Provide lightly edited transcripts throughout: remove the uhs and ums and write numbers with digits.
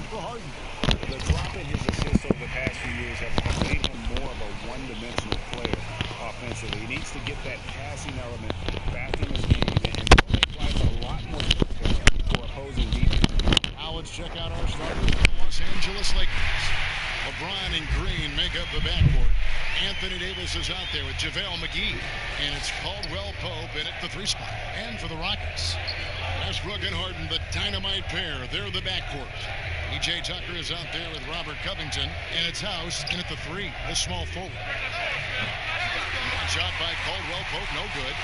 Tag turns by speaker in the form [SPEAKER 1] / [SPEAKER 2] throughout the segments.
[SPEAKER 1] for Harden.
[SPEAKER 2] The drop in his assists over the past few years has made him more of a one-dimensional player offensively. He needs to get that passing element back in his game and make life a lot more difficult for opposing defense.
[SPEAKER 1] Now let's check out our starters for the Los Angeles Lakers. LeBron and Green make up the backcourt. Anthony Davis is out there with JaVale McGee. And it's Caldwell Pope in at the 3 spot. And for the Rockets, Westbrook and Harden, the dynamite pair. They're the backcourt. E.J. Tucker is out there with Robert Covington. And it's House in at the 3, the small forward. Shot by Caldwell Pope, no good.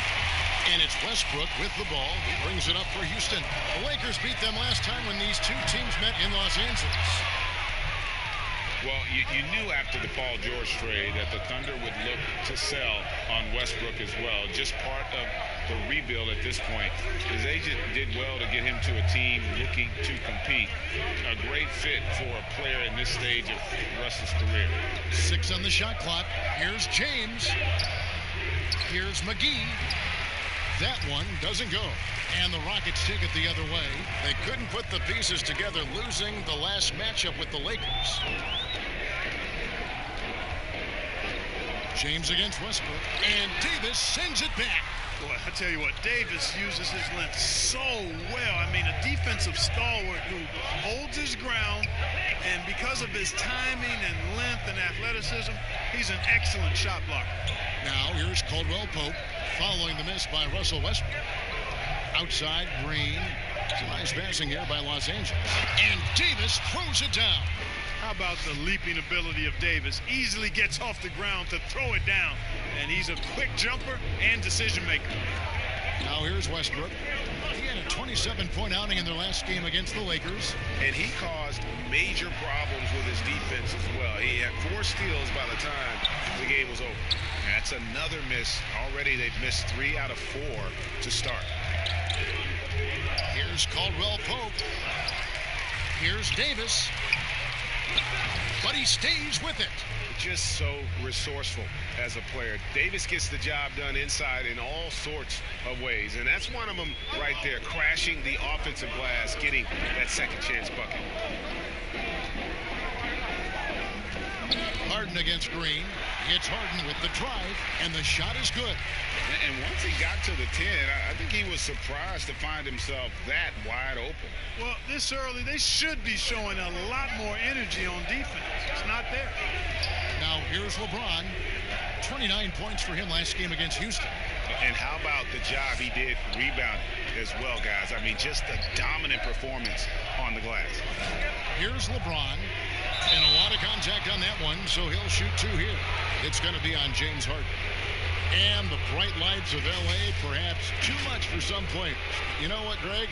[SPEAKER 1] And it's Westbrook with the ball. He brings it up for Houston. The Lakers beat them last time when these two teams met in Los Angeles.
[SPEAKER 3] Well, you knew after the Paul George trade that the Thunder would look to sell on Westbrook as well. Just part of the rebuild at this point. His agent did well to get him to a team looking to compete. A great fit for a player in this stage of Russ's career.
[SPEAKER 1] 6 on the shot clock. Here's James. Here's McGee. That one doesn't go. And the Rockets take it the other way. They couldn't put the pieces together, losing the last matchup with the Lakers. James against Westbrook. And Davis sends it back.
[SPEAKER 4] Boy, I tell you what, Davis uses his length so well. I mean, a defensive stalwart who holds his ground, and because of his timing and length and athleticism, he's an excellent shot blocker.
[SPEAKER 1] Now here's Caldwell Pope following the miss by Russell Westbrook. Outside, Green. It's a nice passing here by Los Angeles. And Davis throws it down.
[SPEAKER 4] How about the leaping ability of Davis? Easily gets off the ground to throw it down. And he's a quick jumper and decision maker.
[SPEAKER 1] Now here's Westbrook. He had a 27-point outing in their last game against the Lakers.
[SPEAKER 3] And he caused major problems with his defense as well. He had 4 steals by the time the game was over. That's another miss. Already they've missed 3 out of 4 to start.
[SPEAKER 1] Here's Caldwell Pope. Here's Davis. But he stays with it.
[SPEAKER 3] Just so resourceful as a player. Davis gets the job done inside in all sorts of ways. And that's one of them right there, crashing the offensive glass, getting that second chance bucket.
[SPEAKER 1] Harden against Green. It's Harden with the drive, and the shot is good.
[SPEAKER 3] And once he got to the 10, I think he was surprised to find himself that wide open.
[SPEAKER 4] Well, this early, they should be showing a lot more energy on defense. It's not there.
[SPEAKER 1] Now here's LeBron. 29 points for him last game against Houston.
[SPEAKER 3] And how about the job he did rebounding as well, guys? I mean, just a dominant performance on the glass.
[SPEAKER 1] Here's LeBron. And a lot of contact on that one, so he'll shoot 2 here. It's going to be on James Harden. And the bright lights of L.A., perhaps too much for some players. You know what, Greg?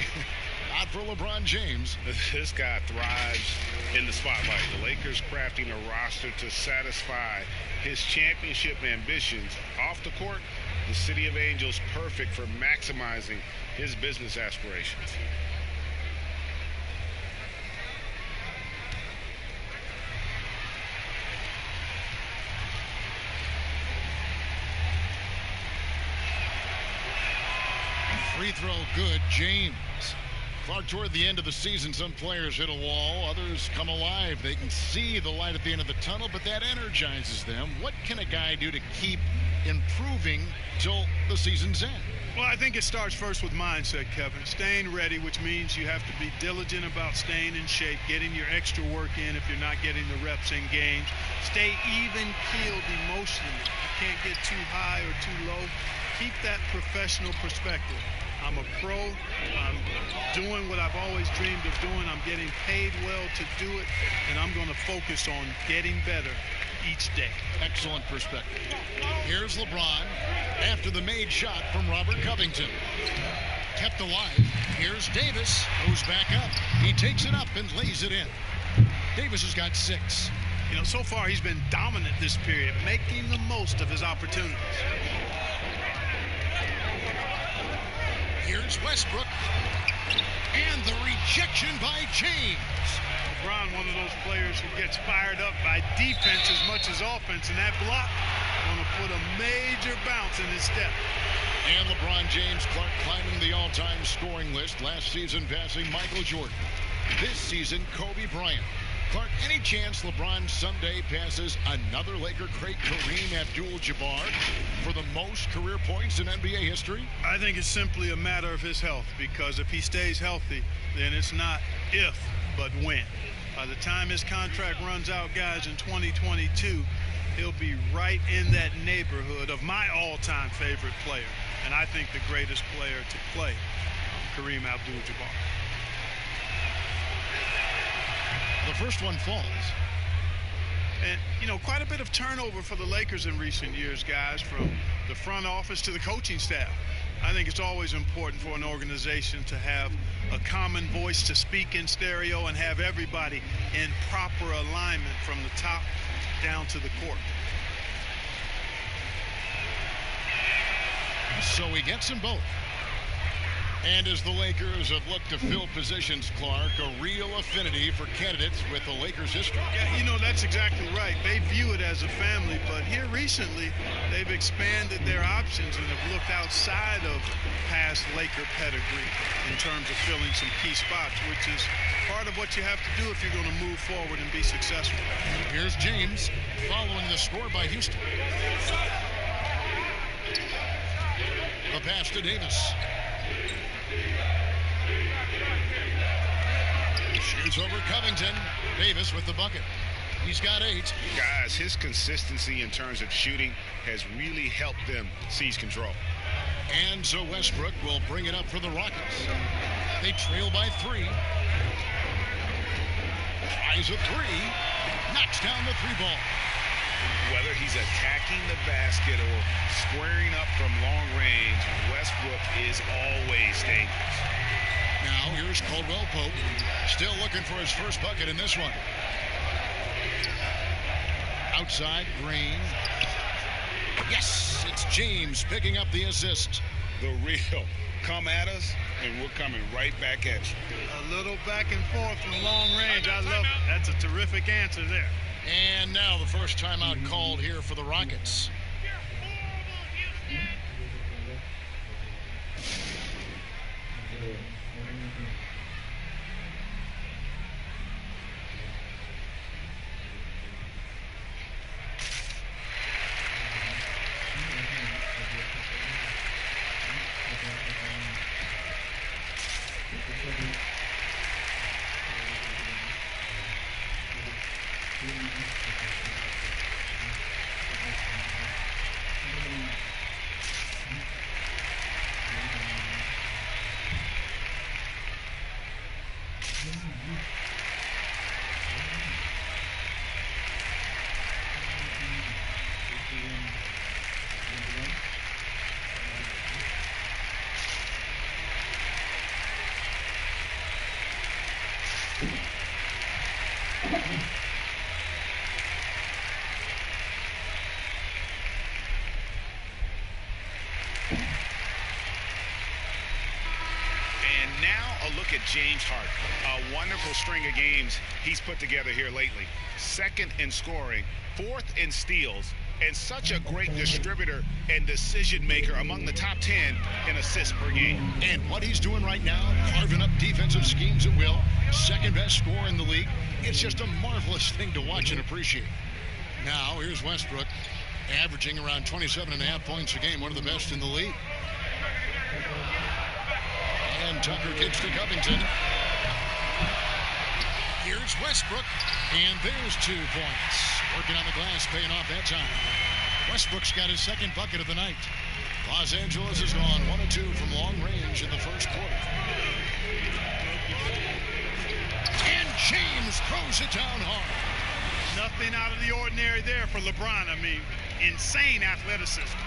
[SPEAKER 1] Not for LeBron James.
[SPEAKER 3] This guy thrives in the spotlight. The Lakers crafting a roster to satisfy his championship ambitions. Off the court, the City of Angels perfect for maximizing his business aspirations.
[SPEAKER 1] Free throw good, James. Far toward the end of the season, some players hit a wall, others come alive. They can see the light at the end of the tunnel, but that energizes them. What can a guy do to keep improving till the season's end?
[SPEAKER 4] Well, I think it starts first with mindset, Kevin. Staying ready, which means you have to be diligent about staying in shape, getting your extra work in if you're not getting the reps in games. Stay even-keeled emotionally. You can't get too high or too low. Keep that professional perspective. I'm a pro. I'm doing what I've always dreamed of doing. I'm getting paid well to do it, and I'm going to focus on getting better each day.
[SPEAKER 1] Excellent perspective. Here's LeBron after the made shot from Robert Covington. Kept alive. Here's Davis. Goes back up. He takes it up and lays it in. Davis has got 6.
[SPEAKER 4] You know, so far he's been dominant this period, making the most of his opportunities.
[SPEAKER 1] Here's Westbrook. And the rejection by James.
[SPEAKER 4] LeBron, one of those players who gets fired up by defense as much as offense, and that block going to put a major bounce in his step.
[SPEAKER 1] And LeBron James climbing the all-time scoring list last season, passing Michael Jordan. this season, Kobe Bryant. Clark, any chance LeBron someday passes another Laker great, Kareem Abdul-Jabbar, for the most career points in NBA history?
[SPEAKER 4] I think it's simply a matter of his health, because if he stays healthy, then it's not if, but when. By the time his contract runs out, guys, in 2022, he'll be right in that neighborhood of my all-time favorite player, and I think the greatest player to play, Kareem Abdul-Jabbar.
[SPEAKER 1] The first one falls.
[SPEAKER 4] And, you know, quite a bit of turnover for the Lakers in recent years, guys, from the front office to the coaching staff. I think it's always important for an organization to have a common voice to speak in stereo and have everybody in proper alignment from the top down to the court.
[SPEAKER 1] So he gets them both. And as the Lakers have looked to fill positions, Clark, a real affinity for candidates with the Lakers history.
[SPEAKER 4] Yeah, you know, that's exactly right. They view it as a family, but here recently they've expanded their options and have looked outside of past Laker pedigree in terms of filling some key spots, which is part of what you have to do if you're going to move forward and be successful.
[SPEAKER 1] Here's James following the score by Houston. The pass to Davis. Shoots over Covington. Davis with the bucket. He's got 8.
[SPEAKER 3] Guys, his consistency in terms of shooting has really helped them seize control.
[SPEAKER 1] And so Westbrook will bring it up for the Rockets. They trail by 3. Tries a 3. Knocks down the 3 ball.
[SPEAKER 3] Whether he's attacking the basket or squaring up from long range, Westbrook is always dangerous.
[SPEAKER 1] Now here's Caldwell Pope, still looking for his first bucket in this one. Outside, Green. Yes, it's James picking up the assist.
[SPEAKER 3] The real come at us, and we're coming right back at you.
[SPEAKER 4] A little back and forth from long range. I love it. That's a terrific answer there.
[SPEAKER 1] And now the first timeout called here for the Rockets.
[SPEAKER 3] And now a look at James Harden. A wonderful string of games he's put together here lately. 2nd in scoring, 4th in steals, and such a great distributor and decision maker, among the top 10 in assists per game.
[SPEAKER 1] And what he's doing right now, carving up defensive schemes at will, 2nd best scorer in the league. It's just a marvelous thing to watch and appreciate. Now here's Westbrook, averaging around 27.5 points a game, one of the best in the league. And Tucker kicks to Covington. Here's Westbrook, and there's 2 points. Working on the glass, paying off that time. Westbrook's got his 2nd bucket of the night. Los Angeles has gone 1 of 2 from long range in the first quarter. And James throws it down hard.
[SPEAKER 4] Nothing out of the ordinary there for LeBron. I mean, insane athleticism.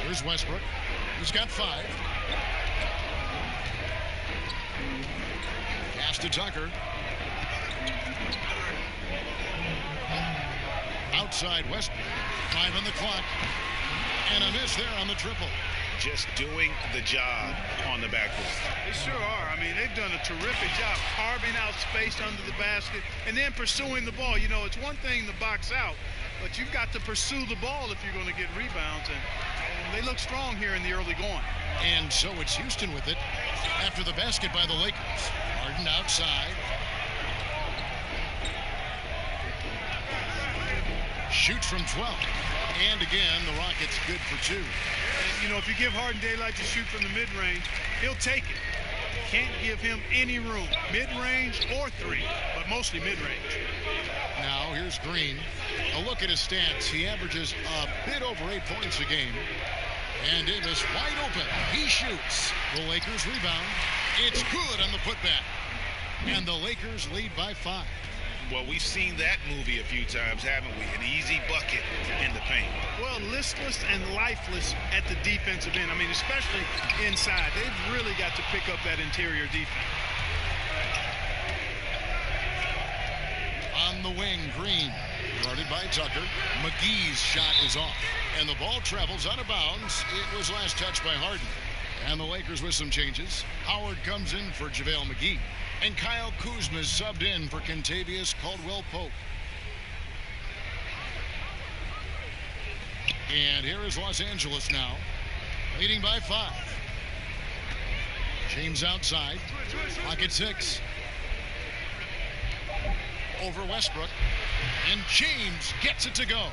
[SPEAKER 1] Here's Westbrook. He's got 5. Pass to Tucker. Outside Westbrook. 5 on the clock. And a miss there on the triple.
[SPEAKER 3] Just doing the job on the backboard.
[SPEAKER 4] They sure are. I mean, they've done a terrific job carving out space under the basket and then pursuing the ball. You know, it's one thing to box out, but you've got to pursue the ball if you're going to get rebounds. And they look strong here in the early going.
[SPEAKER 1] And so it's Houston with it. After the basket by the Lakers. Harden outside. Shoots from 12. And again, the Rockets good for 2.
[SPEAKER 4] And, you know, if you give Harden daylight to shoot from the mid-range, he'll take it. Can't give him any room, mid-range or 3, but mostly mid-range.
[SPEAKER 1] Now here's Green. A look at his stats. He averages a bit over 8 points a game. And Davis wide open. He shoots. The Lakers rebound. It's good on the putback. And the Lakers lead by 5.
[SPEAKER 5] Well, we've seen that movie a few times, haven't we? An easy bucket in the paint.
[SPEAKER 4] Well, listless and lifeless at the defensive end. I mean, especially inside. They've really got to pick up that interior defense.
[SPEAKER 1] On the wing, Green. Guarded by Tucker. McGee's shot is off. And the ball travels out of bounds. It was last touched by Harden. And the Lakers with some changes. Howard comes in for JaVale McGee. And Kyle Kuzma is subbed in for Kentavious Caldwell-Pope. And here is Los Angeles now, leading by 5. James outside. Clock at 6. Over Westbrook. And James gets it to go.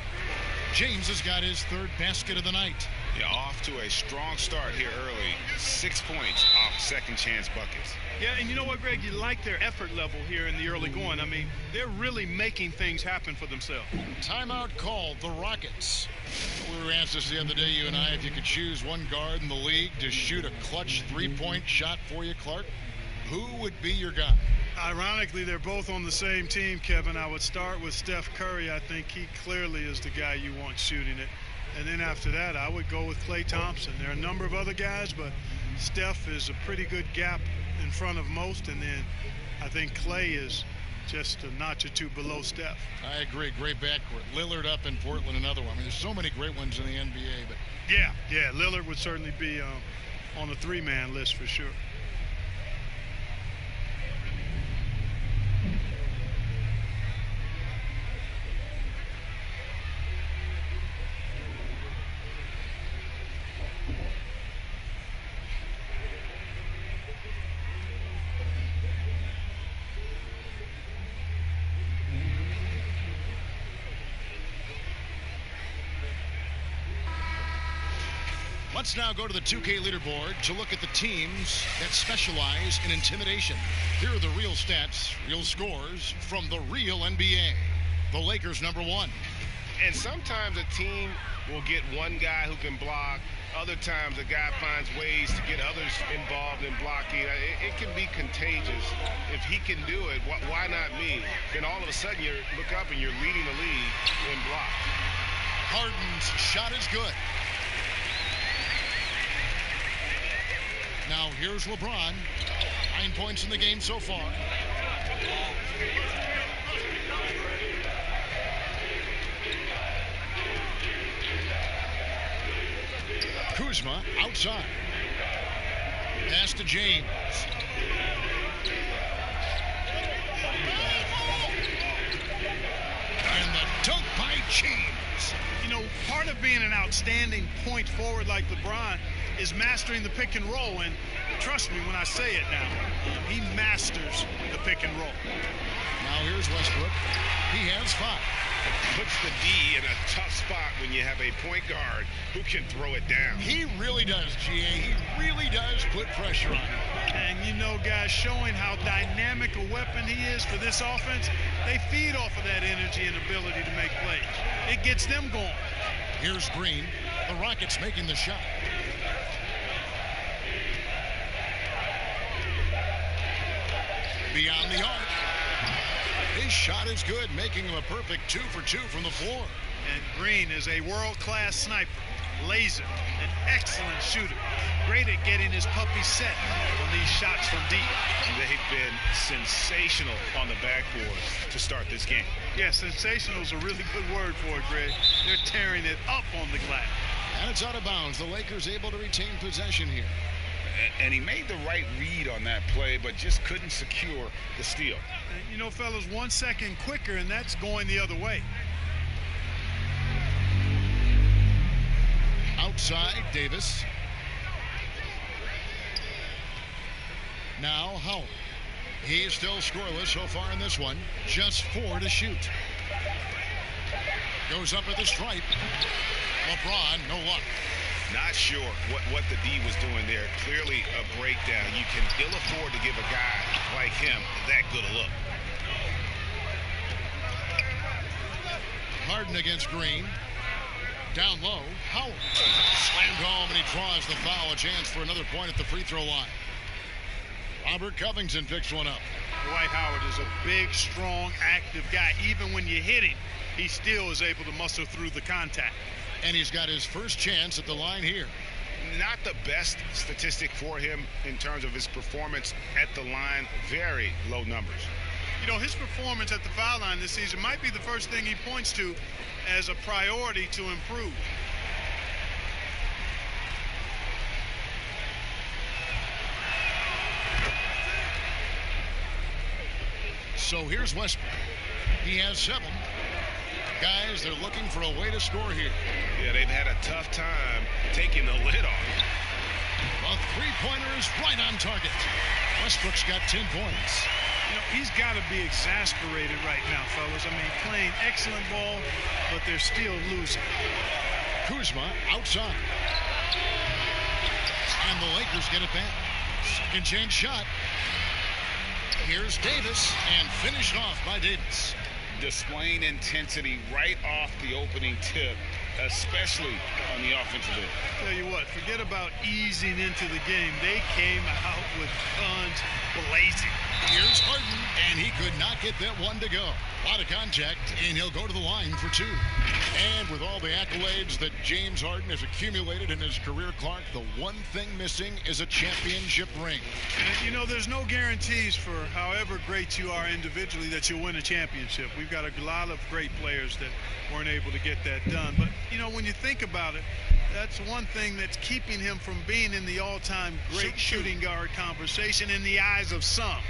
[SPEAKER 1] James has got his 3rd basket of the night.
[SPEAKER 3] Yeah, off to a strong start here early. 6 points off second chance buckets.
[SPEAKER 4] Yeah, and you know what, Greg? You like their effort level here in the early going. I mean, they're really making things happen for themselves.
[SPEAKER 1] Timeout called, the Rockets. We were asked this the other day, you and I, if you could choose one guard in the league to shoot a clutch 3-point shot for you, Clark, who would be your guy?
[SPEAKER 4] Ironically, they're both on the same team, Kevin. I would start with Steph Curry. I think he clearly is the guy you want shooting it. And then after that, I would go with Klay Thompson. There are a number of other guys, but Steph is a pretty good gap in front of most. And then I think Klay is just a notch or 2 below Steph.
[SPEAKER 1] I agree. Great backcourt. Lillard up in Portland, another one. I mean, there's so many great ones in the NBA. But
[SPEAKER 4] Yeah, Lillard would certainly be on the 3-man list for sure.
[SPEAKER 1] Let's now go to the 2K leaderboard to look at the teams that specialize in intimidation. Here are the real stats, real scores from the real NBA. The Lakers #1.
[SPEAKER 5] And sometimes a team will get one guy who can block. Other times a guy finds ways to get others involved in blocking. It can be contagious. If he can do it, why not me? Then all of a sudden you look up and you're leading the league in blocks.
[SPEAKER 1] Harden's shot is good. Now here's LeBron. 9 points in the game so far. Kuzma outside. Pass to James. And the dunk by James.
[SPEAKER 4] You know, part of being an outstanding point forward like LeBron is mastering the pick and roll. And trust me when I say it now, he masters the pick and roll.
[SPEAKER 1] Now here's Westbrook. He has 5.
[SPEAKER 5] Puts the D in a tough spot when you have a point guard who can throw it down.
[SPEAKER 1] He really does, GA. He really does put pressure on him.
[SPEAKER 4] And you know, guys, showing how dynamic a weapon he is for this offense, they feed off of that energy and ability to make plays. It gets them going.
[SPEAKER 1] Here's Green. The Rockets making the shot. Beyond the arc. His shot is good, making him a perfect 2 for 2 from the floor.
[SPEAKER 4] And Green is a world-class sniper, laser, an excellent shooter, great at getting his puppy set on these shots from deep.
[SPEAKER 5] They've been sensational on the backboard to start this game.
[SPEAKER 4] Yeah, sensational is a really good word for it, Greg. They're tearing it up on the glass.
[SPEAKER 1] And it's out of bounds. The Lakers able to retain possession here.
[SPEAKER 3] And he made the right read on that play, but just couldn't secure the steal.
[SPEAKER 4] And, you know, fellas, 1 second quicker, and that's going the other way.
[SPEAKER 1] Outside, Davis. Now Howard. He's still scoreless so far in this one. Just 4 to shoot. Goes up at the stripe. LeBron, no luck.
[SPEAKER 3] Not sure what the D was doing there. Clearly a breakdown. You can ill afford to give a guy like him that good a look.
[SPEAKER 1] Harden against Green. Down low, Howard. Slammed home, and he draws the foul. A chance for another point at the free throw line. Robert Covington picks one up.
[SPEAKER 4] Dwight Howard is a big, strong, active guy. Even when you hit him, he still is able to muscle through the contact.
[SPEAKER 1] And he's got his first chance at the line here.
[SPEAKER 3] Not the best statistic for him in terms of his performance at the line. Very low numbers.
[SPEAKER 4] You know, his performance at the foul line this season might be the first thing he points to as a priority to improve.
[SPEAKER 1] So here's Westbrook. He has 7. Guys, they're looking for a way to score here.
[SPEAKER 3] Yeah, they've had a tough time taking the lid off.
[SPEAKER 1] The three-pointer is right on target. Westbrook's got 10 points.
[SPEAKER 4] You know, he's got to be exasperated right now, fellas. I mean, playing excellent ball, but they're still losing.
[SPEAKER 1] Kuzma outside. And the Lakers get it back. Second chance shot. Here's Davis, and finished off by Davis.
[SPEAKER 3] Displaying intensity right off the opening tip, especially on the offensive end.
[SPEAKER 4] Tell you what, forget about easing into the game. They came out with guns blazing.
[SPEAKER 1] Here's Harden, and he could not get that one to go. A lot of contact, and he'll go to the line for 2. And with all the accolades that James Harden has accumulated in his career, Clark, the one thing missing is a championship ring.
[SPEAKER 4] And, you know, there's no guarantees for however great you are individually that you'll win a championship. We've got a lot of great players that weren't able to get that done. But, you know, when you think about it, that's one thing that's keeping him from being in the all-time great shooting guard conversation in the eyes of some.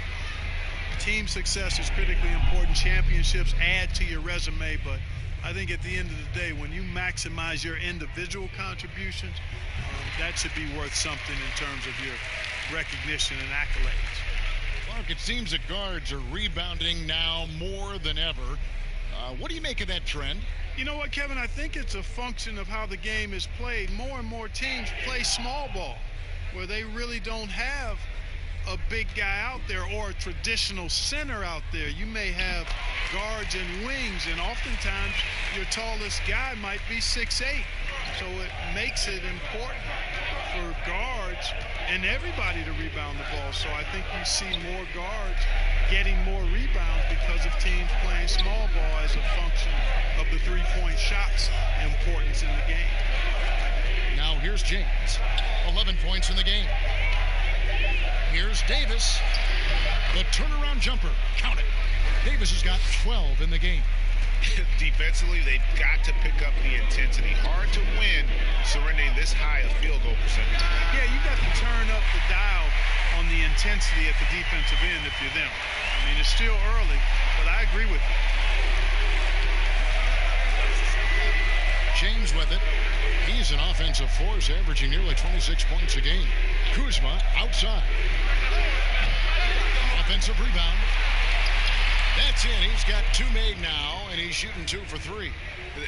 [SPEAKER 4] Team success is critically important. Championships add to your resume, but I think at the end of the day, when you maximize your individual contributions, that should be worth something in terms of your recognition and accolades.
[SPEAKER 1] Clark, it seems that guards are rebounding now more than ever. What do you make of that trend?
[SPEAKER 4] You know what, Kevin? I think it's a function of how the game is played. More and more teams play small ball, where they really don't have a big guy out there or a traditional center out there. You may have guards and wings, and oftentimes your tallest guy might be 6'8". So it makes it important for guards and everybody to rebound the ball. So I think you see more guards getting more rebounds because of teams playing small ball as a function of the three-point shots importance in the game.
[SPEAKER 1] Now here's James. 11 points in the game. Here's Davis. The turnaround jumper. Count it. Davis has got 12 in the game.
[SPEAKER 3] Defensively, they've got to pick up the intensity. Hard to win surrendering this high a field goal percentage.
[SPEAKER 4] Yeah, you got to turn up the dial on the intensity at the defensive end if you're them. I mean, it's still early, but I agree with you.
[SPEAKER 1] James with it. He's an offensive force, averaging nearly 26 points a game. Kuzma outside. Offensive rebound. That's in. He's got 2 made now, and he's shooting 2 for 3.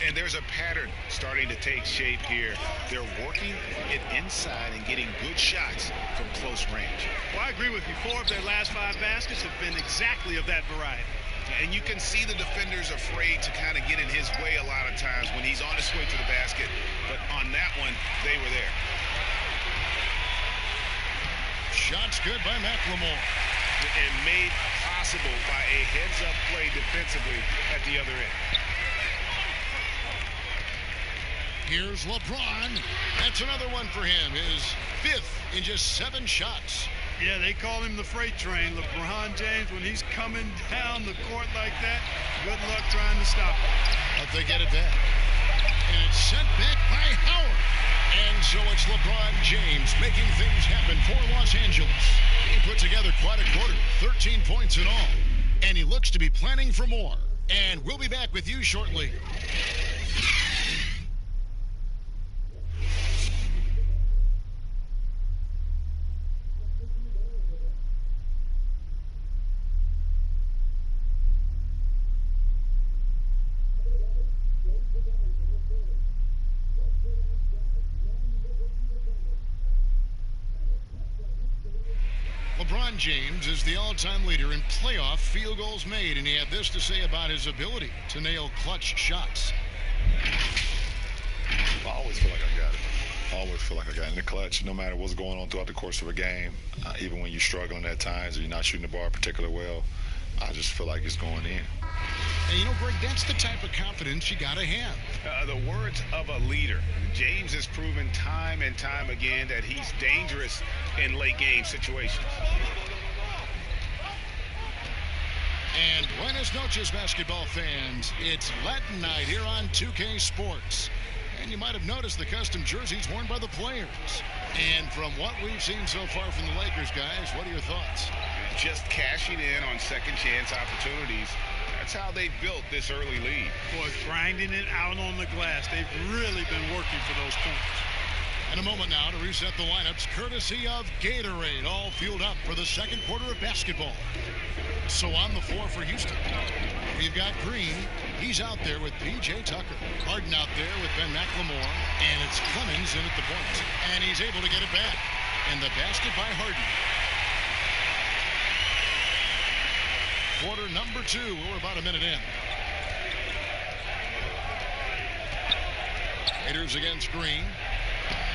[SPEAKER 3] And there's a pattern starting to take shape here. They're working it inside and getting good shots from close range.
[SPEAKER 4] Well, I agree with you. 4 of their last 5 baskets have been exactly of that variety.
[SPEAKER 3] And you can see the defenders afraid to kind of get in his way a lot of times when he's on his way to the basket. But on that one, they were there.
[SPEAKER 1] Shots good by McLemore.
[SPEAKER 3] And made possible by a heads-up play defensively at the other end.
[SPEAKER 1] Here's LeBron. That's another one for him. His 5th in just 7 shots.
[SPEAKER 4] Yeah, they call him the freight train. LeBron James, when he's coming down the court like that, good luck trying to stop him.
[SPEAKER 1] But they get it back. And it's sent back by Howard. And so it's LeBron James making things happen for Los Angeles. He put together quite a quarter, 13 points in all. And he looks to be planning for more. And we'll be back with you shortly. LeBron James is the all-time leader in playoff field goals made, and he had this to say about his ability to nail clutch shots.
[SPEAKER 6] I always feel like I got it. I always feel like I got it in the clutch, no matter what's going on throughout the course of a game. Even when you're struggling at times or you're not shooting the ball particularly well, I just feel like it's going in.
[SPEAKER 1] And you know, Greg, that's the type of confidence you got to have.
[SPEAKER 2] The words of a leader. James has proven time and time again that he's dangerous in late game situations.
[SPEAKER 1] And buenas noches, basketball fans. It's Latin night here on 2K Sports. And you might have noticed the custom jerseys worn by the players. And from what we've seen so far from the Lakers, guys, what are your thoughts?
[SPEAKER 2] Just cashing in on second chance opportunities. That's how they built this early lead.
[SPEAKER 4] Boy, grinding it out on the glass. They've really been working for those points.
[SPEAKER 1] In a moment now to reset the lineups, courtesy of Gatorade, all fueled up for the second quarter of basketball. So on the floor for Houston, we've got Green. He's out there with P.J. Tucker. Harden out there with Ben McLemore. And it's Clemens in at the point. And he's able to get it back. And the basket by Harden. Quarter number 2. We're about a minute in. Waiters against Green.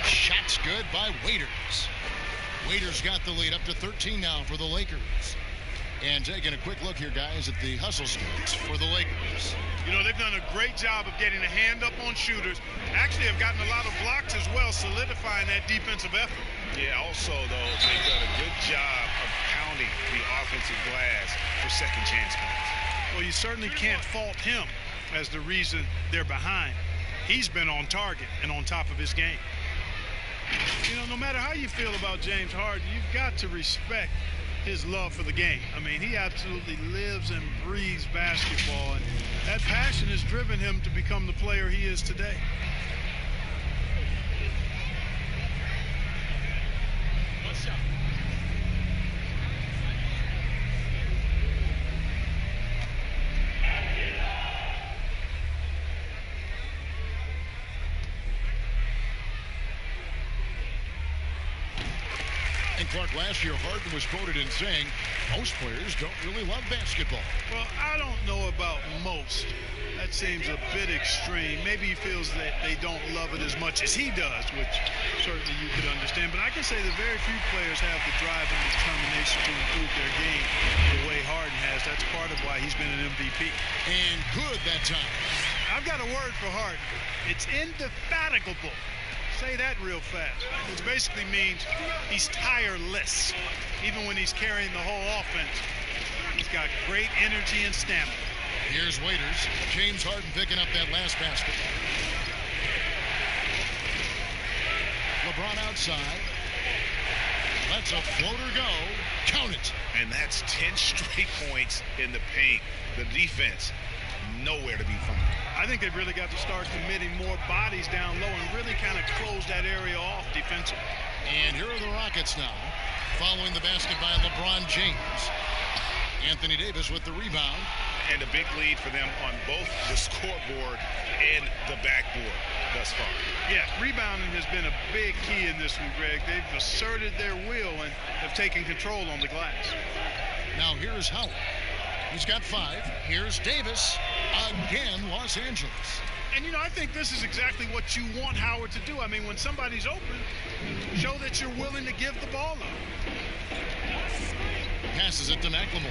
[SPEAKER 1] Shot's good by Waiters. Waiters got the lead up to 13 now for the Lakers. And taking a quick look here, guys, at the hustle stats for the Lakers.
[SPEAKER 4] You know, they've done a great job of getting a hand up on shooters. Actually have gotten a lot of blocks as well, solidifying that defensive effort.
[SPEAKER 2] Yeah, also, though, they've done a good job of pounding the offensive glass for second chance points.
[SPEAKER 4] Well, you certainly can't fault him as the reason they're behind. He's been on target and on top of his game. You know, no matter how you feel about James Harden, you've got to respect his love for the game. I mean, he absolutely lives and breathes basketball, and that passion has driven him to become the player he is today.
[SPEAKER 1] And Clark, last year Harden was quoted in saying most players don't really love basketball.
[SPEAKER 4] Well, I don't know about most. That seems a bit extreme. Maybe he feels that they don't love it as much as he does, which certainly you could understand. But I can say that very few players have the drive and determination to improve their game the way Harden has. That's part of why he's been an MVP.
[SPEAKER 1] And good that time.
[SPEAKER 4] I've got a word for Harden. It's indefatigable. Say that real fast, which basically means he's tireless. Even when he's carrying the whole offense, he's got great energy and stamina.
[SPEAKER 1] Here's Waiters. James Harden picking up that last basket. LeBron outside. Lets a floater go. Count it.
[SPEAKER 2] And that's 10 straight points in the paint. The defense, nowhere to be found.
[SPEAKER 4] I think they've really got to start committing more bodies down low and really kind of close that area off defensively.
[SPEAKER 1] And here are the Rockets now, following the basket by LeBron James. Anthony Davis with the rebound.
[SPEAKER 2] And a big lead for them on both the scoreboard and the backboard thus far.
[SPEAKER 4] Yeah, rebounding has been a big key in this one, Greg. They've asserted their will and have taken control on the glass.
[SPEAKER 1] Now here's Howard. He's got 5. Here's Davis. Again, Los Angeles.
[SPEAKER 4] And, you know, I think this is exactly what you want Howard to do. I mean, when somebody's open, show that you're willing to give the ball up.
[SPEAKER 1] Passes it to McLemore.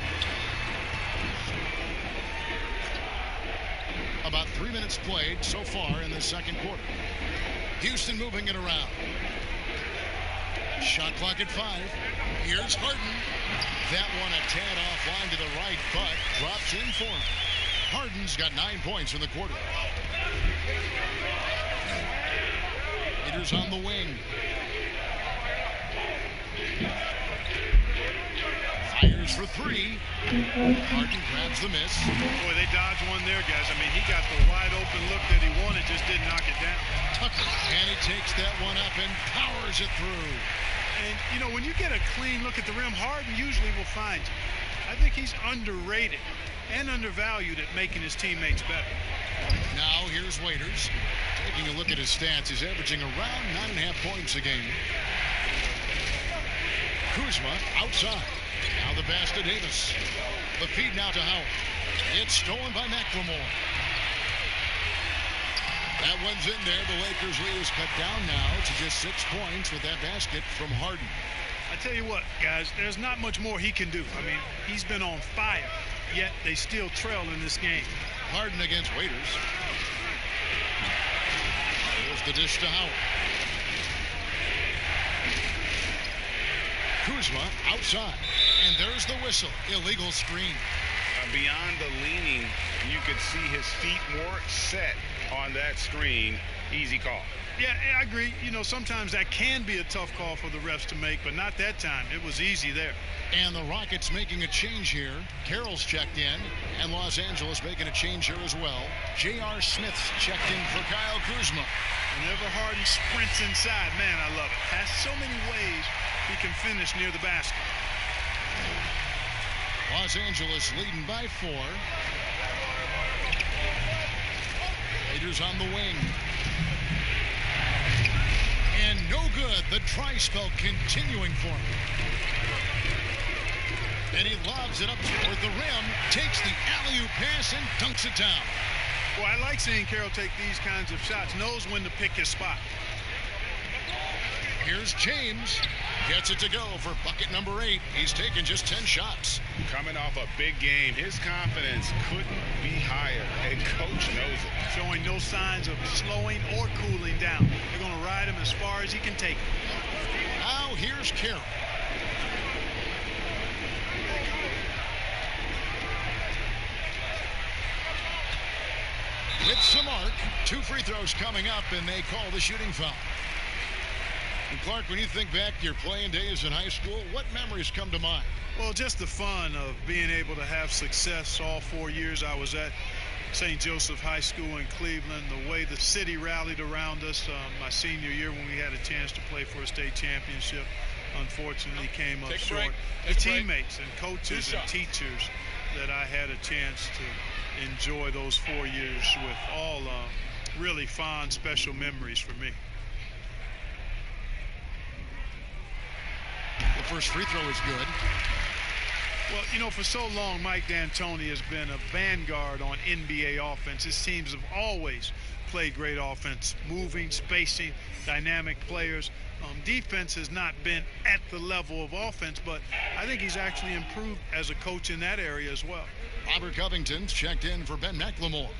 [SPEAKER 1] About 3 minutes played so far in the second quarter. Houston moving it around. Shot clock at 5. Here's Harden. That one a tad offline to the right, but drops in for him. Harden's got 9 points in the quarter. Waiters on the wing. Fires for 3. Harden grabs the miss.
[SPEAKER 4] Boy, they dodged one there, guys. I mean, he got the wide open look that he wanted, just didn't knock it down.
[SPEAKER 1] Tucker, and he takes that one up and powers it through.
[SPEAKER 4] And, you know, when you get a clean look at the rim, Harden usually will find you. I think he's underrated and undervalued at making his teammates better.
[SPEAKER 1] Now here's Waiters. Taking a look at his stats, he's averaging around 9.5 points a game. Kuzma outside. Now the pass to Davis. The feed now to Howard. It's stolen by McLemore. That one's in there. The Lakers lead is cut down now to just 6 points with that basket from Harden.
[SPEAKER 4] I tell you what, guys, there's not much more he can do. I mean, he's been on fire, yet they still trail in this game.
[SPEAKER 1] Harden against Waiters. There's the dish to Howard. Kuzma outside. And there's the whistle. Illegal screen.
[SPEAKER 3] Beyond the leaning, you could see his feet more set on that screen. Easy call.
[SPEAKER 4] Yeah, I agree. You know, sometimes that can be a tough call for the refs to make, but not that time. It was easy there.
[SPEAKER 1] And the Rockets making a change here. Carroll's checked in, and Los Angeles making a change here as well. J.R. Smith's checked in for Kyle Kuzma.
[SPEAKER 4] Whenever Harden sprints inside, man, I love it. Has so many ways he can finish near the basket.
[SPEAKER 1] Los Angeles leading by 4. Raiders on the wing. And no good. The dry spell continuing for him. And he lobs it up toward the rim, takes the alley-oop pass and dunks it down.
[SPEAKER 4] Well, I like seeing Carroll take these kinds of shots. Knows when to pick his spot.
[SPEAKER 1] Here's James. Gets it to go for bucket number 8. He's taken just 10 shots.
[SPEAKER 3] Coming off a big game, his confidence couldn't be higher, and coach knows it.
[SPEAKER 4] Showing no signs of slowing or cooling down. They're going to ride him as far as he can take him.
[SPEAKER 1] Now here's Carroll. With some arc, 2 free throws coming up, and they call the shooting foul. And Clark, when you think back to your playing days in high school, what memories come to mind?
[SPEAKER 4] Well, just the fun of being able to have success all 4 years I was at St. Joseph High School in Cleveland, the way the city rallied around us my senior year when we had a chance to play for a state championship. Unfortunately came up short. The teammates and coaches and teachers that I had a chance to enjoy those 4 years with, all really fond, special memories for me.
[SPEAKER 1] The first free throw is good.
[SPEAKER 4] Well, you know, for so long, Mike D'Antoni has been a vanguard on NBA offense. His teams have always played great offense, moving, spacing, dynamic players. Defense has not been at the level of offense, but I think he's actually improved as a coach in that area as well.
[SPEAKER 1] Robert Covington's checked in for Ben McLemore.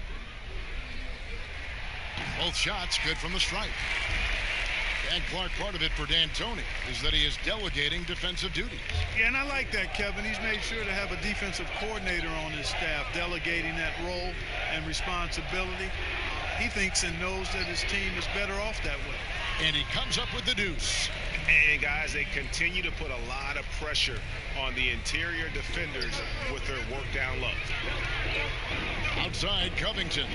[SPEAKER 1] Both shots good from the stripe. And Clark, part of it for D'Antoni is that he is delegating defensive duties.
[SPEAKER 4] Yeah, and I like that, Kevin. He's made sure to have a defensive coordinator on his staff, delegating that role and responsibility. He thinks and knows that his team is better off that way.
[SPEAKER 1] And he comes up with the deuce.
[SPEAKER 3] And guys, they continue to put a lot of pressure on the interior defenders with their work down low.
[SPEAKER 1] Outside, Covington.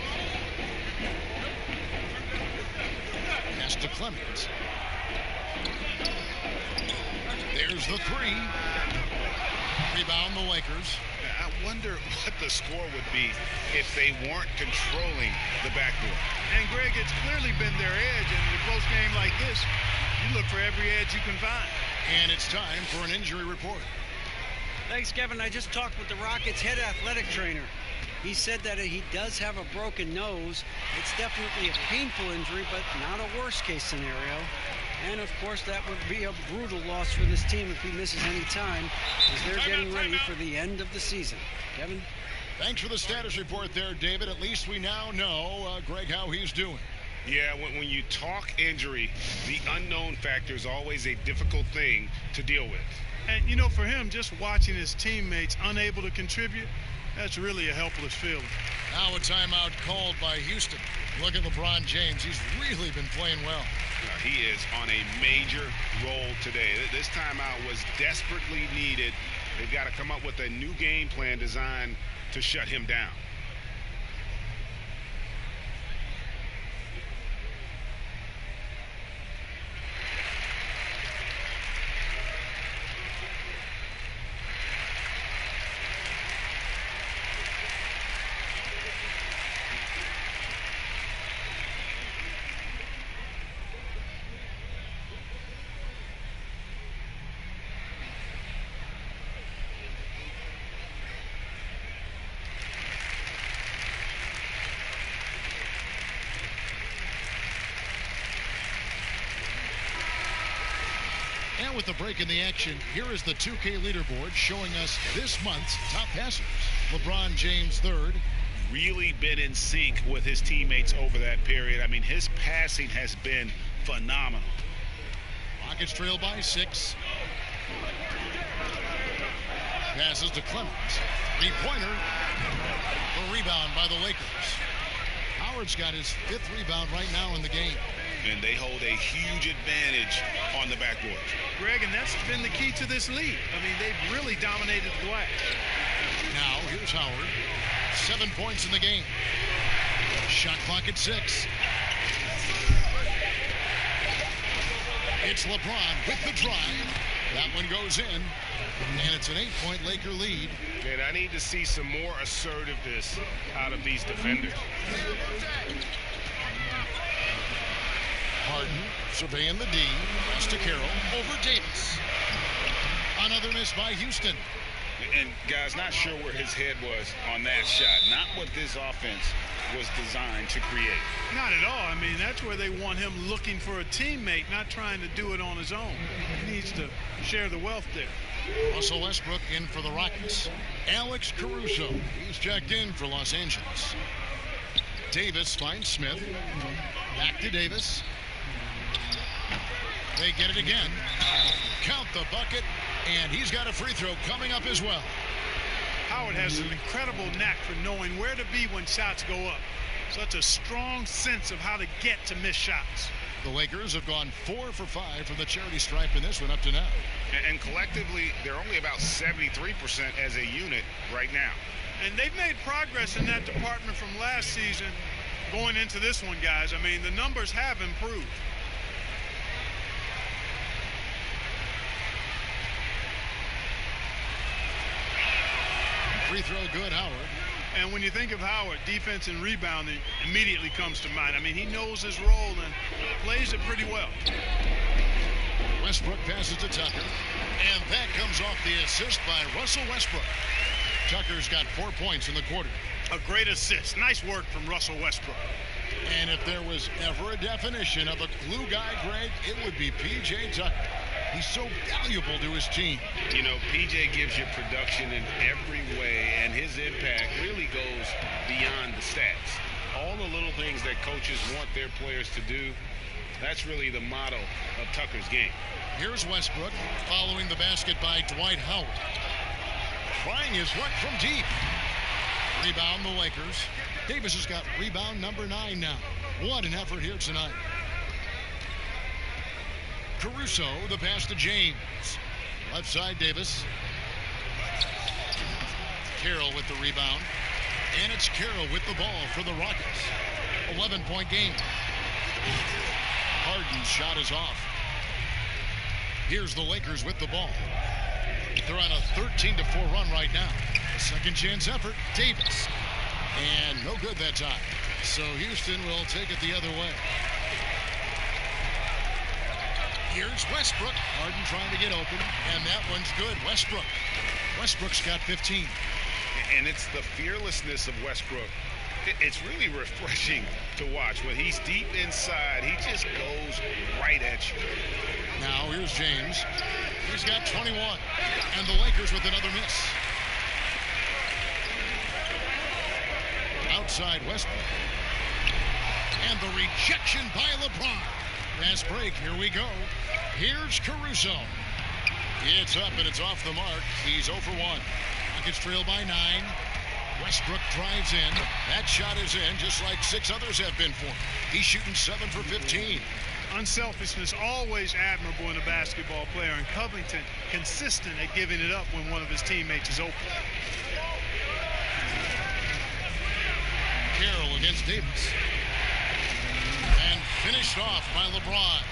[SPEAKER 1] Pass to Clemens. There's the 3. Rebound the Lakers.
[SPEAKER 3] I wonder what the score would be if they weren't controlling the backboard.
[SPEAKER 4] And Greg, it's clearly been their edge, and in a close game like this, you look for every edge you can find.
[SPEAKER 1] And it's time for an injury report.
[SPEAKER 7] Thanks, Kevin. I just talked with the Rockets' head athletic trainer. He said that he does have a broken nose. It's definitely a painful injury, but not a worst-case scenario. And, of course, that would be a brutal loss for this team if he misses any time, as they're getting ready for the end of the season. Kevin?
[SPEAKER 1] Thanks for the status report there, David. At least we now know, Greg, how he's doing.
[SPEAKER 3] Yeah, when you talk injury, the unknown factor is always a difficult thing to deal with.
[SPEAKER 4] And, you know, for him, just watching his teammates unable to contribute, that's really a helpless feeling.
[SPEAKER 1] Now a timeout called by Houston. Look at LeBron James. He's really been playing well.
[SPEAKER 3] He is on a major roll today. This timeout was desperately needed. They've got to come up with a new game plan designed to shut him down.
[SPEAKER 1] And with the break in the action, here is the 2K leaderboard showing us this month's top passers. LeBron James third.
[SPEAKER 2] Really been in sync with his teammates over that period. I mean, his passing has been phenomenal.
[SPEAKER 1] Rockets trail by 6. Passes to Clemens. Three-pointer. The rebound by the Lakers. Howard's got his 5th rebound right now in the game.
[SPEAKER 2] And they hold a huge advantage on the backboard.
[SPEAKER 4] Greg, and that's been the key to this league. I mean, they've really dominated the glass.
[SPEAKER 1] Now, here's Howard. 7 points in the game. Shot clock at 6. It's LeBron with the drive. That one goes in. And it's an 8-point Laker lead.
[SPEAKER 5] And I need to see some more assertiveness out of these defenders.
[SPEAKER 1] Harden surveying the D. Pass to Carroll. Over Davis. Another miss by Houston.
[SPEAKER 2] And guys, not sure where his head was on that shot. Not what this offense was designed to create.
[SPEAKER 4] Not at all. I mean, that's where they want him looking for a teammate, not trying to do it on his own. He needs to share the wealth there.
[SPEAKER 1] Russell Westbrook in for the Rockets. Alex Caruso. He's checked in for Los Angeles. Davis finds Smith. Back to Davis. They get it again. Count the bucket. And he's got a free throw coming up as well.
[SPEAKER 4] Howard has an incredible knack for knowing where to be when shots go up. Such a strong sense of how to get to miss shots.
[SPEAKER 1] The Lakers have gone 4 for 5 from the charity stripe in this one up to now.
[SPEAKER 2] And collectively, they're only about 73% as a unit right now.
[SPEAKER 4] And they've made progress in that department from last season going into this one, guys. I mean, the numbers have improved.
[SPEAKER 1] Free throw good, Howard.
[SPEAKER 4] And when you think of Howard, defense and rebounding immediately comes to mind. I mean, he knows his role and plays it pretty well.
[SPEAKER 1] Westbrook passes to Tucker. And that comes off the assist by Russell Westbrook. Tucker's got 4 points in the quarter.
[SPEAKER 4] A great assist. Nice work from Russell Westbrook.
[SPEAKER 1] And if there was ever a definition of a glue guy, Greg, it would be P.J. Tucker. He's so valuable to his team.
[SPEAKER 2] You know, PJ gives you production in every way, and his impact really goes beyond the stats. All the little things that coaches want their players to do, that's really the motto of Tucker's game.
[SPEAKER 1] Here's Westbrook following the basket by Dwight Howard. Trying his luck from deep. Rebound the Lakers. Davis has got rebound number 9 now. What an effort here tonight. Caruso, the pass to James. Left side, Davis. Carroll with the rebound. And it's Carroll with the ball for the Rockets. 11-point game. Harden's shot is off. Here's the Lakers with the ball. They're on a 13-4 run right now. A second chance effort, Davis. And no good that time. So Houston will take it the other way. Here's Westbrook. Harden trying to get open, and that one's good. Westbrook's got 15.
[SPEAKER 2] And it's the fearlessness of Westbrook. It's really refreshing to watch. When he's deep inside, he just goes right at you.
[SPEAKER 1] Now here's James. He's got 21. And the Lakers with another miss. Outside Westbrook. And the rejection by LeBron. Fast break, here we go. Here's Caruso. It's up and it's off the mark. He's 0 for 1. Rockets trail by 9. Westbrook drives in. That shot is in, just like 6 others have been for him. He's shooting 7 for 15.
[SPEAKER 4] Unselfishness always admirable in a basketball player, and Covington consistent at giving it up when one of his teammates is open.
[SPEAKER 1] Carroll against Davis. And finished off by LeBron.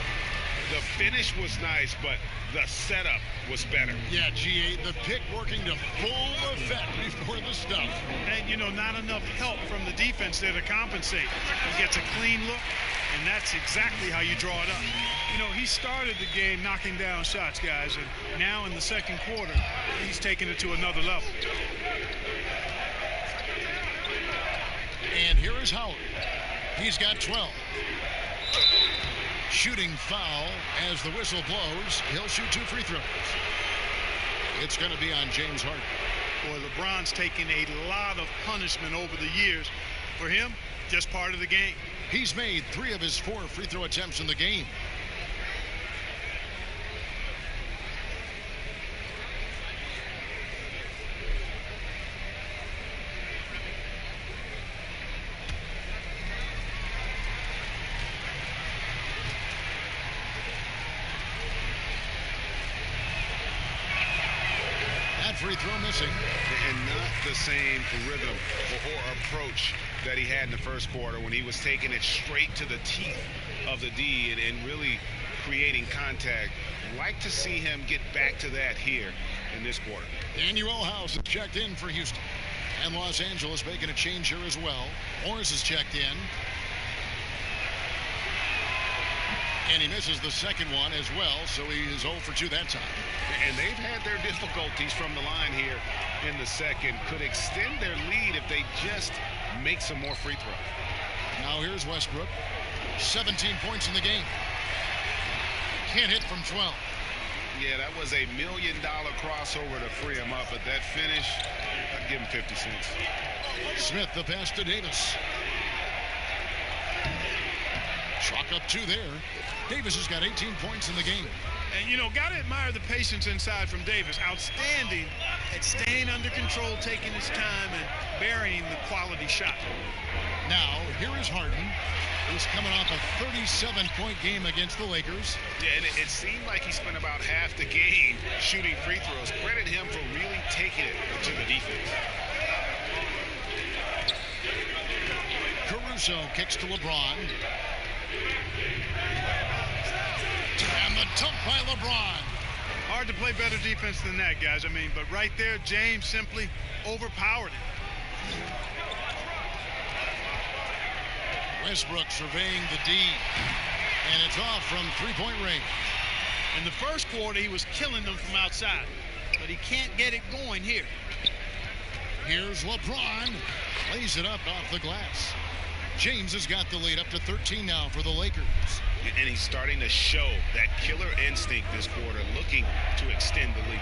[SPEAKER 2] The finish was nice, but the setup was better.
[SPEAKER 1] Yeah, G8, the pick working to full effect before the stuff.
[SPEAKER 4] And, you know, not enough help from the defense there to compensate. He gets a clean look, and that's exactly how you draw it up. You know, he started the game knocking down shots, guys, and now in the second quarter, he's taking it to another level.
[SPEAKER 1] And here is Howard. He's got 12. Shooting foul as the whistle blows. He'll shoot 2 free throws. It's going to be on James Harden.
[SPEAKER 4] Boy, LeBron's taken a lot of punishment over the years. For him, just part of the game.
[SPEAKER 1] He's made 3 of his 4 free throw attempts in the game. Free throw missing.
[SPEAKER 3] And not the same rhythm or approach that he had in the first quarter when he was taking it straight to the teeth of the D and really creating contact. Like to see him get back to that here in this quarter.
[SPEAKER 1] Daniel House checked in for Houston. And Los Angeles making a change here as well. Morris is checked in. And he misses the second one as well, so he is 0 for 2 that time.
[SPEAKER 3] And they've had their difficulties from the line here in the second. Could extend their lead if they just make some more free throws.
[SPEAKER 1] Now here's Westbrook. 17 points in the game. Can't hit from 12.
[SPEAKER 3] Yeah, that was a $1 million crossover to free him up, but that finish, I'd give him 50 cents.
[SPEAKER 1] Smith, the pass to Davis. Chalk up 2 there. Davis has got 18 points in the game.
[SPEAKER 4] And, you know, got to admire the patience inside from Davis. Outstanding at staying under control, taking his time, and burying the quality shot.
[SPEAKER 1] Now, here is Harden, who's coming off a 37-point game against the Lakers.
[SPEAKER 3] Yeah, and it seemed like he spent about half the game shooting free throws. Credit him for really taking it to the defense.
[SPEAKER 1] Caruso kicks to LeBron. And the dunk by LeBron.
[SPEAKER 4] Hard to play better defense than that, guys. I mean, but right there, James simply overpowered it.
[SPEAKER 1] Westbrook surveying the D. And it's off from 3-point range.
[SPEAKER 4] In the first quarter, he was killing them from outside. But he can't get it going here.
[SPEAKER 1] Here's LeBron. Lays it up off the glass. James has got the lead up to 13 now for the Lakers.
[SPEAKER 3] And he's starting to show that killer instinct this quarter, looking to extend the lead.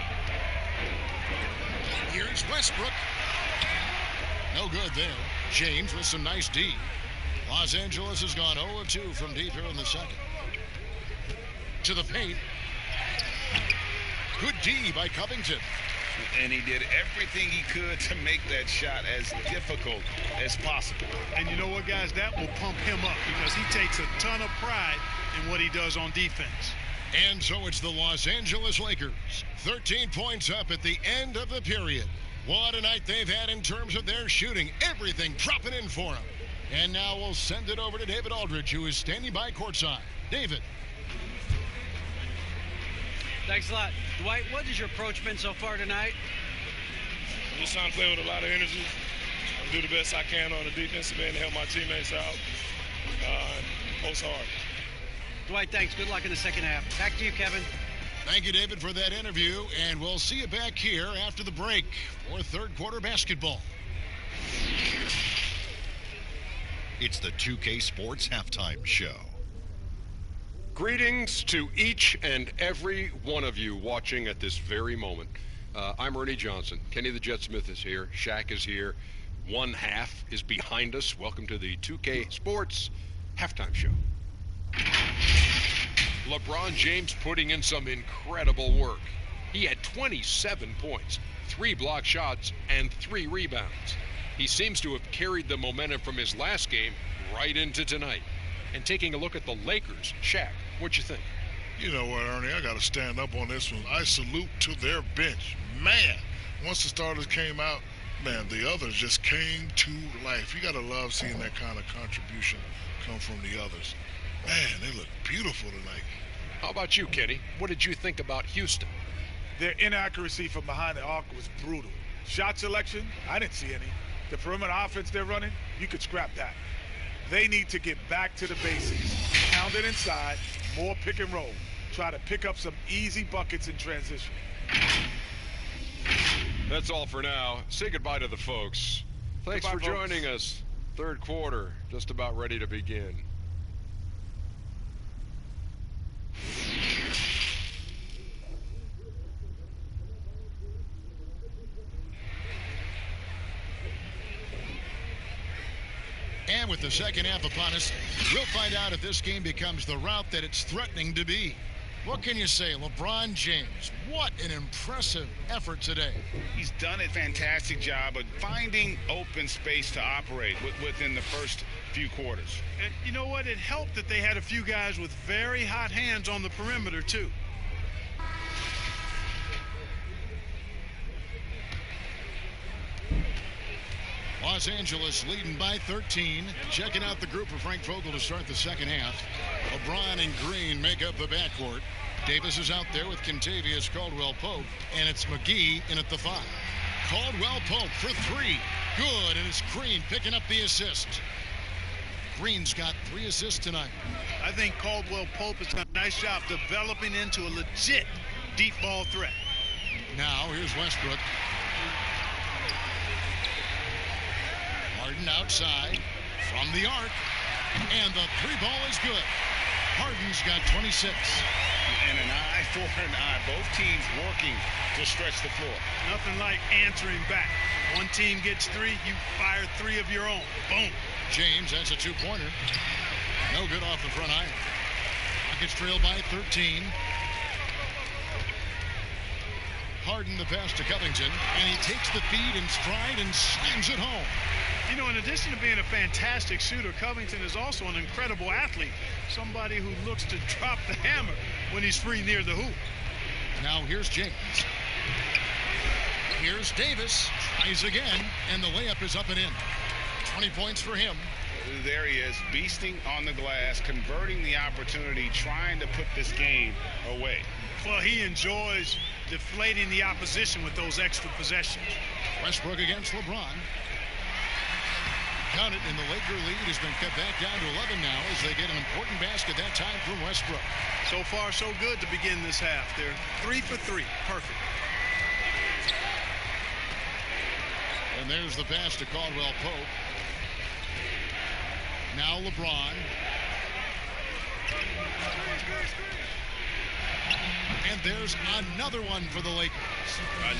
[SPEAKER 1] Here's Westbrook. No good there. James with some nice D. Los Angeles has gone 0 of 2 from deep here in the second. To the paint. Good D by Covington.
[SPEAKER 3] And he did everything he could to make that shot as difficult as possible.
[SPEAKER 4] And you know what, guys? That will pump him up because he takes a ton of pride in what he does on defense.
[SPEAKER 1] And so it's the Los Angeles Lakers. 13 points up at the end of the period. What a night they've had in terms of their shooting. Everything dropping in for them. And now we'll send it over to David Aldridge, who is standing by courtside. David.
[SPEAKER 7] Thanks a lot. Dwight, what has your approach been so far tonight?
[SPEAKER 8] I'm just trying to play with a lot of energy. I'll do the best I can on the defensive end to help my teammates out. Post hard.
[SPEAKER 7] Dwight, thanks. Good luck in the second half. Back to you, Kevin.
[SPEAKER 1] Thank you, David, for that interview. And we'll see you back here after the break for third quarter basketball.
[SPEAKER 9] It's the 2K Sports Halftime Show.
[SPEAKER 10] Greetings to each and every one of you watching at this very moment. I'm Ernie Johnson. Kenny the Jet Smith is here. Shaq is here. One half is behind us. Welcome to the 2K Sports Halftime Show. LeBron James putting in some incredible work. He had 27 points, 3 block shots, and 3 rebounds. He seems to have carried the momentum from his last game right into tonight. And taking a look at the Lakers, Shaq, what you think?
[SPEAKER 11] You know what, Ernie, I got to stand up on this one. I salute to their bench. Man, once the starters came out, man, the others just came to life. You got to love seeing that kind of contribution come from the others. Man, they look beautiful tonight.
[SPEAKER 10] How about you, Kenny? What did you think about Houston?
[SPEAKER 12] Their inaccuracy from behind the arc was brutal. Shot selection, I didn't see any. The perimeter offense they're running, you could scrap that. They need to get back to the basics. Pound it inside, more pick and roll. Try to pick up some easy buckets in transition.
[SPEAKER 10] That's all for now. Say goodbye to the folks. Thanks
[SPEAKER 12] Goodbye,
[SPEAKER 10] for joining us. Third quarter, just about ready to begin.
[SPEAKER 1] with the second half upon us. We'll find out if this game becomes the rout that it's threatening to be. What can you say? LeBron James, what an impressive effort today.
[SPEAKER 2] He's done a fantastic job of finding open space to operate within the first few quarters.
[SPEAKER 4] And you know what? It helped that they had a few guys with very hot hands on the perimeter, too.
[SPEAKER 1] Los Angeles leading by 13. Checking out the group for Frank Vogel to start the second half. LeBron and Green make up the backcourt. Davis is out there with Kentavious Caldwell-Pope, and it's McGee in at the 5. Caldwell-Pope for 3. Good, and it's Green picking up the assist. Green's got 3 assists tonight.
[SPEAKER 4] I think Caldwell-Pope has done a nice job developing into a legit deep ball threat.
[SPEAKER 1] Now, here's Westbrook. Harden outside from the arc, and the 3 ball is good. Harden's got 26.
[SPEAKER 2] And an eye for an eye. Both teams working to stretch the floor.
[SPEAKER 4] Nothing like answering back. One team gets 3, you fire 3 of your own. Boom.
[SPEAKER 1] James has a 2-pointer. No good off the front iron. Rockets trail by 13. Harden the pass to Covington, and he takes the feed in stride and slams it home.
[SPEAKER 4] You know, in addition to being a fantastic shooter, Covington is also an incredible athlete. Somebody who looks to drop the hammer when he's free near the hoop.
[SPEAKER 1] Now here's James. Here's Davis. Tries again, and the layup is up and in. 20 points for him.
[SPEAKER 2] There he is, beasting on the glass, converting the opportunity, trying to put this game away.
[SPEAKER 4] Well, he enjoys deflating the opposition with those extra possessions.
[SPEAKER 1] Westbrook against LeBron. Count it, and the Laker lead has been cut back down to 11 now as they get an important basket that time from Westbrook.
[SPEAKER 4] So far, so good to begin this half. They're 3 for 3. Perfect.
[SPEAKER 1] And there's the pass to Caldwell-Pope. Now LeBron. And there's another one for the Lakers.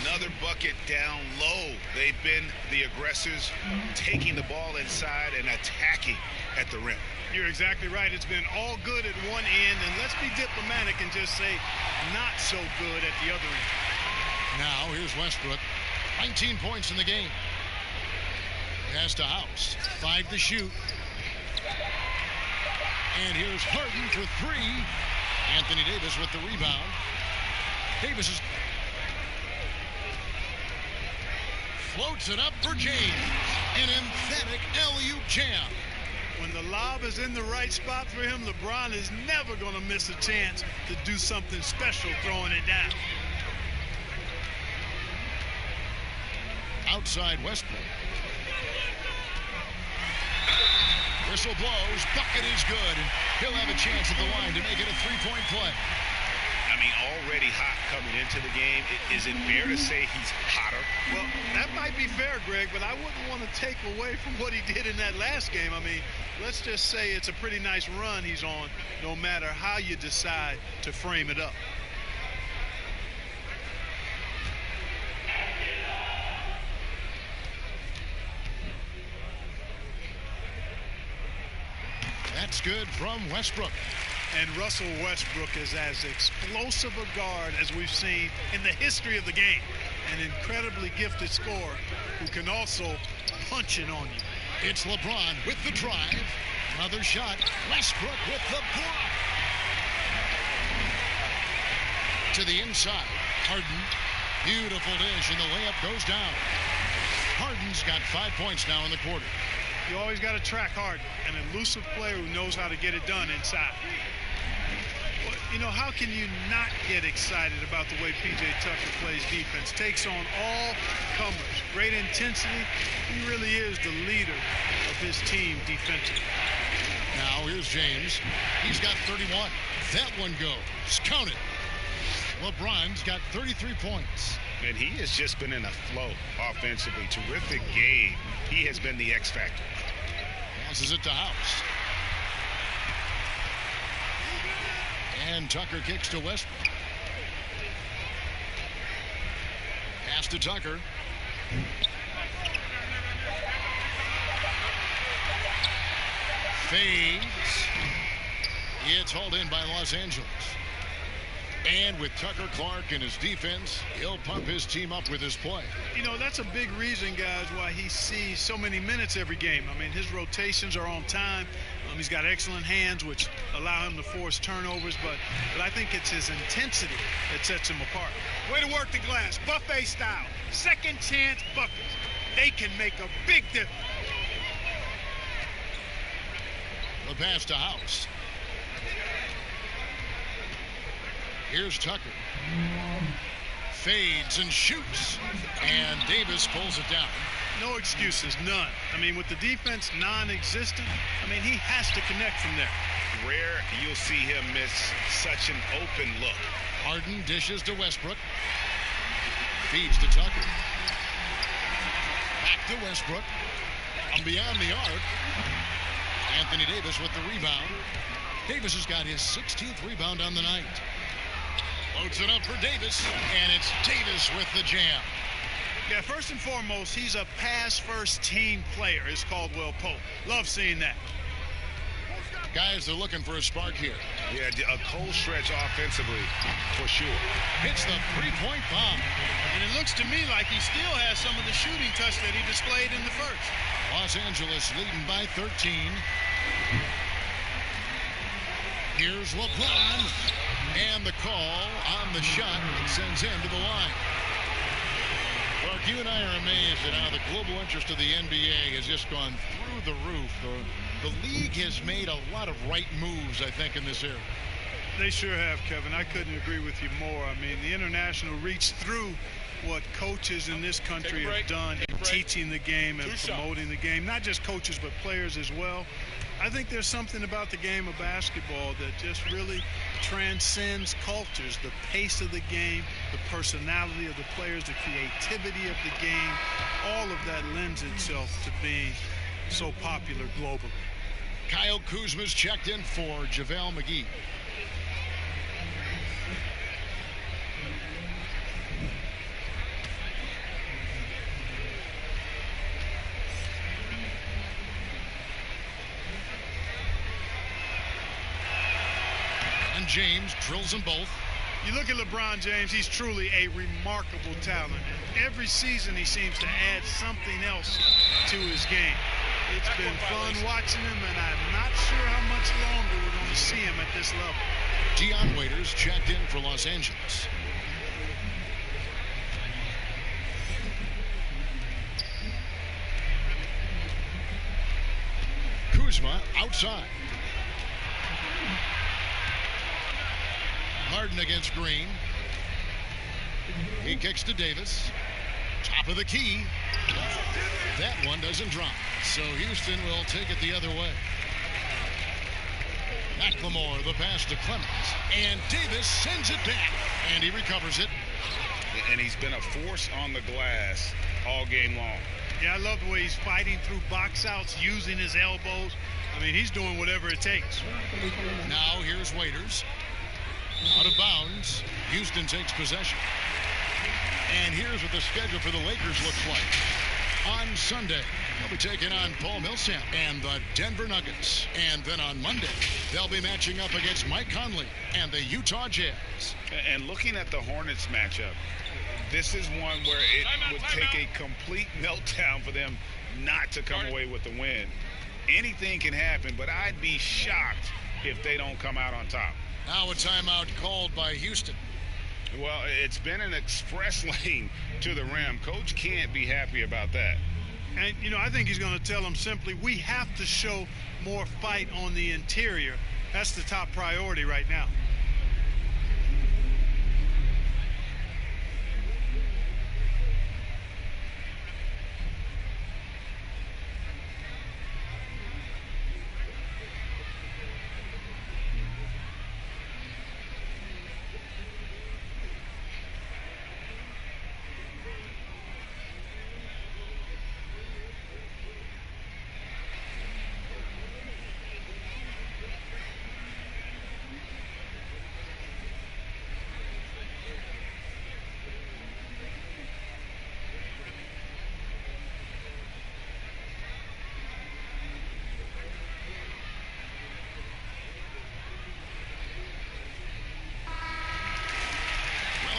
[SPEAKER 2] Another bucket down low. They've been the aggressors, taking the ball inside and attacking at the rim.
[SPEAKER 4] You're exactly right. It's been all good at one end, and let's be diplomatic and just say not so good at the other end.
[SPEAKER 1] Now here's Westbrook. 19 points in the game. Pass to House. 5 to shoot. And here's Harden for 3. Anthony Davis with the rebound. Davis is floats it up for James. An emphatic alley-oop jam.
[SPEAKER 4] When the lob is in the right spot for him, LeBron is never going to miss a chance to do something special throwing it down.
[SPEAKER 1] Outside Westbrook. Whistle blows. Bucket is good. And he'll have a chance at the line to make it a 3-point play.
[SPEAKER 2] I mean, already hot coming into the game. Is it fair to say he's hotter?
[SPEAKER 4] Well, that might be fair, Greg, but I wouldn't want to take away from what he did in that last game. I mean, let's just say it's a pretty nice run he's on, no matter how you decide to frame it up.
[SPEAKER 1] That's good from Westbrook.
[SPEAKER 4] And Russell Westbrook is as explosive a guard as we've seen in the history of the game. An incredibly gifted scorer who can also punch it on you.
[SPEAKER 1] It's LeBron with the drive. Another shot. Westbrook with the block. To the inside. Harden. Beautiful dish, and the layup goes down. Harden's got 5 points now in the quarter.
[SPEAKER 4] You always got to track Harden, an elusive player who knows how to get it done inside. Well, you know, how can you not get excited about the way P.J. Tucker plays defense? Takes on all comers. Great intensity. He really is the leader of his team defensively.
[SPEAKER 1] Now here's James. He's got 31. That one goes. Count it. LeBron's got 33 points.
[SPEAKER 2] And he has just been in a flow offensively. Terrific game. He has been the X factor.
[SPEAKER 1] Passes it to House. And Tucker kicks to Westbrook. Pass to Tucker. Fades. It's hauled in by Los Angeles. And with Tucker Clark and his defense, he'll pump his team up with his play.
[SPEAKER 4] You know, that's a big reason, guys, why he sees so many minutes every game. I mean, his rotations are on time. He's got excellent hands, which allow him to force turnovers. But I think it's his intensity that sets him apart.
[SPEAKER 12] Way to work the glass, buffet style. Second chance buckets. They can make a big difference.
[SPEAKER 1] The pass to House. Here's Tucker. Fades and shoots. And Davis pulls it down.
[SPEAKER 4] No excuses, none. I mean, with the defense non-existent, I mean, he has to connect from there.
[SPEAKER 3] Rare you'll see him miss such an open look.
[SPEAKER 1] Harden dishes to Westbrook. Feeds to Tucker. Back to Westbrook. And beyond the arc. Anthony Davis with the rebound. Davis has got his 16th rebound on the night. Loads it up for Davis, and it's Davis with the jam.
[SPEAKER 4] Yeah, first and foremost, he's a pass-first team player, is Caldwell Pope. Love seeing that.
[SPEAKER 1] Guys are looking for a spark here.
[SPEAKER 3] Yeah, a cold stretch offensively, for sure.
[SPEAKER 1] Hits the three-point bomb.
[SPEAKER 4] And it looks to me like he still has some of the shooting touch that he displayed in the first.
[SPEAKER 1] Los Angeles leading by 13. Here's LeBron. And the call on the shot sends him to the line. Clark, you and I are amazed at how the global interest of the NBA has just gone through the roof. The league has made a lot of right moves, I think, in this era.
[SPEAKER 4] They sure have, Kevin. I couldn't agree with you more. I mean, the international reached through what coaches in this country have done in teaching the game and promoting the game. Not just coaches, but players as well. I think there's something about the game of basketball that just really transcends cultures. The pace of the game, the personality of the players, the creativity of the game, all of that lends itself to being so popular globally.
[SPEAKER 1] Kyle Kuzma's checked in for JaVale McGee. And James drills them both.
[SPEAKER 4] You look at LeBron James, he's truly a remarkable talent. Every season he seems to add something else to his game. It's been fun watching him, and I'm not sure how much longer we're going to see him at this level.
[SPEAKER 1] Dion Waiters checked in for Los Angeles. Kuzma outside. Harden against Green. He kicks to Davis. Top of the key. That one doesn't drop. So Houston will take it the other way. McLemore, the pass to Clemens. And Davis sends it back. And he recovers it.
[SPEAKER 3] And he's been a force on the glass all game long.
[SPEAKER 4] Yeah, I love the way he's fighting through box outs, using his elbows. I mean, he's doing whatever it takes.
[SPEAKER 1] Now here's Waiters. Out of bounds. Houston takes possession. And here's what the schedule for the Lakers looks like. On Sunday, they'll be taking on Paul Millsap and the Denver Nuggets. And then on Monday, they'll be matching up against Mike Conley and the Utah Jazz.
[SPEAKER 3] And looking at the Hornets matchup, this is one where it would take a complete meltdown for them not to come away with the win. Anything can happen, but I'd be shocked if they don't come out on top.
[SPEAKER 1] Now a timeout called by Houston.
[SPEAKER 3] Well, it's been an express lane to the rim. Coach can't be happy about that.
[SPEAKER 4] And, you know, I think he's going to tell them simply, we have to show more fight on the interior. That's the top priority right now.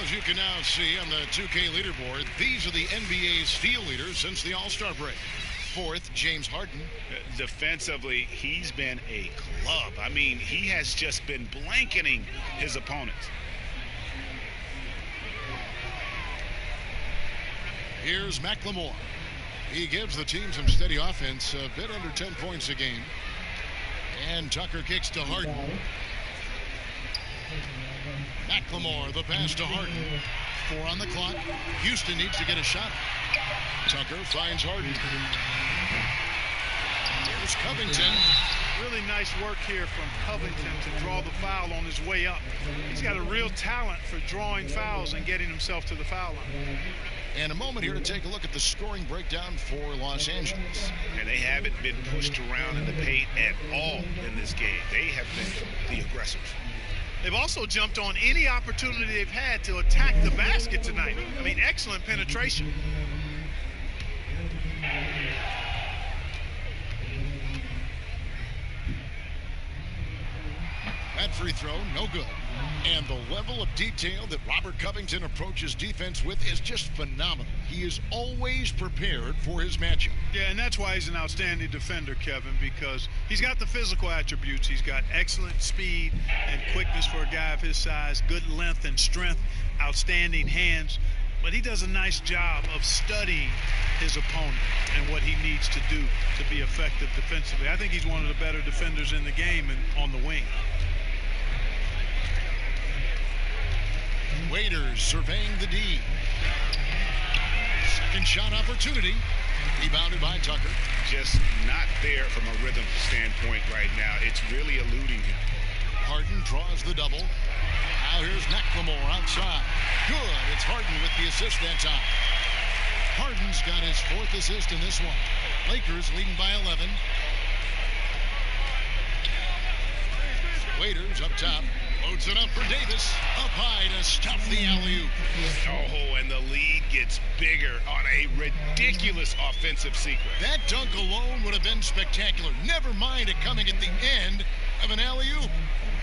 [SPEAKER 1] as you can now see on the 2K leaderboard, these are the NBA steal leaders since the All-Star break. Fourth, James Harden.
[SPEAKER 2] Defensively, he's been a club. I mean, he has just been blanketing his opponents.
[SPEAKER 1] Here's McLemore. He gives the team some steady offense, a bit under 10 points a game. And Tucker kicks to Harden. McLemore, the pass to Harden. 4 on the clock. Houston needs to get a shot. Tucker finds Harden. Here's Covington.
[SPEAKER 4] Really nice work here from Covington to draw the foul on his way up. He's got a real talent for drawing fouls and getting himself to the foul line.
[SPEAKER 1] And a moment here to take a look at the scoring breakdown for Los Angeles.
[SPEAKER 2] And they haven't been pushed around in the paint at all in this game. They have been the aggressors.
[SPEAKER 4] They've also jumped on any opportunity they've had to attack the basket tonight. I mean, excellent penetration.
[SPEAKER 1] That free throw, no good. And the level of detail that Robert Covington approaches defense with is just phenomenal. He is always prepared for his matchup.
[SPEAKER 4] Yeah, and that's why he's an outstanding defender, Kevin, because he's got the physical attributes. He's got excellent speed and quickness for a guy of his size, good length and strength, outstanding hands. But he does a nice job of studying his opponent and what he needs to do to be effective defensively. I think he's one of the better defenders in the game and on the wing.
[SPEAKER 1] Waiters surveying the D. Second shot opportunity. Rebounded by Tucker.
[SPEAKER 2] Just not there from a rhythm standpoint right now. It's really eluding him.
[SPEAKER 1] Harden draws the double. Now here's McLemore outside. Good. It's Harden with the assist that time. Harden's got his 4th assist in this one. Lakers leading by 11. Waiters up top. Loads it up for Davis. Up high to stop the alley-oop.
[SPEAKER 2] Oh, and the lead gets bigger on a ridiculous offensive sequence.
[SPEAKER 1] That dunk alone would have been spectacular. Never mind it coming at the end of an alley-oop.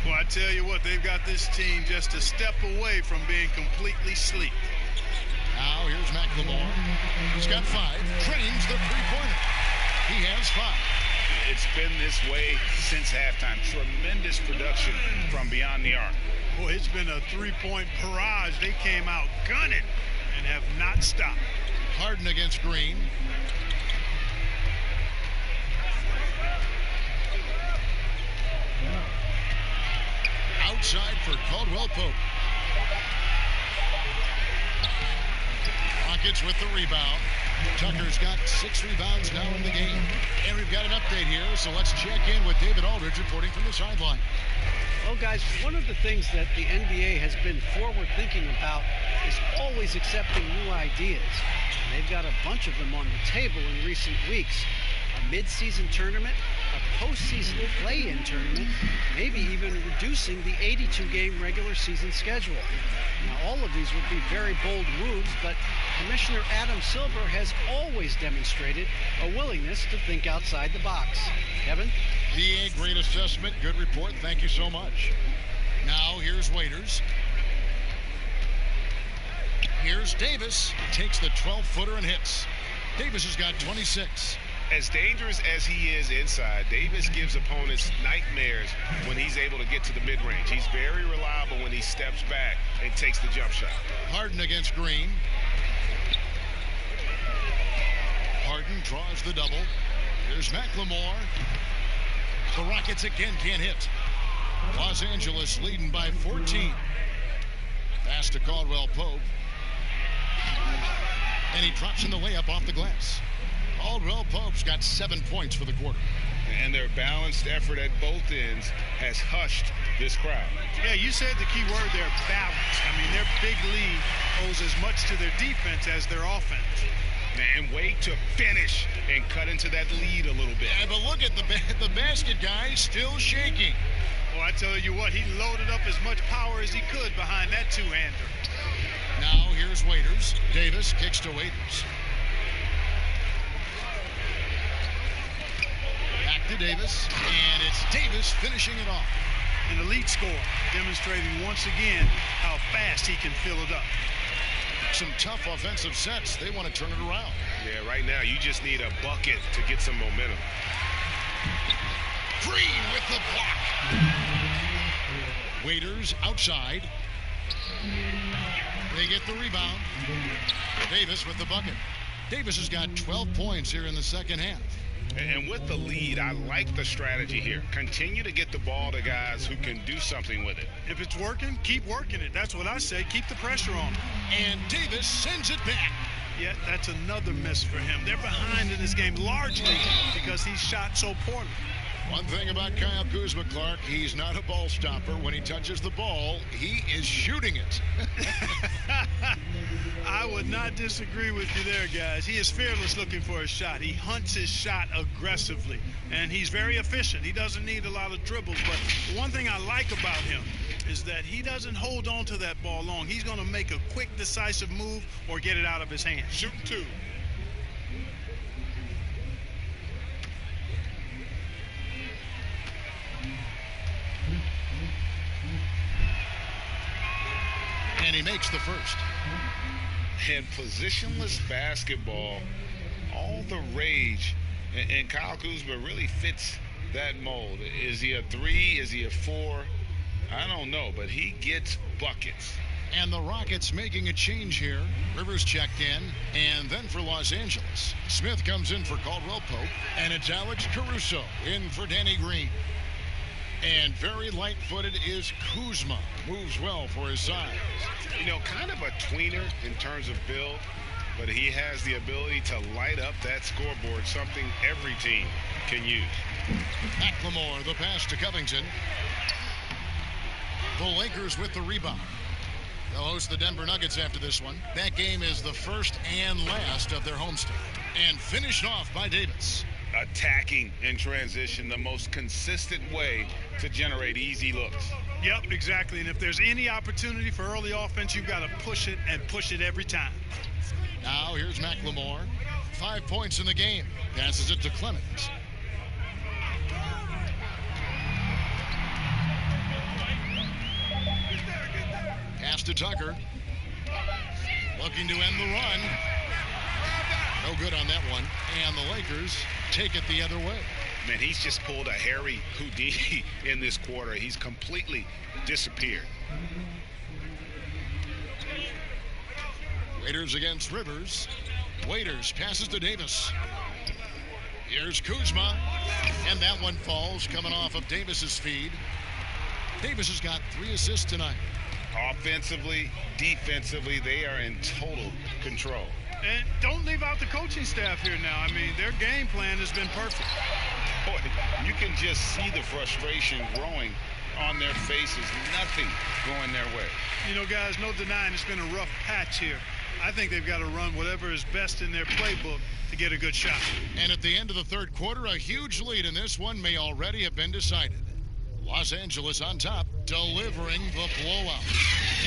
[SPEAKER 4] Well, I tell you what, they've got this team just a step away from being completely sleek.
[SPEAKER 1] Now here's McLemore. He's got 5. Trains the three-pointer. He has 5.
[SPEAKER 2] It's been this way since halftime. Tremendous production from beyond the arc.
[SPEAKER 4] Boy, it's been a three-point barrage. They came out gunning and have not stopped.
[SPEAKER 1] Harden against Green. Outside for Caldwell Pope. Rockets with the rebound. Tucker's got 6 rebounds now in the game. And we've got an update here, so let's check in with David Aldridge reporting from the sideline.
[SPEAKER 7] Well, guys, one of the things that the NBA has been forward-thinking about is always accepting new ideas. And they've got a bunch of them on the table in recent weeks. A mid-season tournament, a postseason play-in tournament, maybe even reducing the 82-game regular season schedule. Now, all of these would be very bold moves, but Commissioner Adam Silver has always demonstrated a willingness to think outside the box. Kevin?
[SPEAKER 1] DA, great assessment, good report, thank you so much. Now here's Waiters. Here's Davis, takes the 12-footer and hits. Davis has got 26.
[SPEAKER 5] As dangerous as he is inside, Davis gives opponents nightmares when he's able to get to the mid-range. He's very reliable when he steps back and takes the jump shot.
[SPEAKER 1] Harden against Green. Harden draws the double. Here's McLemore. The Rockets again can't hit. Los Angeles leading by 14. Pass to Caldwell Pope. And he drops in the layup off the glass. Caldwell Pope's got 7 points for the quarter.
[SPEAKER 5] And their balanced effort at both ends has hushed this crowd.
[SPEAKER 4] Yeah, you said the key word there, balance. I mean, their big lead owes as much to their defense as their offense.
[SPEAKER 5] And wait to finish and cut into that lead a little bit.
[SPEAKER 1] Yeah, but look at the basket guy still shaking.
[SPEAKER 4] Well, I tell you what, he loaded up as much power as he could behind that two-hander.
[SPEAKER 1] Now here's Waiters. Davis kicks to Waiters. Back to Davis, and it's Davis finishing it off.
[SPEAKER 4] an elite scorer, demonstrating once again how fast he can fill it up.
[SPEAKER 1] Some tough offensive sets. They want to turn it around.
[SPEAKER 5] Yeah, right now you just need a bucket to get some momentum.
[SPEAKER 1] Green with the block. Waiters outside. They get the rebound. Davis with the bucket. Davis has got 12 points here in the second half.
[SPEAKER 5] And with the lead, I like the strategy here. Continue to get the ball to guys who can do something with it.
[SPEAKER 4] If it's working, keep working it. That's what I say. Keep the pressure on him.
[SPEAKER 1] And Davis sends it back.
[SPEAKER 4] Yeah, that's another miss for him. They're behind in this game largely because he shot so poorly.
[SPEAKER 1] One thing about Kyle Kuzma, Clark, he's not a ball stopper. When he touches the ball, he is shooting it.
[SPEAKER 4] I would not disagree with you there, guys. He is fearless looking for a shot. He hunts his shot aggressively, and he's very efficient. He doesn't need a lot of dribbles, but one thing I like about him is that he doesn't hold on to that ball long. He's going to make a quick, decisive move or get it out of his hand.
[SPEAKER 11] Shooting two.
[SPEAKER 1] And he makes the first.
[SPEAKER 5] And positionless basketball, all the rage, and Kyle Kuzma really fits that mold. Is he a 3? Is he a 4? I don't know, but he gets buckets.
[SPEAKER 1] And the Rockets making a change here. Rivers checked in, and then for Los Angeles, Smith comes in for Caldwell Pope, and it's Alex Caruso in for Danny Green. And very light-footed is Kuzma. Moves well for his size.
[SPEAKER 5] You know, kind of a tweener in terms of build, but he has the ability to light up that scoreboard, something every team can use.
[SPEAKER 1] McLemore, the pass to Covington. The Lakers with the rebound. They'll host the Denver Nuggets after this one. That game is the first and last of their homestand. And finished off by Davis.
[SPEAKER 5] Attacking in transition, the most consistent way to generate easy looks.
[SPEAKER 4] Yep, exactly. And if there's any opportunity for early offense, you've got to push it and push it every time.
[SPEAKER 1] Now here's McLemore. 5 points in the game. Passes it to Clemens. Pass to Tucker. Looking to end the run. No good on that one. And the Lakers take it the other way.
[SPEAKER 5] Man, he's just pulled a Harry Houdini in this quarter. He's completely disappeared.
[SPEAKER 1] Waiters against Rivers. Waiters passes to Davis. Here's Kuzma. And that one falls coming off of Davis's feed. Davis has got 3 assists tonight.
[SPEAKER 5] Offensively, defensively, they are in total control.
[SPEAKER 4] And don't leave out the coaching staff here now. I mean, their game plan has been perfect.
[SPEAKER 5] Boy, you can just see the frustration growing on their faces. Nothing going their way.
[SPEAKER 4] You know, guys, no denying it's been a rough patch here. I think they've got to run whatever is best in their playbook to get a good shot.
[SPEAKER 1] And at the end of the third quarter, a huge lead in this one may already have been decided. Los Angeles on top, delivering the blowout.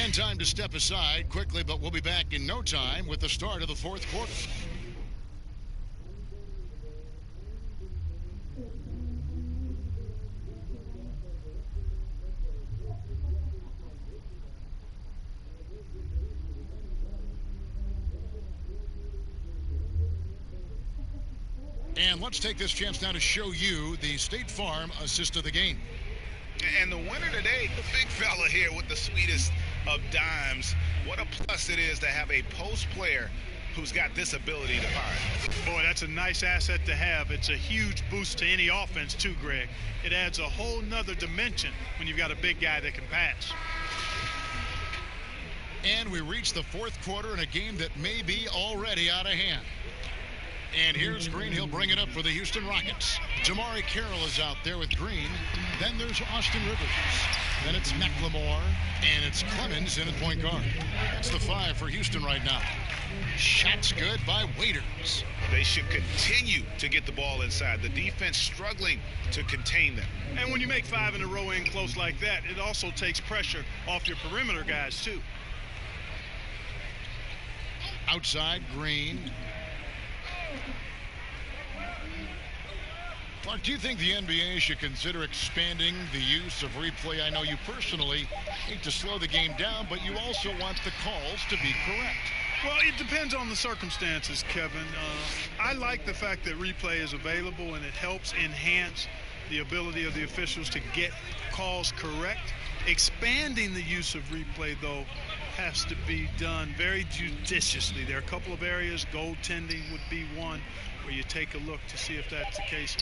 [SPEAKER 1] And time to step aside quickly, but we'll be back in no time with the start of the fourth quarter. And let's take this chance now to show you the State Farm assist of the game.
[SPEAKER 5] And the winner today, the big fella here with the sweetest of dimes. What a plus it is to have a post player who's got this ability to fire.
[SPEAKER 4] Boy, that's a nice asset to have. It's a huge boost to any offense too, Greg. It adds a whole nother dimension when you've got a big guy that can pass.
[SPEAKER 1] And we reach the fourth quarter in a game that may be already out of hand. And here's Green. He'll bring it up for the Houston Rockets. Jamari Carroll is out there with Green. Then there's Austin Rivers. Then it's McLemore. And it's Clemens in at point guard. That's the 5 for Houston right now. Shots good by Waiters.
[SPEAKER 5] They should continue to get the ball inside. The defense struggling to contain them.
[SPEAKER 4] And when you make 5 in a row in close like that, it also takes pressure off your perimeter guys too.
[SPEAKER 1] Outside, Green. Clark, do you think the NBA should consider expanding the use of replay? I know you personally hate to slow the game down, but you also want the calls to be correct.
[SPEAKER 4] Well, it depends on the circumstances, Kevin. I like the fact that replay is available, and it helps enhance the ability of the officials to get calls correct. Expanding the use of replay, though, has to be done very judiciously. There are a couple of areas, goaltending would be one, where you take a look to see if that's the case.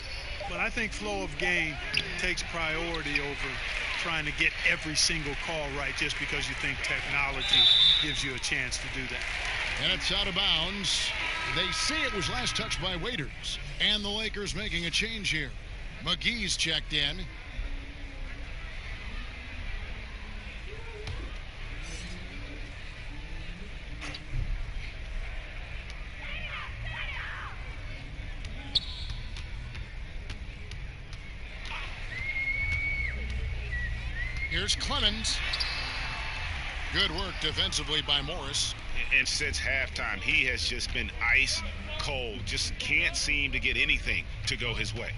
[SPEAKER 4] But I think flow of game takes priority over trying to get every single call right just because you think technology gives you a chance to do that.
[SPEAKER 1] And it's out of bounds. They say it was last touched by Waiters. And the Lakers making a change here. McGee's checked in. Here's Clemens. Good work defensively by Morris.
[SPEAKER 5] And since halftime, he has just been ice cold. Just can't seem to get anything to go his way.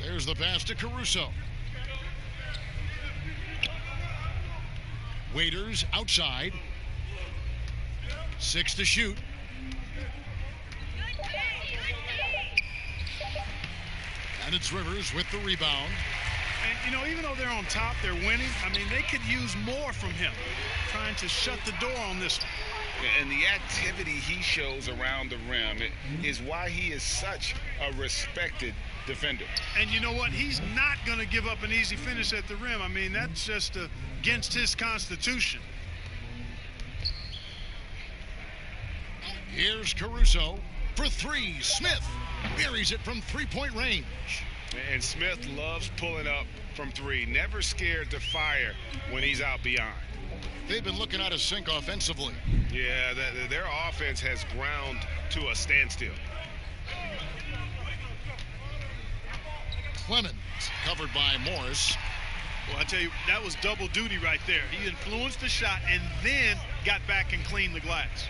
[SPEAKER 1] There's the pass to Caruso. Waiters outside. 6 to shoot. And it's Rivers with the rebound.
[SPEAKER 4] And, you know, even though they're on top, they're winning. I mean, they could use more from him, trying to shut the door on this one.
[SPEAKER 5] And the activity he shows around the rim is why he is such a respected defender.
[SPEAKER 4] And you know what? He's not going to give up an easy finish at the rim. I mean, that's just against his constitution.
[SPEAKER 1] Here's Caruso for 3. Smith buries it from three-point range.
[SPEAKER 5] And Smith loves pulling up from 3. Never scared to fire when he's out beyond.
[SPEAKER 1] They've been looking out of sync offensively.
[SPEAKER 5] Yeah, their offense has ground to a standstill.
[SPEAKER 1] Clemens covered by Morris.
[SPEAKER 4] Well, I tell you, that was double duty right there. He influenced the shot and then got back and cleaned the glass.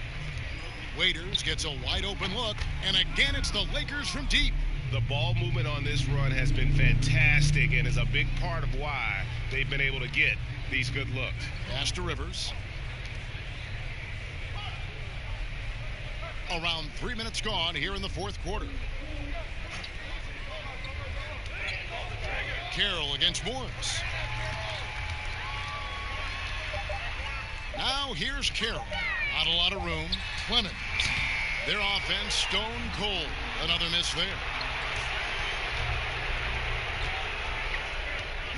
[SPEAKER 1] Waiters gets a wide open look, and again it's the Lakers from deep.
[SPEAKER 5] The ball movement on this run has been fantastic and is a big part of why they've been able to get these good looks.
[SPEAKER 1] Pass to Rivers. Around 3 minutes gone here in the fourth quarter. Carroll against Morris. Now here's Carroll. Not a lot of room. Clemens. Their offense stone cold. Another miss there.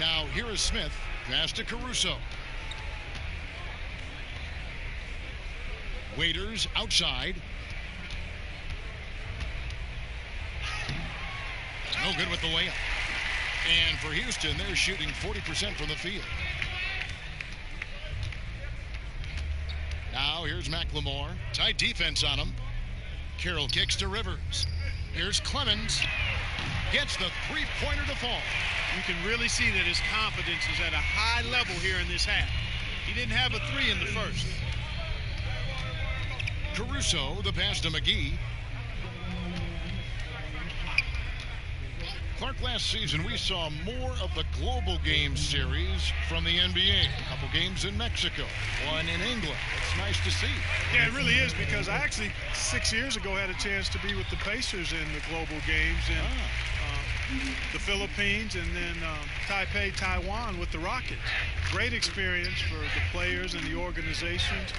[SPEAKER 1] Now here is Smith. Pass to Caruso. Waiters outside. No good with the layup. And for Houston, they're shooting 40% from the field. Now here's McLemore. Tight defense on him. Carroll kicks to Rivers. Here's Clemens. Gets the three-pointer to fall.
[SPEAKER 4] You can really see that his confidence is at a high level here in this half. He didn't have a 3 in the first.
[SPEAKER 1] Caruso, the pass to McGee. Clark, last season we saw more of the global game series from the NBA. A couple games in Mexico, one in England. It's nice to see.
[SPEAKER 4] Yeah, it really is, because I actually 6 years ago had a chance to be with the Pacers in the global games in the Philippines, and then Taipei, Taiwan with the Rockets. Great experience for the players and the organizations.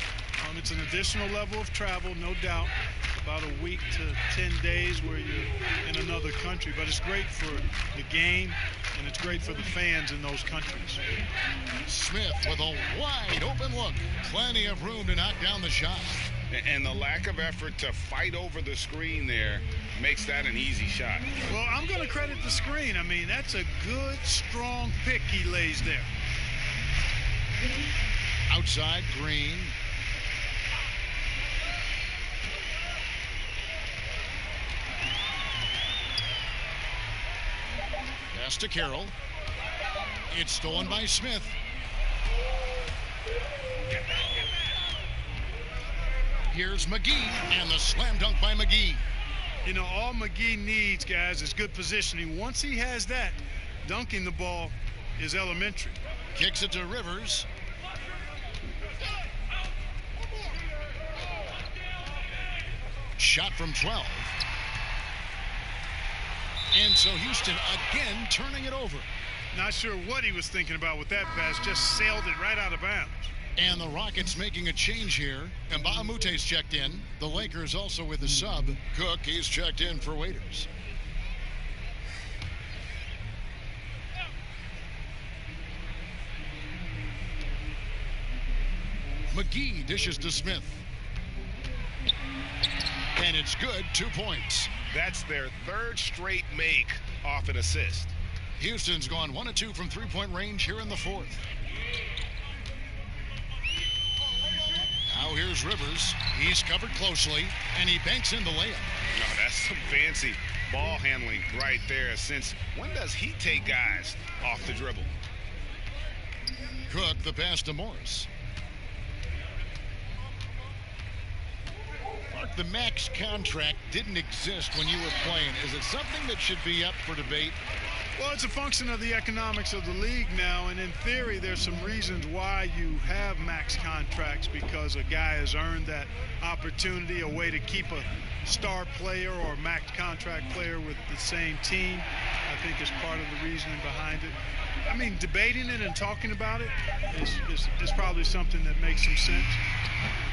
[SPEAKER 4] It's an additional level of travel, no doubt. About a week to 10 days where you're in another country, but it's great for the game and it's great for the fans in those countries.
[SPEAKER 1] Smith with a wide open look. Plenty of room to knock down the shot.
[SPEAKER 5] And the lack of effort to fight over the screen there makes that an easy shot.
[SPEAKER 4] Well, I'm going to credit the screen. I mean, that's a good, strong pick he lays there.
[SPEAKER 1] Outside, Green. Pass to Carroll. It's stolen by Smith. Here's McGee, and the slam dunk by McGee.
[SPEAKER 4] You know, all McGee needs, guys, is good positioning. Once he has that, dunking the ball is elementary.
[SPEAKER 1] Kicks it to Rivers. Shot from 12. And so Houston again turning it over.
[SPEAKER 4] Not sure what he was thinking about with that pass. Just sailed it right out of bounds.
[SPEAKER 1] And the Rockets making a change here. And Mbaamute's checked in. The Lakers also with a sub. Cook, he's checked in for Waiters. McGee dishes to Smith. And it's good, 2 points.
[SPEAKER 5] That's their third straight make off an assist.
[SPEAKER 1] Houston's gone 1 of 2 from three-point range here in the fourth. Now here's Rivers. He's covered closely, and he banks in the layup.
[SPEAKER 5] No, that's some fancy ball handling right there. Since when does he take guys off the dribble?
[SPEAKER 1] Cook, the pass to Morris. Mark, the max contract didn't exist when you were playing. Is it something that should be up for debate?
[SPEAKER 4] Well, it's a function of the economics of the league now, and in theory, there's some reasons why you have max contracts, because a guy has earned that opportunity, a way to keep a star player or max contract player with the same team, I think is part of the reasoning behind it. I mean, debating it and talking about it is probably something that makes some sense.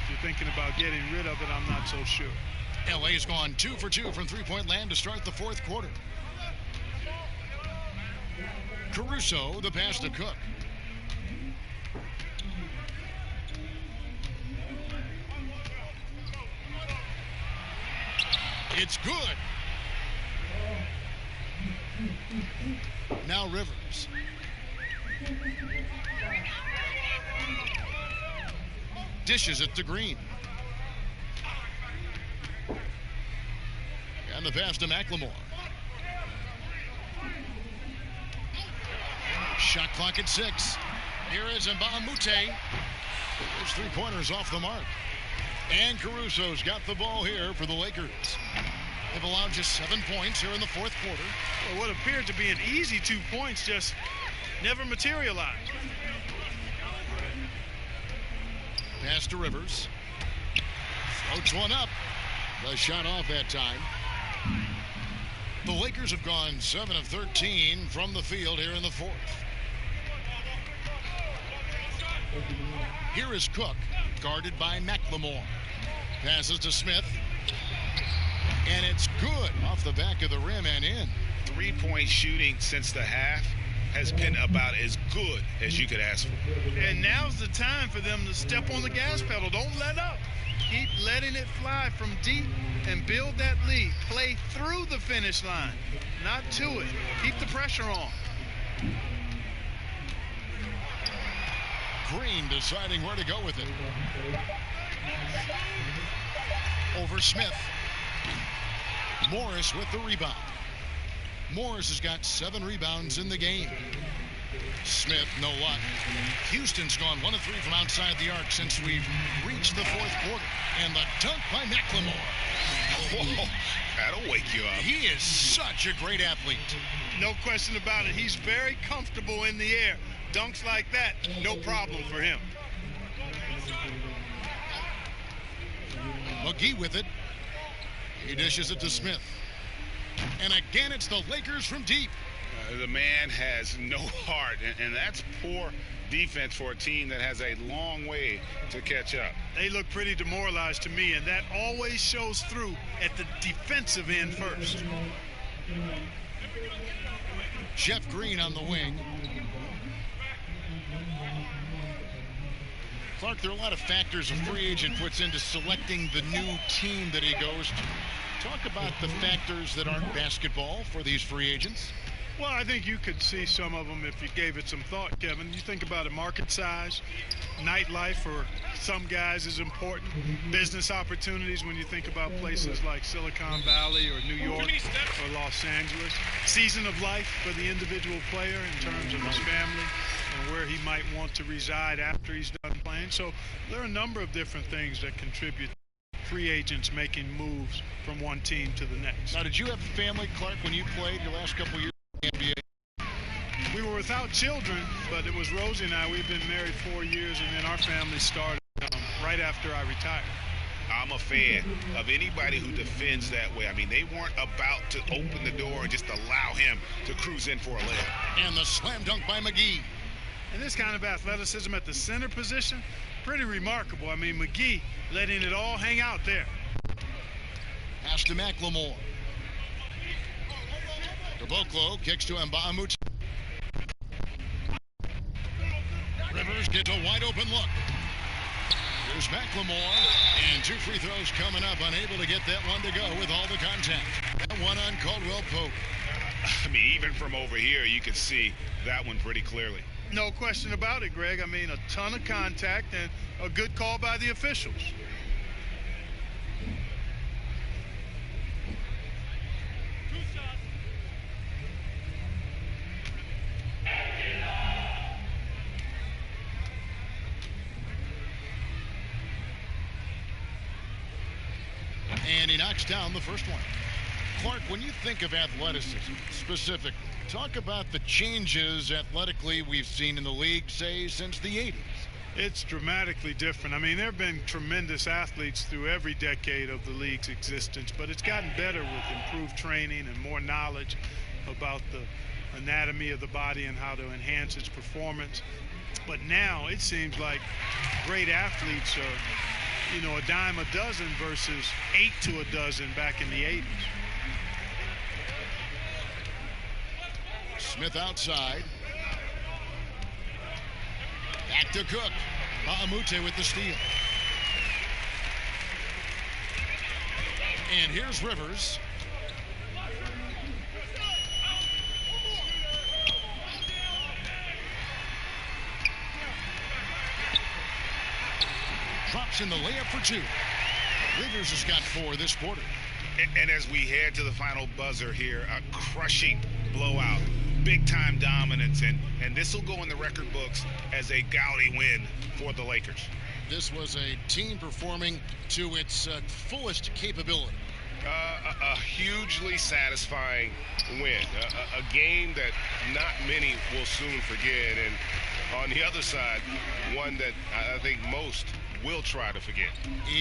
[SPEAKER 4] If you're thinking about getting rid of it, I'm not so sure.
[SPEAKER 1] LA's gone 2 for 2 from three-point land to start the fourth quarter. Caruso, the pass to Cook. It's good. Now Rivers. Dishes it to Green. And the pass to McLemore. Shot clock at 6. Here is Mbaamute. Those three-pointers off the mark. And Caruso's got the ball here for the Lakers. They've allowed just 7 points here in the fourth quarter.
[SPEAKER 4] Well, what appeared to be an easy 2 points just never materialized.
[SPEAKER 1] Pass to Rivers. Floats one up. The shot off that time. The Lakers have gone 7 of 13 from the field here in the fourth. Here is Cook, guarded by McLemore. Passes to Smith. And it's good off the back of the rim and in.
[SPEAKER 5] 3-point shooting since the half has been about as good as you could ask for.
[SPEAKER 4] And now's the time for them to step on the gas pedal. Don't let up. Keep letting it fly from deep and build that lead. Play through the finish line, not to it. Keep the pressure on.
[SPEAKER 1] Green deciding where to go with it. Over Smith. Morris with the rebound. Morris has got 7 rebounds in the game. Smith, no luck. Houston's gone 1 of 3 from outside the arc since we've reached the fourth quarter. And the dunk by McLemore.
[SPEAKER 5] Whoa, that'll wake you up.
[SPEAKER 1] He is such a great athlete.
[SPEAKER 4] No question about it. He's very comfortable in the air. Dunks like that, no problem for him.
[SPEAKER 1] McGee with it. He dishes it to Smith. And again, it's the Lakers from deep.
[SPEAKER 5] The man has no heart, and that's poor defense for a team that has a long way to catch up.
[SPEAKER 4] They look pretty demoralized to me, and that always shows through at the defensive end first.
[SPEAKER 1] Jeff Green on the wing. Clark, there are a lot of factors a free agent puts into selecting the new team that he goes to. Talk about the factors that aren't basketball for these free agents.
[SPEAKER 4] Well, I think you could see some of them if you gave it some thought, Kevin. You think about a market size, nightlife for some guys is important, business opportunities when you think about places like Silicon Valley or New York or Los Angeles, season of life for the individual player in terms of his family and where he might want to reside after he's done playing. So there are a number of different things that contribute. free agents making moves from one team to the next.
[SPEAKER 1] Now, did you have family, Clark, when you played your last couple years in the NBA?
[SPEAKER 4] We were without children, but it was Rosie and I. We've been married 4 years, and then our family started right after I retired.
[SPEAKER 2] I'm a fan of anybody who defends that way. I mean, they weren't about to open the door and just allow him to cruise in for a layup.
[SPEAKER 1] And the slam dunk by McGee.
[SPEAKER 4] And this kind of athleticism at the center position, pretty remarkable. I mean, McGee letting it all hang out there.
[SPEAKER 1] Pass to McLemore. Caboclo kicks to Mbamute. Rivers gets a wide open look. Here's McLemore, and 2 free throws coming up, unable to get that one to go with all the contact. That one on Caldwell Pope.
[SPEAKER 2] I mean, even from over here, you could see that one pretty clearly.
[SPEAKER 4] No question about it, Greg. I mean, a ton of contact and a good call by the officials.
[SPEAKER 1] And he knocks down the first one. Clark, when you think of athleticism specifically, talk about the changes athletically we've seen in the league, say, since the 80s.
[SPEAKER 4] It's dramatically different. I mean, there have been tremendous athletes through every decade of the league's existence, but it's gotten better with improved training and more knowledge about the anatomy of the body and how to enhance its performance. But now it seems like great athletes are, you know, a dime a dozen versus 8 to a dozen back in the 80s.
[SPEAKER 1] Smith outside. Back to Cook. Mbamute with the steal. And here's Rivers. Drops in the layup for 2. Rivers has got 4 this quarter.
[SPEAKER 2] And as we head to the final buzzer here, a crushing blowout, big-time dominance, and this will go in the record books as a gaudy win for the Lakers.
[SPEAKER 1] This was a team performing to its fullest capability.
[SPEAKER 5] A hugely satisfying win, a game that not many will soon forget, and on the other side, one that I think most will try to forget.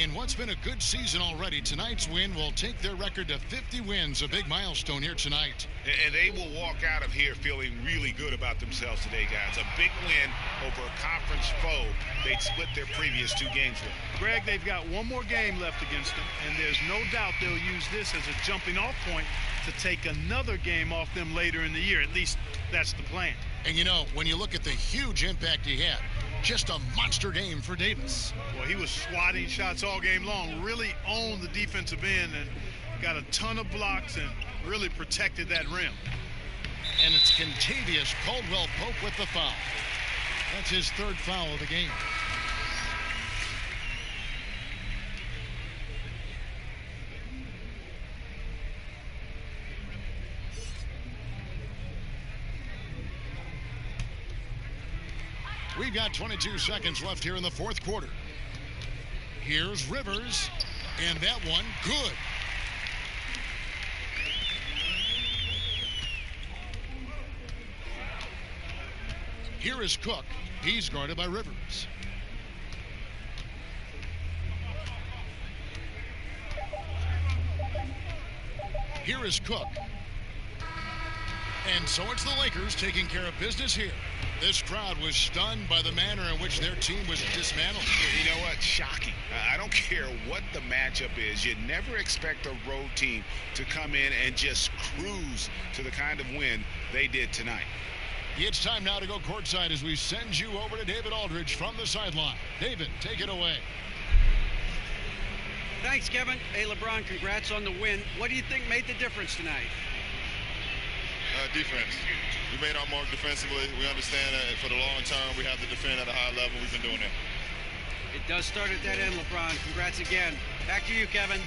[SPEAKER 1] In what's been a good season already, tonight's win will take their record to 50 wins, a big milestone here tonight.
[SPEAKER 2] And they will walk out of here feeling really good about themselves today, guys. A big win over a conference foe they'd split their previous 2 games with.
[SPEAKER 4] Greg, they've got one more game left against them, and there's no doubt they'll use this as a jumping-off point to take another game off them later in the year. At least that's the plan.
[SPEAKER 1] And you know, when you look at the huge impact he had, just a monster game for Davis.
[SPEAKER 4] Well, he was swatting shots all game long, really owned the defensive end and got a ton of blocks and really protected that rim.
[SPEAKER 1] And it's Contavious Caldwell Pope with the foul. That's his 3rd foul of the game. We've got 22 seconds left here in the 4th quarter. Here's Rivers, and that one good. Here is Cook. He's guarded by Rivers. Here is Cook. And so it's the Lakers taking care of business here. This crowd was stunned by the manner in which their team was dismantled.
[SPEAKER 2] You know what? Shocking. I don't care what the matchup is. You never expect a road team to come in and just cruise to the kind of win they did tonight.
[SPEAKER 1] It's time now to go courtside as we send you over to David Aldridge from the sideline. David, take it away.
[SPEAKER 7] Thanks, Kevin. Hey, LeBron, congrats on the win. What do you think made the difference tonight?
[SPEAKER 13] Defense. We made our mark defensively. We understand that for the long term, we have to defend at a high level. We've been doing that.
[SPEAKER 7] It does start at that end, LeBron. Congrats again. Back to you, Kevin.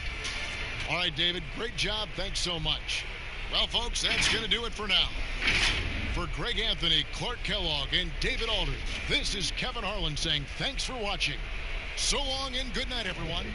[SPEAKER 1] All right, David. Great job. Thanks so much. Well, folks, that's going to do it for now. For Greg Anthony, Clark Kellogg, and David Aldridge, this is Kevin Harlan saying thanks for watching. So long and good night, everyone.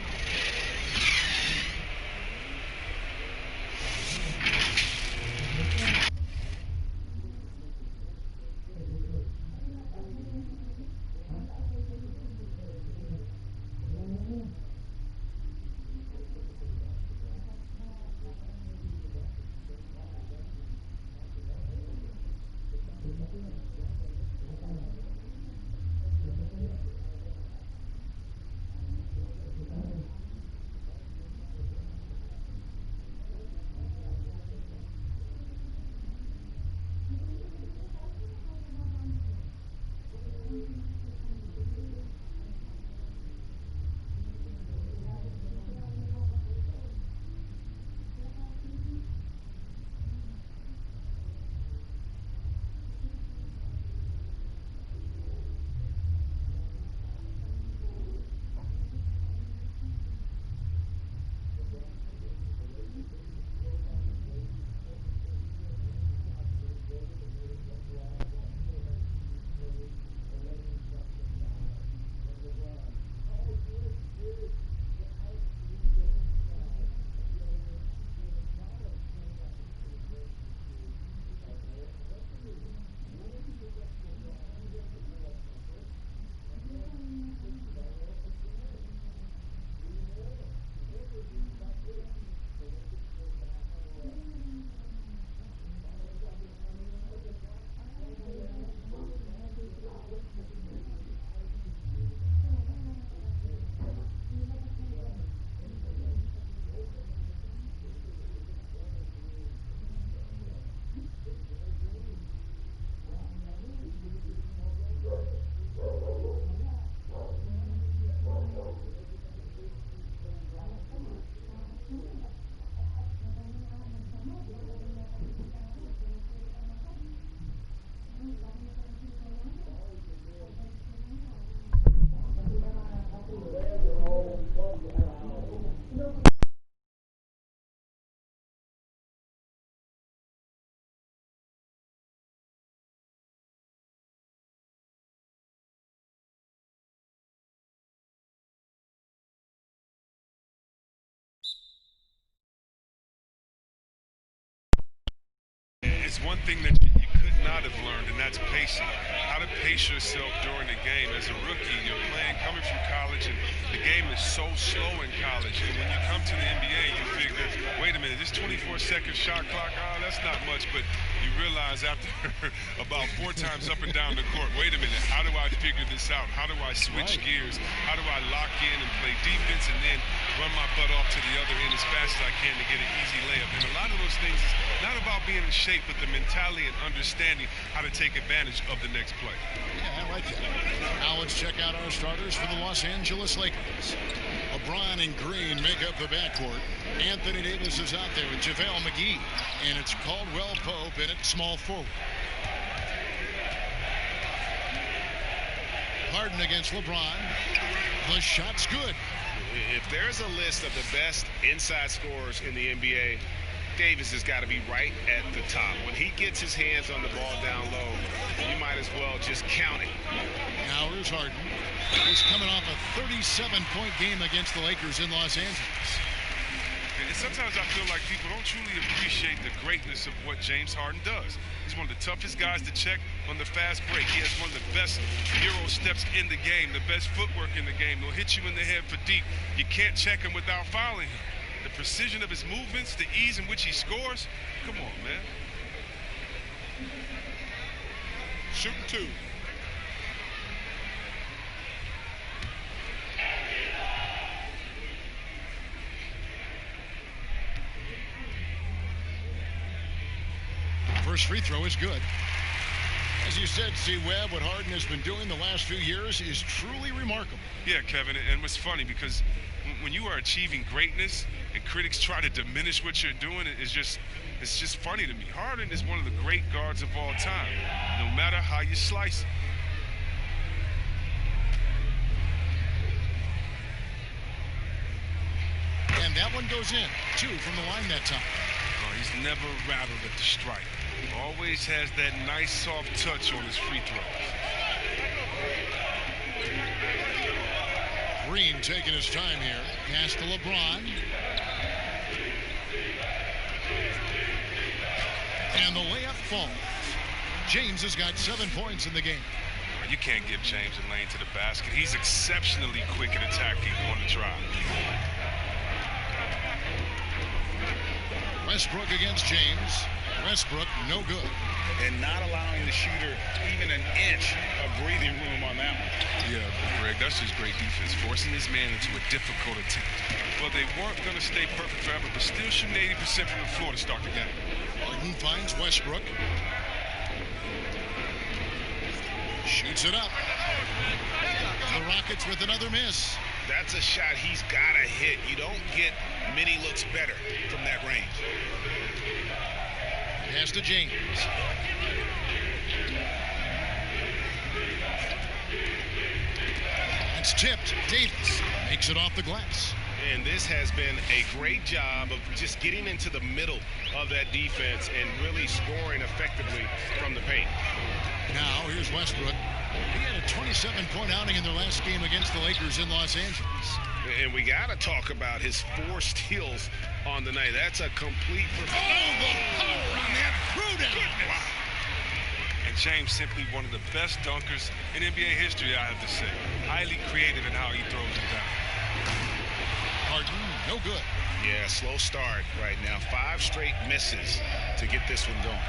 [SPEAKER 14] It's one thing that you could not have learned, and that's pacing. How to pace yourself during the game. As a rookie, you're playing, coming from college, and the game is so slow in college. And when you come to the NBA, you figure, wait a minute, this 24-second shot clock, that's not much. But you realize after about 4 times up and down the court, wait a minute, how do I figure this out? How do I switch gears? How do I lock in and play defense and then run my butt off to the other end as fast as I can to get an easy layup? And a lot of those things is not about being in shape, but the mentality and understanding how to take advantage of the next play.
[SPEAKER 1] Yeah, I like that. Now let's check out our starters for the Los Angeles Lakers. LeBron and Green make up the backcourt. Anthony Davis is out there with JaVale McGee. And it's Caldwell Pope in at small forward. Harden against LeBron. The shot's good.
[SPEAKER 5] If there's a list of the best inside scorers in the NBA, Davis has got to be right at the top. When he gets his hands on the ball down low, you might as well just count it.
[SPEAKER 1] Now here's Harden. He's coming off a 37-point game against the Lakers in Los Angeles.
[SPEAKER 14] And sometimes I feel like people don't truly appreciate the greatness of what James Harden does. He's one of the toughest guys to check on the fast break. He has one of the best Euro steps in the game, the best footwork in the game. He'll hit you in the head for deep. You can't check him without fouling him. The precision of his movements, the ease in which he scores. Come on, man.
[SPEAKER 11] Shooting 2.
[SPEAKER 1] First free throw is good. As you said, C. Webb, what Harden has been doing the last few years is truly remarkable.
[SPEAKER 14] Yeah, Kevin, and it's funny because when you are achieving greatness and critics try to diminish what you're doing, it's just funny to me. Harden is one of the great guards of all time, no matter how you slice it.
[SPEAKER 1] And that one goes in. 2 from the line that time.
[SPEAKER 14] Oh, he's never rattled at the strike. Always has that nice soft touch on his free throws.
[SPEAKER 1] Green taking his time here. Pass to LeBron. And the layup falls. James has got 7 points in the game.
[SPEAKER 14] You can't give James a lane to the basket. He's exceptionally quick at attacking on the drive.
[SPEAKER 1] Westbrook against James. Westbrook, no good.
[SPEAKER 2] And not allowing the shooter even an inch of breathing room on that one.
[SPEAKER 14] Yeah, Greg, that's just great defense. Forcing this man into a difficult attempt. Well, they weren't going to stay perfect forever, but still shooting 80% from the floor to start the game.
[SPEAKER 1] Harden finds Westbrook. Shoots it up. The Rockets with another miss.
[SPEAKER 2] That's a shot he's got to hit. You don't get many looks better from that range.
[SPEAKER 1] Pass to James. It's tipped. Davis makes it off the glass.
[SPEAKER 5] And this has been a great job of just getting into the middle of that defense and really scoring effectively from the paint.
[SPEAKER 1] Now, here's Westbrook. He had a 27-point outing in their last game against the Lakers in Los Angeles.
[SPEAKER 5] And we got to talk about his 4 steals on the night. That's a complete performance.
[SPEAKER 1] Oh, the power on that throw-down.
[SPEAKER 14] Wow. And James simply one of the best dunkers in NBA history, I have to say. Highly creative in how he throws it down.
[SPEAKER 1] Harden, no good.
[SPEAKER 2] Yeah, slow start right now. 5 straight misses to get this one going.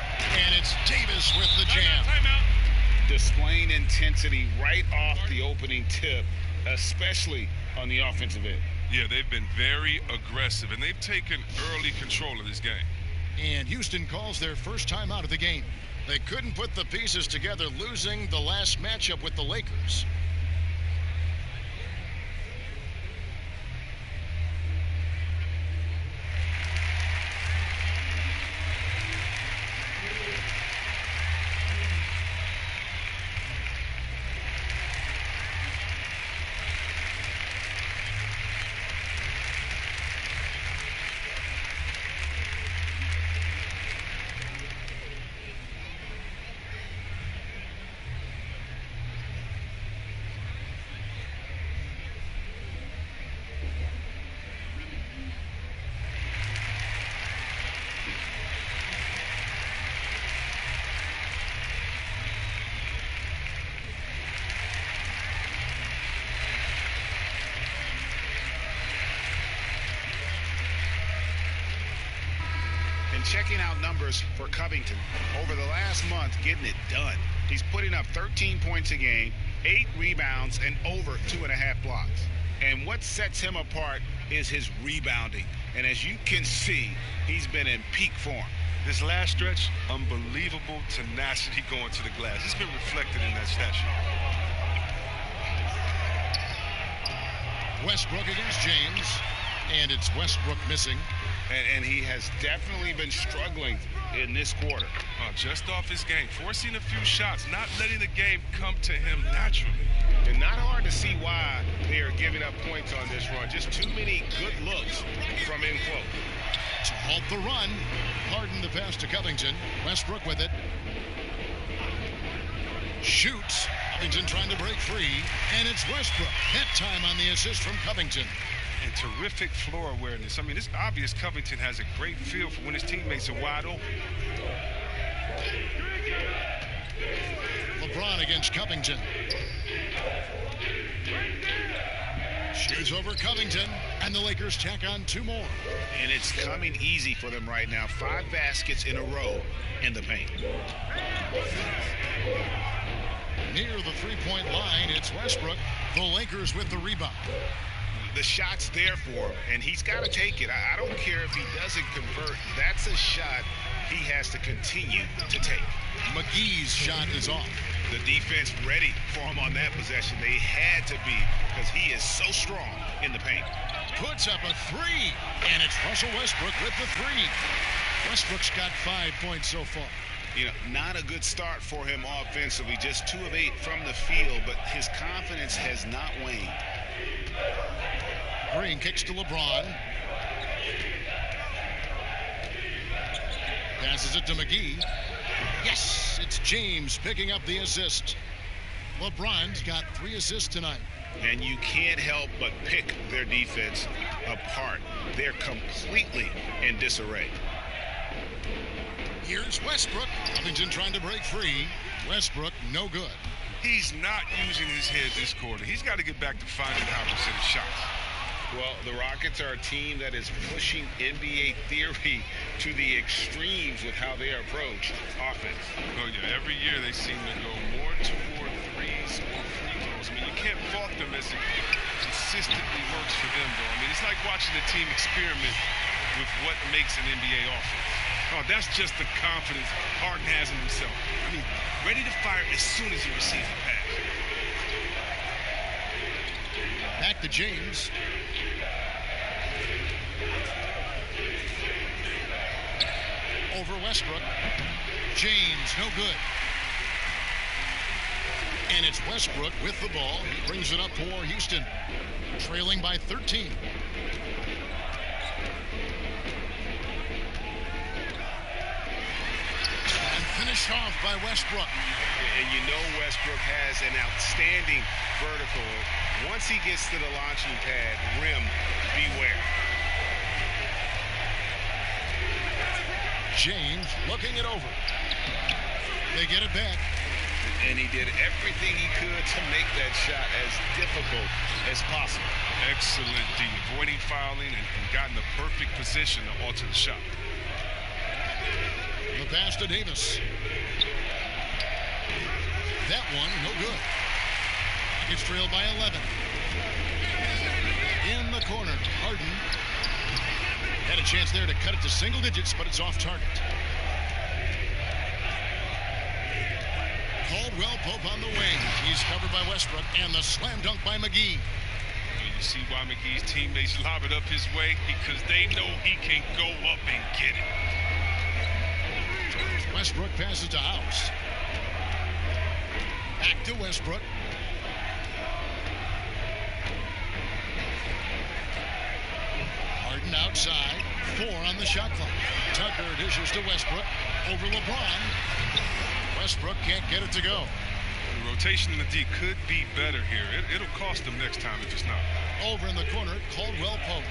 [SPEAKER 1] And it's Davis with the jam.
[SPEAKER 14] Timeout.
[SPEAKER 2] Displaying intensity right off the opening tip, especially on the offensive end.
[SPEAKER 14] Yeah, they've been very aggressive, and they've taken early control of this game.
[SPEAKER 1] And Houston calls their first time out of the game. They couldn't put the pieces together, losing the last matchup with the Lakers.
[SPEAKER 2] Checking out numbers for Covington over the last month, getting it done. He's putting up 13 points a game, 8 rebounds, and over 2.5 blocks. And what sets him apart is his rebounding. And as you can see, he's been in peak form.
[SPEAKER 14] This last stretch, unbelievable tenacity going to the glass. It's been reflected in that stat sheet.
[SPEAKER 1] Westbrook against James, and it's Westbrook missing.
[SPEAKER 2] And he has definitely been struggling in this quarter.
[SPEAKER 14] Just off his game, forcing a few shots, not letting the game come to him naturally.
[SPEAKER 5] And not hard to see why they are giving up points on this run. Just too many good looks from in close.
[SPEAKER 1] To halt the run, Harden the pass to Covington. Westbrook with it. Shoots. Covington trying to break free, and it's Westbrook. That time on the assist from Covington.
[SPEAKER 14] And terrific floor awareness. I mean, it's obvious Covington has a great feel for when his teammates are wide open.
[SPEAKER 1] LeBron against Covington. Shoots over Covington, and the Lakers tack on 2 more.
[SPEAKER 2] And it's coming easy for them right now. 5 baskets in a row in the paint.
[SPEAKER 1] Near the 3-point line, it's Westbrook. The Lakers with the rebound.
[SPEAKER 2] The shot's there for him, and he's got to take it. I don't care if he doesn't convert. That's a shot he has to continue to take.
[SPEAKER 1] McGee's shot is off.
[SPEAKER 2] The defense ready for him on that possession. They had to be, because he is so strong in the paint.
[SPEAKER 1] Puts up a 3, and it's Russell Westbrook with the 3. Westbrook's got 5 points so far.
[SPEAKER 2] You know, not a good start for him offensively. Just 2 of 8 from the field, but his confidence has not waned.
[SPEAKER 1] Green kicks to LeBron. Passes it to McGee. Yes, it's James picking up the assist. LeBron's got 3 assists tonight.
[SPEAKER 5] and you can't help but pick their defense apart. They're completely in disarray.
[SPEAKER 1] Here's Westbrook. Covington trying to break free. Westbrook, no good.
[SPEAKER 14] He's not using his head this quarter. He's got to get back to finding how to hit shots.
[SPEAKER 5] Well, the Rockets are a team that is pushing NBA theory to the extremes with how they approach offense.
[SPEAKER 14] Oh, yeah, every year they seem to go more toward threes or free throws. I mean, you can't fault them as it consistently works for them, though. I mean, it's like watching a team experiment with what makes an NBA offense. Oh, that's just the confidence Harden has in himself. I mean, ready to fire as soon as he receives the pass.
[SPEAKER 1] Back to James. Over Westbrook. James, no good. And it's Westbrook with the ball. He brings it up for Houston, trailing by 13. And finished off by Westbrook.
[SPEAKER 5] And you know Westbrook has an outstanding vertical. Once he gets to the launching pad, rim, beware.
[SPEAKER 1] James looking it over. They get it back.
[SPEAKER 5] And he did everything he could to make that shot as difficult as possible.
[SPEAKER 14] Excellent D, avoiding fouling and gotten the perfect position to alter the shot.
[SPEAKER 1] The pass to Davis. That one, no good. It's trailed by 11. In the corner, Harden had a chance there to cut it to single digits, but it's off target. Caldwell Pope on the wing. He's covered by Westbrook, and the slam dunk by McGee.
[SPEAKER 14] You see why McGee's teammates lob it up his way? Because they know he can go up and get it.
[SPEAKER 1] Westbrook passes to House. Back to Westbrook. Harden outside. 4 on the shot clock. Tucker dishes to Westbrook. Over LeBron. Westbrook can't get it to go.
[SPEAKER 14] The rotation in the D could be better here. It'll cost them next time if it's not.
[SPEAKER 1] Over in the corner, Caldwell Pope.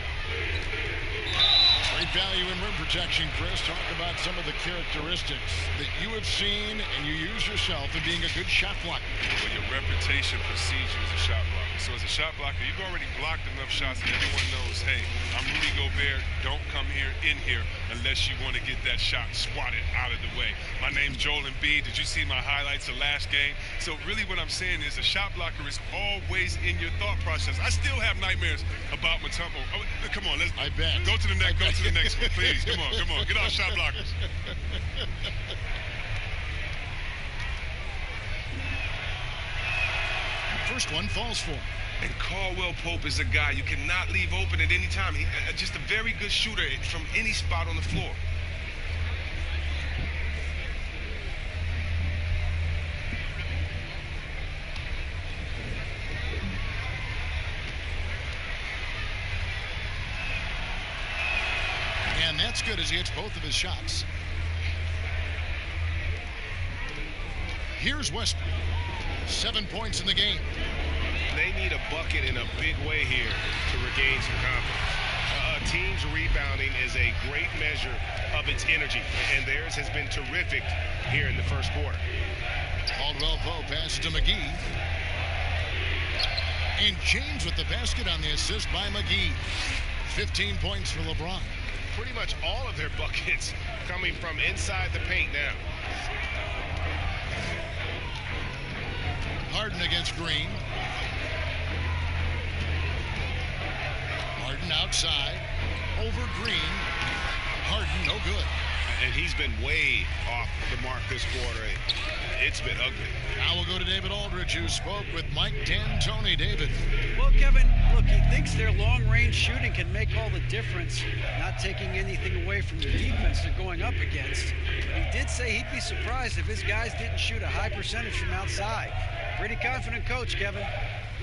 [SPEAKER 1] Great value in rim protection, Chris. Talk about some of the characteristics that you have seen and you use yourself in being a good shot blocker.
[SPEAKER 14] Well, your reputation precedes you as a shot blocker. So as a shot blocker, you've already blocked enough shots that everyone knows, hey, I'm Rudy Gobert. Don't come in here unless you want to get that shot swatted out of the way. My name's Joel Embiid. Did you see my highlights of last game? So really what I'm saying is a shot blocker is always in your thought process. I still have nightmares about Mutombo. Oh, come on, let's
[SPEAKER 1] I bet.
[SPEAKER 14] Go to the next one, please. Come on. Get off shot blockers.
[SPEAKER 1] First one falls for him.
[SPEAKER 14] And Caldwell Pope is a guy you cannot leave open at any time. Just a very good shooter from any spot on the floor.
[SPEAKER 1] And that's good as he hits both of his shots. Here's Westbrook. 7 points in the game.
[SPEAKER 5] They need a bucket in a big way here to regain some confidence. A team's rebounding is a great measure of its energy, and theirs has been terrific here in the first quarter.
[SPEAKER 1] Caldwell Pope passes to McGee. And James with the basket on the assist by McGee. 15 points for LeBron.
[SPEAKER 5] Pretty much all of their buckets coming from inside the paint now.
[SPEAKER 1] Harden against Green. Harden outside. Over Green. Harden, no good.
[SPEAKER 5] And he's been way off the mark this quarter. It's been ugly.
[SPEAKER 1] Now we'll go to David Aldridge, who spoke with Mike D'Antoni. David.
[SPEAKER 7] Well, Kevin, look, he thinks their long-range shooting can make all the difference, not taking anything away from the defense they're going up against. But he did say he'd be surprised if his guys didn't shoot a high percentage from outside. Pretty confident coach, Kevin.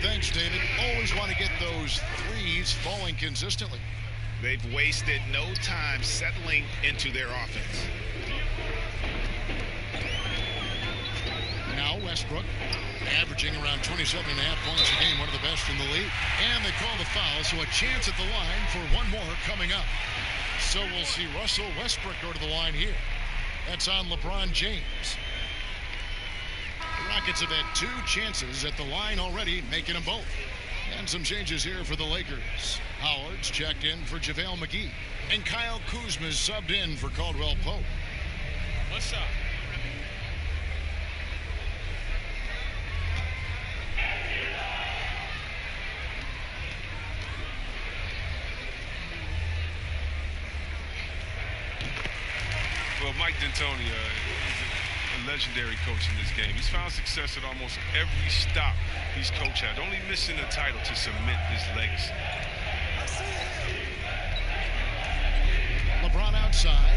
[SPEAKER 1] Thanks, David. Always want to get those threes falling consistently.
[SPEAKER 5] They've wasted no time settling into their offense.
[SPEAKER 1] Now Westbrook. averaging around 27.5 points a game, one of the best in the league. And they call the foul, so a chance at the line for one more coming up. So we'll see Russell Westbrook go to the line here. That's on LeBron James. The Rockets have had 2 chances at the line already, making them both. And some changes here for the Lakers. Howard's checked in for JaVale McGee. And Kyle Kuzma's subbed in for Caldwell Pope.
[SPEAKER 8] What's up? Well, Mike D'Antoni is a legendary coach in this game. He's found success at almost every stop he's coached at, only missing the title to cement his legacy.
[SPEAKER 1] LeBron outside.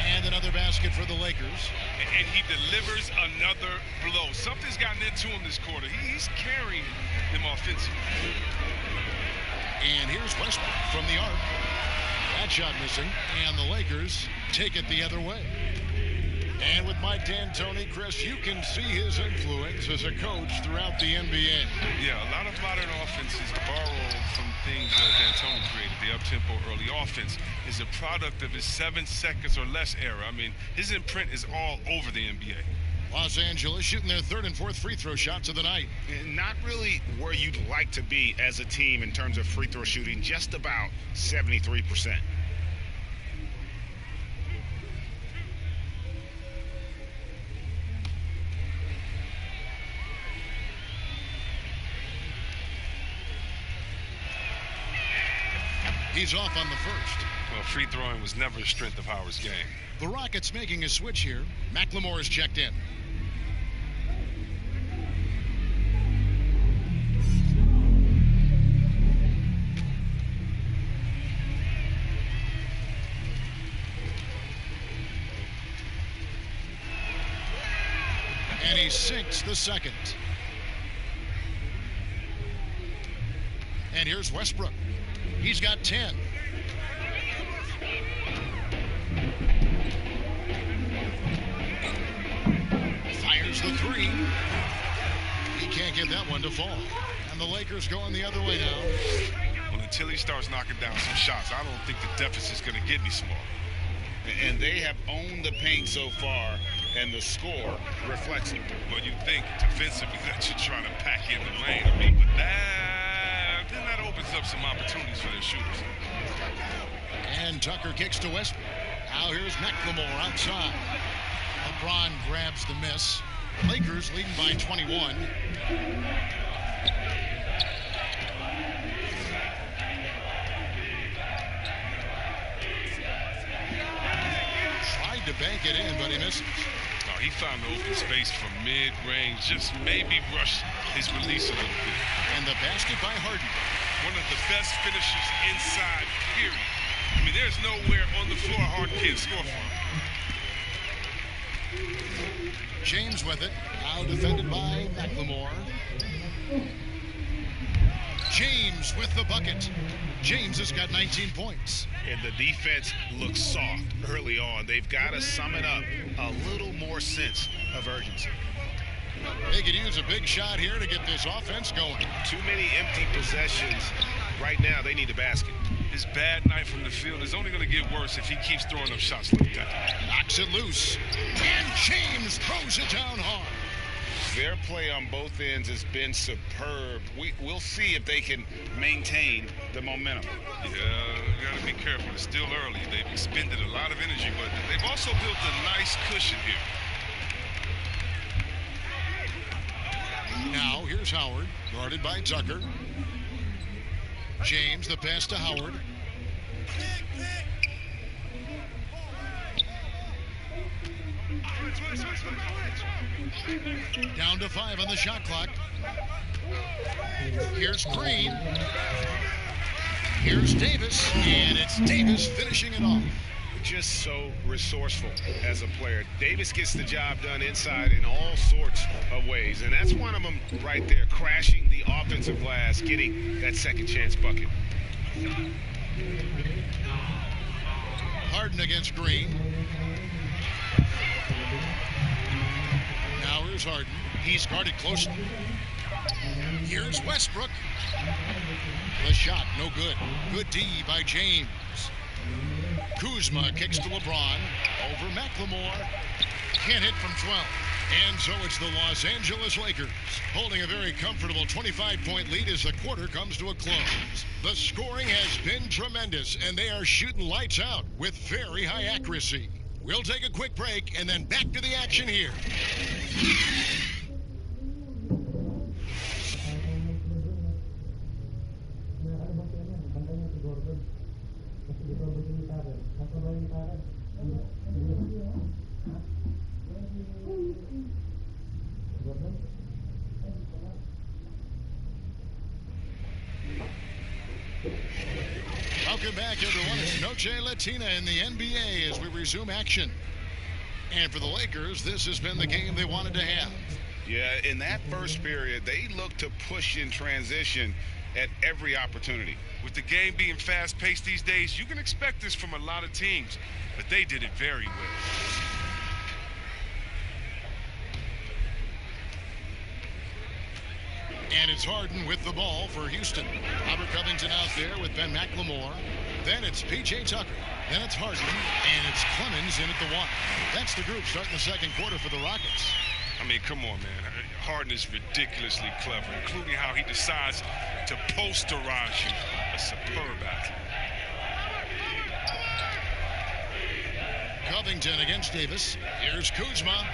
[SPEAKER 1] And another basket for the Lakers.
[SPEAKER 14] And he delivers another blow. Something's gotten into him this quarter. He's carrying them offensively.
[SPEAKER 1] And here's Westbrook from the arc. That shot missing. And the Lakers take it the other way. And with Mike D'Antoni, Chris, you can see his influence as a coach throughout the NBA.
[SPEAKER 14] Yeah, a lot of modern offenses borrow from things D'Antoni created. The up-tempo early offense is a product of his 7 seconds or less era. I mean, his imprint is all over the NBA.
[SPEAKER 1] Los Angeles shooting their 3rd and 4th free throw shots of the night.
[SPEAKER 2] Not really where you'd like to be as a team in terms of free throw shooting, just about 73%.
[SPEAKER 1] He's off on the first.
[SPEAKER 14] Well, free throwing was never a strength of Howard's game.
[SPEAKER 1] The Rockets making a switch here. McLemore is checked in. And he sinks the second. And here's Westbrook. He's got 10. Fires the 3. He can't get that one to fall. And the Lakers going the other way now.
[SPEAKER 14] Well, until he starts knocking down some shots, I don't think the deficit's going to get any smaller.
[SPEAKER 2] And they have owned the paint so far, and the score reflects it.
[SPEAKER 14] Well, you think defensively that you're trying to pack in the lane. I mean, but then that opens up some opportunities for their shooters.
[SPEAKER 1] And Tucker kicks to Westbrook. Now here's McLemore outside. LeBron grabs the miss. Lakers leading by 21. Tried to bank it in, but he misses.
[SPEAKER 14] Oh, he found the open space from mid-range. Just maybe rushed his release a little bit.
[SPEAKER 1] And the basket by Harden.
[SPEAKER 14] One of the best finishers inside, period. I mean, there's nowhere on the floor Harden can't score from.
[SPEAKER 1] James with it. Now defended by McLemore. James with the bucket. James has got 19 points.
[SPEAKER 2] And the defense looks soft early on. They've got to sum it up a little more sense of urgency.
[SPEAKER 1] They could use a big shot here to get this offense going.
[SPEAKER 2] Too many empty possessions. Right now, they need a basket.
[SPEAKER 14] His bad night from the field is only going to get worse if he keeps throwing up shots like that.
[SPEAKER 1] Knocks it loose. And James throws it down hard.
[SPEAKER 2] Their play on both ends has been superb. We'll see if they can maintain the momentum.
[SPEAKER 14] Yeah, you got to be careful. It's still early. They've expended a lot of energy, but they've also built a nice cushion here.
[SPEAKER 1] Now, here's Howard, guarded by Tucker. James, the pass to Howard. Down to 5 on the shot clock. Here's Green. Here's Davis, and it's Davis finishing it off.
[SPEAKER 2] Just so resourceful as a player. Davis gets the job done inside in all sorts of ways, and that's one of them right there, crashing the offensive glass, getting that second chance bucket. Harden
[SPEAKER 1] against Green. Now Here's Harden. He's guarded closely. Here's Westbrook. The shot, no good. Good D by James. Kuzma kicks to LeBron. Over McLemore. Can't hit from 12. And so it's the Los Angeles Lakers holding a very comfortable 25-point lead as the quarter comes to a close. The scoring has been tremendous, and they are shooting lights out with very high accuracy. We'll take a quick break and then back to the action here. Welcome back, everyone. It's Noche Latina in the NBA as we resume action. And for the Lakers, this has been the game they wanted to have.
[SPEAKER 3] Yeah, in that first period, they looked to push in transition at every opportunity.
[SPEAKER 8] With the game being fast-paced these days, you can expect this from a lot of teams, but they did it very well.
[SPEAKER 1] And it's Harden with the ball for Houston. Robert Covington out there with Ben McLemore. Then it's P.J. Tucker. Then it's Harden. And it's Clemens in at the 1. That's the group starting the second quarter for the Rockets.
[SPEAKER 8] I mean, come on, man. Harden is ridiculously clever, including how he decides to posterize you. A superb athlete.
[SPEAKER 1] Covington against Davis. Here's Kuzma.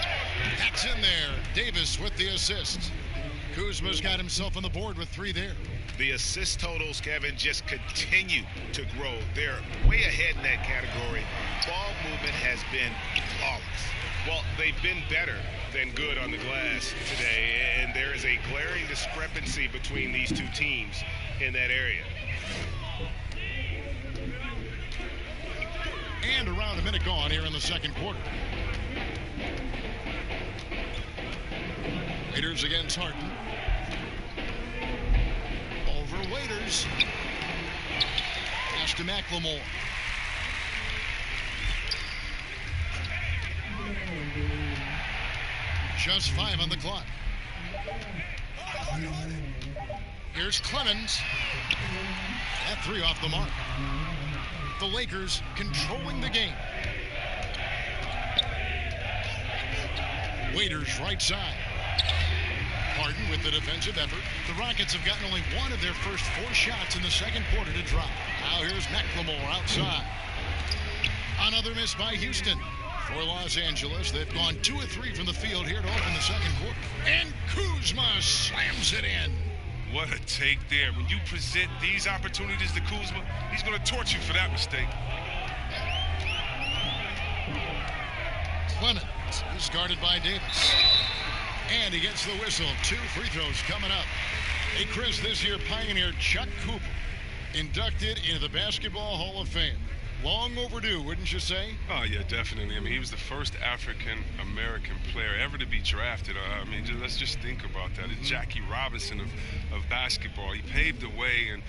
[SPEAKER 1] That's in there. Davis with the assist. Kuzma's got himself on the board with 3 there.
[SPEAKER 3] The assist totals, Kevin, just continue to grow. They're way ahead in that category. Ball movement has been flawless. Well, they've been better than good on the glass today, and there is a glaring discrepancy between these two teams in that area.
[SPEAKER 1] And around a minute gone here in the second quarter. Waiters against Harden. Over Waiters. Pass to McLemore. Just 5 on the clock. Here's Clemens. That 3 off the mark. The Lakers controlling the game. Waiters right side. Harden with the defensive effort. The Rockets have gotten only 1 of their first 4 shots in the second quarter to drop. Now here's McLemore outside. Another miss by Houston. For Los Angeles, they've gone 2 of 3 from the field here to open the second quarter. And Kuzma slams it in.
[SPEAKER 8] What a take there. When you present these opportunities to Kuzma, he's going to torch you for that mistake.
[SPEAKER 1] Clemens is guarded by Davis. And he gets the whistle. 2 free throws coming up. Hey, Chris, this year pioneer Chuck Cooper inducted into the Basketball Hall of Fame. Long overdue, wouldn't you say?
[SPEAKER 8] Oh, yeah, definitely. I mean, he was the first African-American player ever to be drafted. I mean, let's just think about that. It's Jackie Robinson of basketball. He paved the way, and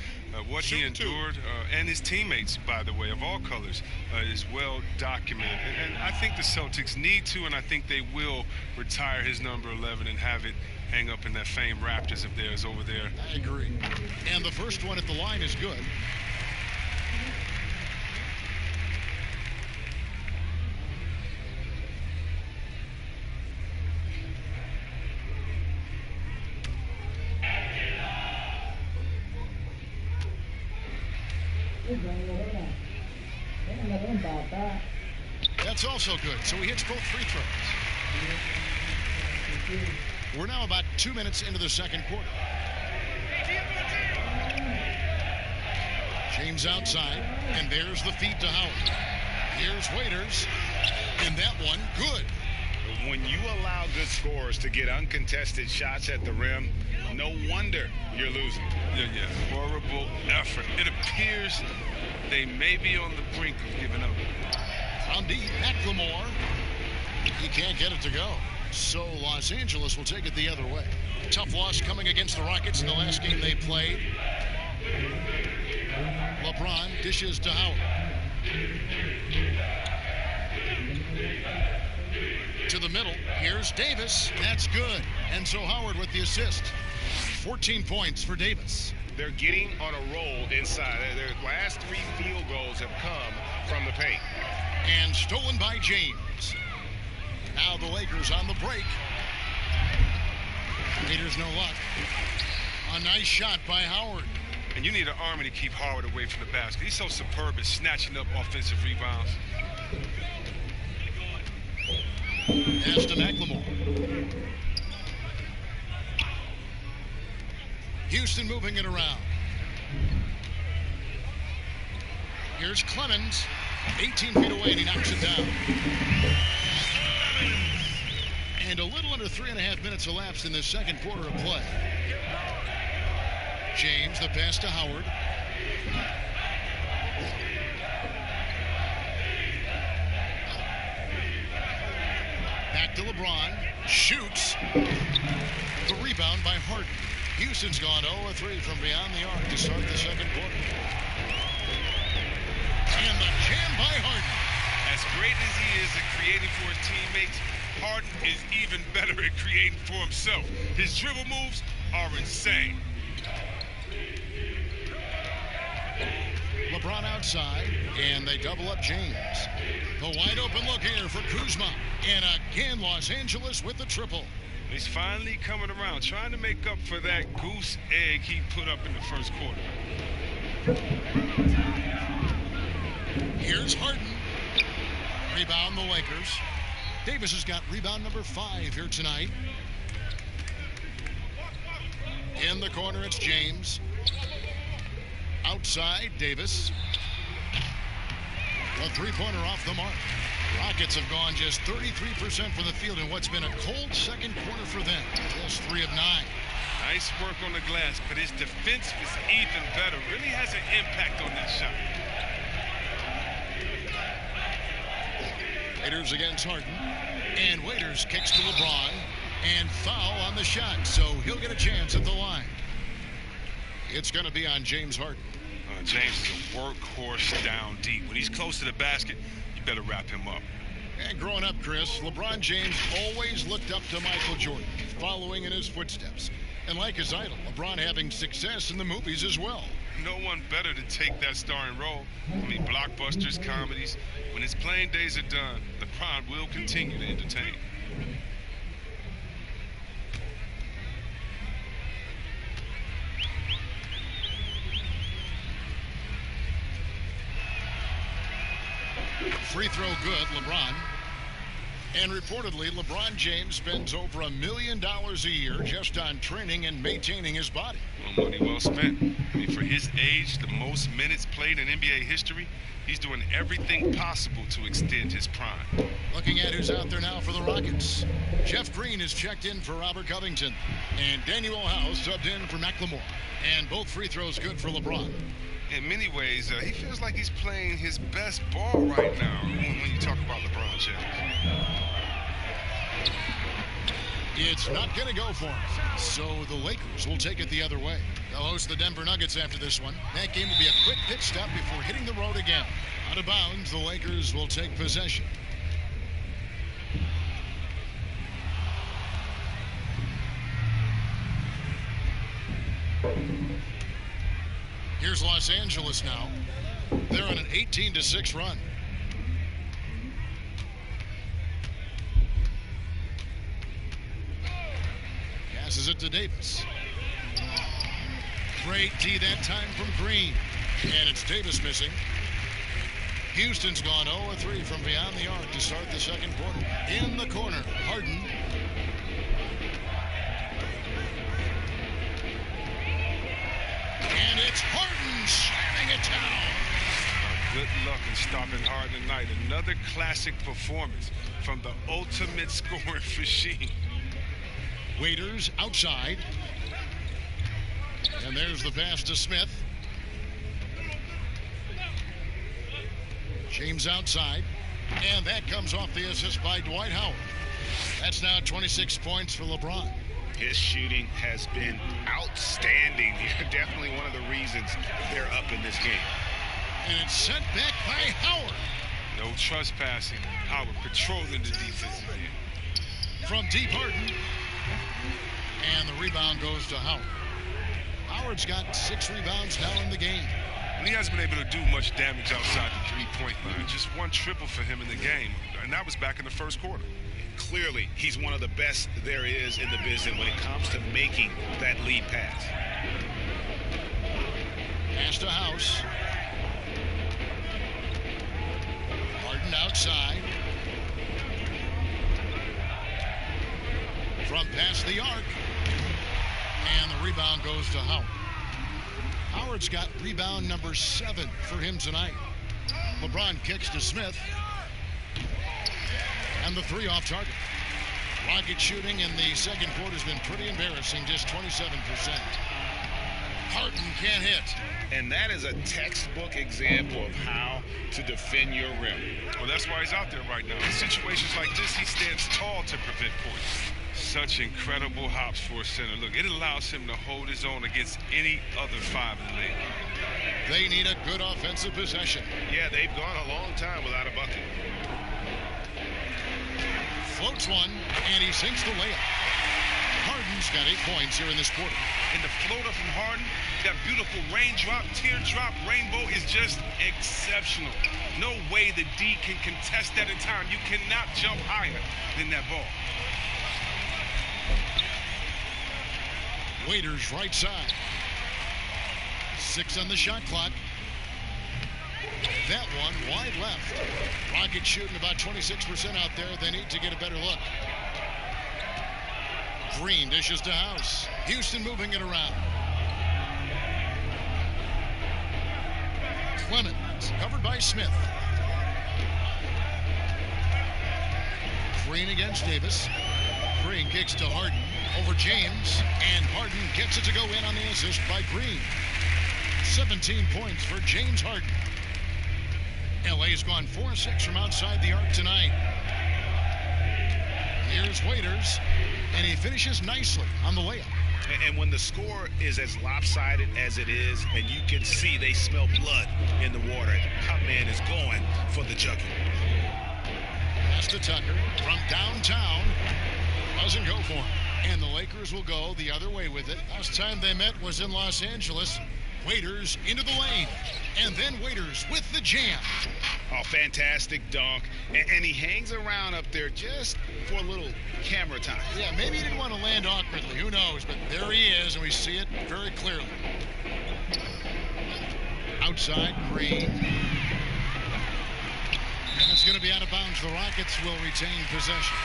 [SPEAKER 8] what he endured, and his teammates, by the way, of all colors, is well documented. And I think the Celtics need to, and I think they will retire his number 11 and have it hang up in that famed Raptors of theirs over there.
[SPEAKER 1] I agree. And the first one at the line is good. That's also good. So he hits both free throws. We're now about 2 minutes into the second quarter. James outside, and there's the feed to Howard. Here's Waiters, and that one good.
[SPEAKER 3] When you allow good scorers to get uncontested shots at the rim, no wonder you're losing.
[SPEAKER 8] Yeah. Horrible effort. It appears they may be on the brink of giving up.
[SPEAKER 1] From deep, McLemore. He can't get it to go. So Los Angeles will take it the other way. Tough loss coming against the Rockets in the last game they played. LeBron dishes to Howard. To the middle. Here's Davis. That's good. And so Howard with the assist. 14 points for Davis.
[SPEAKER 5] They're getting on a roll inside. Their last 3 field goals have come from the paint.
[SPEAKER 1] And stolen by James. Now the Lakers on the break. Raiders no luck. A nice shot by Howard.
[SPEAKER 8] And you need an army to keep Howard away from the basket. He's so superb at snatching up offensive rebounds.
[SPEAKER 1] Pass to McLemore. Houston moving it around. Here's Clemens. 18 feet away, and he knocks it down. And a little under 3.5 minutes elapsed in the second quarter of play. James, the pass to Howard. Back to LeBron. Shoots. The rebound by Harden. Houston's gone 0-3 from beyond the arc to start the second quarter. And the jam by Harden.
[SPEAKER 8] As great as he is at creating for his teammates, Harden is even better at creating for himself. His dribble moves are insane.
[SPEAKER 1] LeBron outside, and they double up James. The wide open look here for Kuzma. And again, Los Angeles with the triple.
[SPEAKER 8] He's finally coming around, trying to make up for that goose egg he put up in the first quarter.
[SPEAKER 1] Here's Harden. Rebound the Lakers. Davis has got rebound number 5 here tonight. In the corner, it's James. Outside, Davis. A three-pointer off the mark. Rockets have gone just 33% from the field in what's been a cold second quarter for them. Just 3 of 9.
[SPEAKER 8] Nice work on the glass, but his defense is even better. Really has an impact on that shot.
[SPEAKER 1] Waiters against Harden. And Waiters kicks to LeBron. And foul on the shot, so he'll get a chance at the line. It's going to be on James Harden.
[SPEAKER 8] James is a workhorse down deep. When he's close to the basket, you better wrap him up.
[SPEAKER 1] And growing up, Chris, LeBron James always looked up to Michael Jordan, following in his footsteps. And like his idol, LeBron having success in the movies as well.
[SPEAKER 8] No one better to take that starring role. I mean, blockbusters, comedies. When his playing days are done, LeBron will continue to entertain.
[SPEAKER 1] Free throw good, LeBron. And reportedly, LeBron James spends over $1 million a year just on training and maintaining his body.
[SPEAKER 8] Well, money well spent. I mean, for his age, the most minutes played in NBA history, he's doing everything possible to extend his prime.
[SPEAKER 1] Looking at who's out there now for the Rockets. Jeff Green is checked in for Robert Covington. And Daniel House subbed in for McLemore. And both free throws good for LeBron.
[SPEAKER 8] In many ways, he feels like he's playing his best ball right now when you talk about LeBron James.
[SPEAKER 1] It's not going to go for him. So the Lakers will take it the other way. They'll host the Denver Nuggets after this one. That game will be a quick pit stop before hitting the road again. Out of bounds, the Lakers will take possession. Here's Los Angeles now. They're on an 18-6 run. Passes it to Davis. Great D that time from Green. And it's Davis missing. Houston's gone 0-3 from beyond the arc to start the second quarter. In the corner, Harden. And it's Harden slamming it down.
[SPEAKER 8] Good luck in stopping Harden tonight. Another classic performance from the ultimate scoring machine.
[SPEAKER 1] Waiters outside. And there's the pass to Smith. James outside. And that comes off the assist by Dwight Howard. That's now 26 points for LeBron.
[SPEAKER 2] His shooting has been outstanding. Definitely one of the reasons they're up in this game.
[SPEAKER 1] And it's sent back by Howard.
[SPEAKER 8] No trespassing. Howard patrolling the defensive end.
[SPEAKER 1] from deep, Harden. And the rebound goes to Howard. Howard's got 6 rebounds now in the game.
[SPEAKER 8] And he hasn't been able to do much damage outside the three-point line. Just one triple for him in the game, and that was back in the first quarter.
[SPEAKER 2] Clearly, he's one of the best there is in the business when it comes to making that lead pass.
[SPEAKER 1] Pass to House. Harden outside. From past the arc. And the rebound goes to Howard. Howard's got rebound number 7 for him tonight. LeBron kicks to Smith. And the 3 off target. Rocket shooting in the second quarter has been pretty embarrassing, just 27%. Harden can't hit.
[SPEAKER 2] And that is a textbook example of how to defend your rim.
[SPEAKER 8] Well, that's why he's out there right now. In situations like this, he stands tall to prevent points. Such incredible hops for a center. Look, it allows him to hold his own against any other 5 in the league.
[SPEAKER 1] They need a good offensive possession.
[SPEAKER 5] Yeah, they've gone a long time without a bucket.
[SPEAKER 1] Floats one, and he sinks the layup. Harden's got 8 points here in this quarter.
[SPEAKER 8] And the floater from Harden, that beautiful raindrop, teardrop, rainbow is just exceptional. No way the D can contest that in time. You cannot jump higher than that ball.
[SPEAKER 1] Waiters right side. 6 on the shot clock. That one wide left. Rockets shooting about 26% out there. They need to get a better look. Green dishes to House. Houston moving it around. Clemens covered by Smith. Green against Davis. Green kicks to Harden over James, and Harden gets it to go in on the assist by Green. 17 points for James Harden. LA's gone 4-6 from outside the arc tonight. Here's Waiters, and he finishes nicely on the layup.
[SPEAKER 2] And when the score is as lopsided as it is, and you can see they smell blood in the water, Hot Man is going for the jugular.
[SPEAKER 1] Pass to Tucker from downtown. Doesn't go for him. And the Lakers will go the other way with it. Last time they met was in Los Angeles. Waiters into the lane. And then Waiters with the jam.
[SPEAKER 2] Oh, fantastic dunk. And he hangs around up there just for a little camera time.
[SPEAKER 1] Yeah, maybe he didn't want to land awkwardly. Who knows? But there he is, and we see it very clearly. Outside, Green. That's going to be out of bounds. The Rockets will retain possession.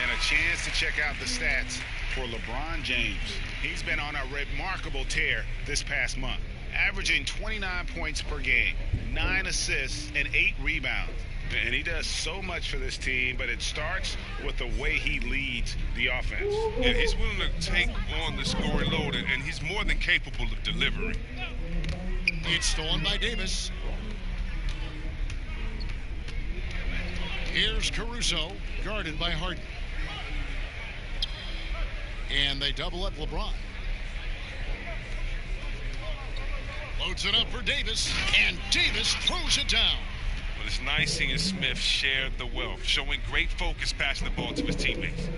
[SPEAKER 2] And a chance to check out the stats for LeBron James. He's been on a remarkable tear this past month, averaging 29 points per game, 9 assists, and 8 rebounds. And he does so much for this team, but it starts with the way he leads the offense.
[SPEAKER 8] Yeah, he's willing to take on the scoring load, and he's more than capable of delivering.
[SPEAKER 1] It's stolen by Davis. Here's Caruso, guarded by Harden. And they double up LeBron. Loads it up for Davis, and Davis throws it down.
[SPEAKER 8] But it's nice seeing Smith share the wealth, showing great focus passing the ball to his teammates.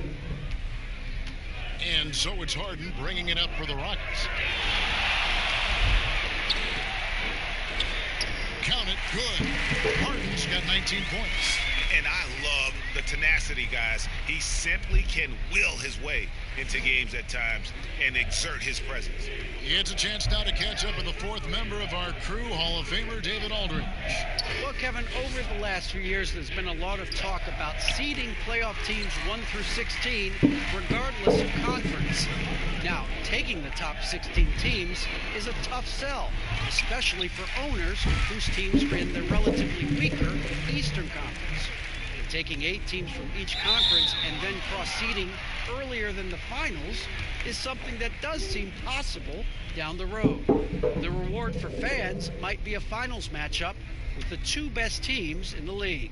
[SPEAKER 1] And so it's Harden bringing it up for the Rockets. Count it, good. Harden's got 19 points.
[SPEAKER 2] And I love the tenacity, guys. He simply can will his way into games at times and exert his presence.
[SPEAKER 1] He gets a chance now to catch up with the 4th member of our crew, Hall of Famer David Aldridge.
[SPEAKER 7] Well, Kevin, over the last few years, there's been a lot of talk about seeding playoff teams 1 through 16, regardless of conference. Now, taking the top 16 teams is a tough sell, especially for owners whose teams are in the relatively weaker Eastern Conference. Taking 8 teams from each conference and then cross-seeding earlier than the finals is something that does seem possible down the road. The reward for fans might be a finals matchup with the 2 best teams in the league.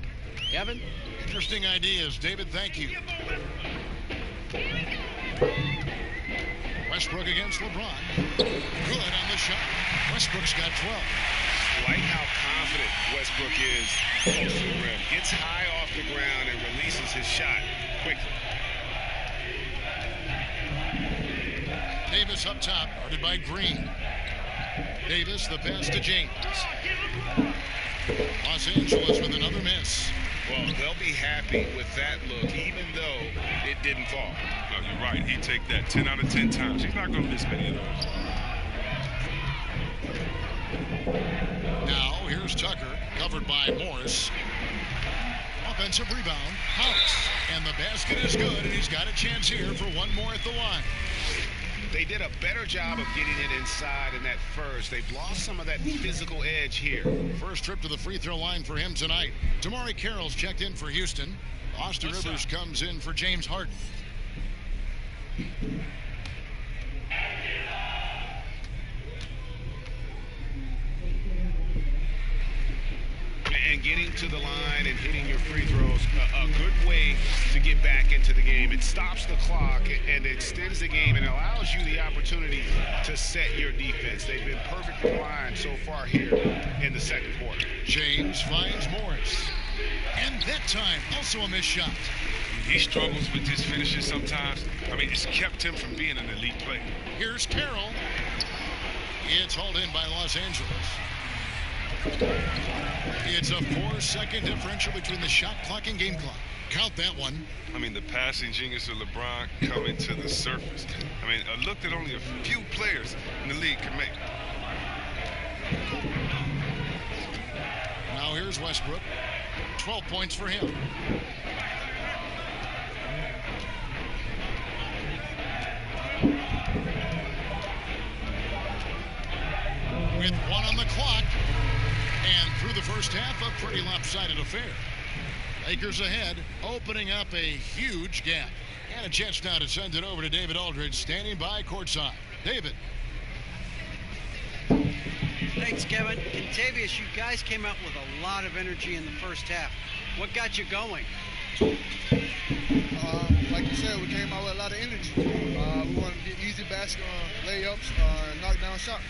[SPEAKER 7] Kevin?
[SPEAKER 1] Interesting ideas. David, thank you. Westbrook against LeBron. Good on the shot. Westbrook's got 12.
[SPEAKER 2] Like how confident Westbrook is close to the rim. Gets high off the ground and releases his shot quickly.
[SPEAKER 1] Davis up top, guarded by Green. Davis, the pass to James. Los Angeles with another miss.
[SPEAKER 3] Well, they'll be happy with that look, even though it didn't fall.
[SPEAKER 8] No, you're right. He'd take that 10 out of 10 times. He's not going to miss many of those.
[SPEAKER 1] Now, here's Tucker, covered by Morris. Offensive rebound, House. And the basket is good, and he's got a chance here for one more at the line.
[SPEAKER 5] They did a better job of getting it inside in that first. They've lost some of that physical edge here.
[SPEAKER 1] First trip to the free throw line for him tonight. Damari Carroll's checked in for Houston. Austin Rivers comes in for James Harden.
[SPEAKER 5] And getting to the line and hitting your free throws, a good way to get back into the game. It stops the clock and extends the game and allows you the opportunity to set your defense. They've been perfect from the line so far here in the second quarter.
[SPEAKER 1] James finds Morris. And that time, also a missed shot.
[SPEAKER 8] He struggles with his finishes sometimes. I mean, it's kept him from being an elite player.
[SPEAKER 1] Here's Carroll. It's hauled in by Los Angeles. It's a 4-second differential between the shot clock and game clock. Count that one.
[SPEAKER 8] I mean, the passing genius of LeBron coming to the surface. I mean, a look that only a few players in the league can make.
[SPEAKER 1] Now here's Westbrook. 12 points for him. With one on the clock. And through the first half, a pretty lopsided affair. Lakers ahead, opening up a huge gap. And a chance now to send it over to David Aldridge, standing by courtside. David.
[SPEAKER 7] Thanks, Kevin. Contavious, you guys came out with a lot of energy in the first half. What got you going?
[SPEAKER 15] Like you said, we came out with a lot of energy. We wanted to get easy basket layups, knock down shots.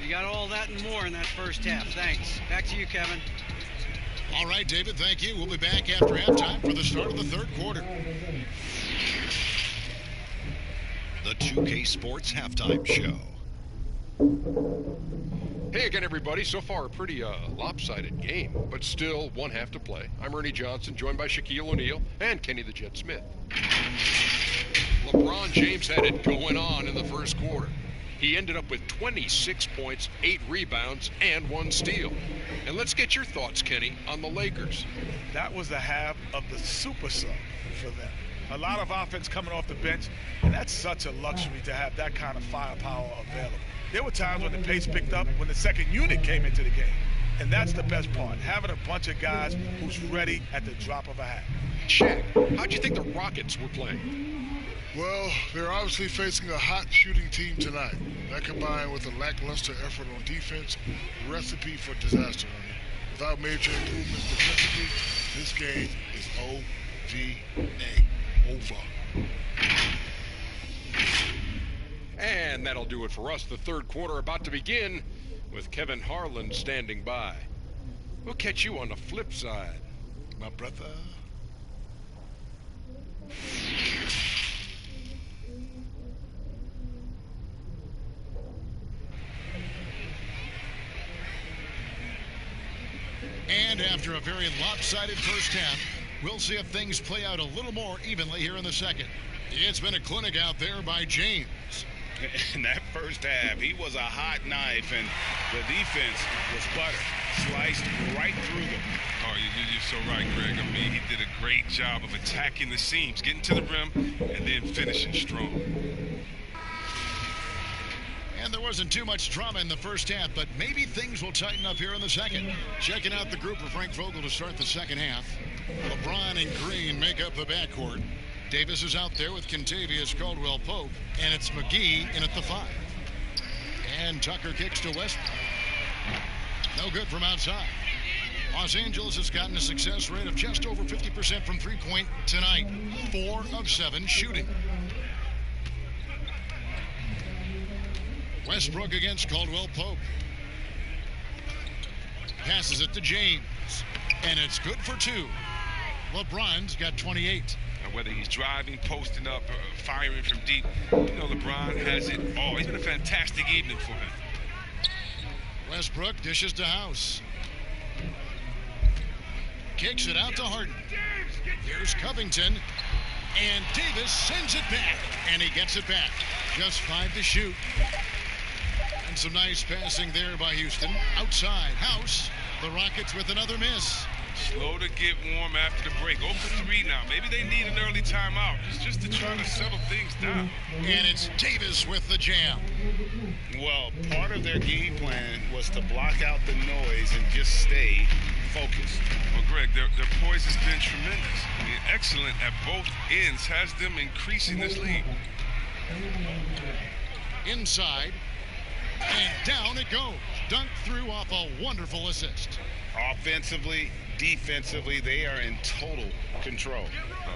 [SPEAKER 7] You got all that and more in that first half. Thanks. Back to you, Kevin.
[SPEAKER 1] All right, David, thank you. We'll be back after halftime for the start of the third quarter.
[SPEAKER 9] The 2K Sports Halftime Show.
[SPEAKER 10] Hey again, everybody. So far, a pretty lopsided game, but still one half to play. I'm Ernie Johnson, joined by Shaquille O'Neal and Kenny the Jet Smith. LeBron James had it going on in the first quarter. He ended up with 26 points, 8 rebounds, and 1 steal. And let's get your thoughts, Kenny, on the Lakers.
[SPEAKER 12] That was the half of the super sub for them. A lot of offense coming off the bench, and that's such a luxury to have that kind of firepower available. There were times when the pace picked up when the second unit came into the game. And that's the best part, having a bunch of guys who's ready at the drop of a hat.
[SPEAKER 10] Shaq, how'd you think the Rockets were playing?
[SPEAKER 11] Well, they're obviously facing a hot shooting team tonight. That combined with a lackluster effort on defense, recipe for disaster. Without major improvements defensively, this game is OVA. Over.
[SPEAKER 10] And that'll do it for us. The third quarter about to begin with Kevin Harlan standing by. We'll catch you on the flip side.
[SPEAKER 11] My brother.
[SPEAKER 1] And after a very lopsided first half, we'll see if things play out a little more evenly here in the second. It's been a clinic out there by James.
[SPEAKER 5] In that first half, he was a hot knife, and the defense was butter. Sliced right through them.
[SPEAKER 8] Oh, you're so right, Greg. I mean, he did a great job of attacking the seams, getting to the rim, and then finishing strong.
[SPEAKER 1] And there wasn't too much drama in the first half, but maybe things will tighten up here in the second. Checking out the group for Frank Vogel to start the second half. LeBron and Green make up the backcourt. Davis is out there with Contavious Caldwell-Pope, and it's McGee in at the 5. And Tucker kicks to Westbrook. No good from outside. Los Angeles has gotten a success rate of just over 50% from three-point tonight. 4 of 7 shooting. Westbrook against Caldwell-Pope. Passes it to James. And it's good for 2. LeBron's got 28.
[SPEAKER 8] Whether he's driving, posting up, firing from deep, LeBron has it all. It's been a fantastic evening for him.
[SPEAKER 1] Westbrook dishes to House. Kicks it out to Harden. Here's Covington. And Davis sends it back. And he gets it back. Just 5 to shoot. And some nice passing there by Houston. Outside, House. The Rockets with another miss.
[SPEAKER 8] Slow to get warm after the break. 0 for 3 now. Maybe they need an early timeout just to try to settle things down.
[SPEAKER 1] And it's Davis with the jam.
[SPEAKER 2] Well, part of their game plan was to block out the noise and just stay focused.
[SPEAKER 8] Well, Greg, their poise has been tremendous. I mean, excellent at both ends, has them increasing this lead.
[SPEAKER 1] Inside, and down it goes. Dunked through off a wonderful assist.
[SPEAKER 2] Offensively, defensively, they are in total control.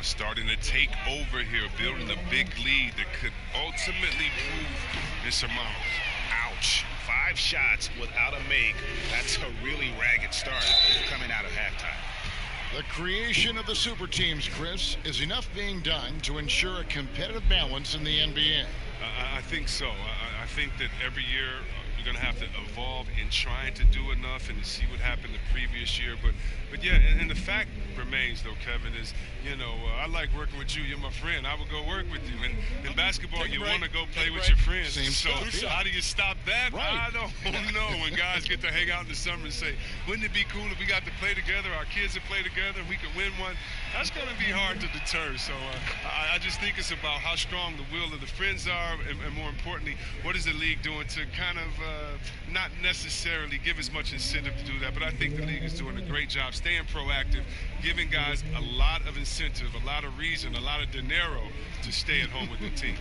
[SPEAKER 8] Starting to take over here, building a big lead that could ultimately prove insurmountable.
[SPEAKER 2] Ouch. 5 shots without a make. That's a really ragged start coming out of halftime.
[SPEAKER 1] The creation of the super teams, Chris, is enough being done to ensure a competitive balance in the NBA.
[SPEAKER 8] I think so. I think that every year you're going to have to evolve in trying to do enough and to see what happened the previous year. But yeah, and the fact remains, though, Kevin, is, I like working with you. You're my friend. I would go work with you. And in basketball, you want to go play with your friends. So how do you stop that? Right. I don't know. When guys get to hang out in the summer and say, wouldn't it be cool if we got to play together, our kids would play together, and we could win one? That's going to be hard to deter. So I just think it's about how strong the will of the friends are, and more importantly, what is the league doing to kind of not necessarily give as much incentive to do that. But I think the league is doing a great job staying proactive, giving guys a lot of incentive, a lot of reason, a lot of dinero to stay at home with the team.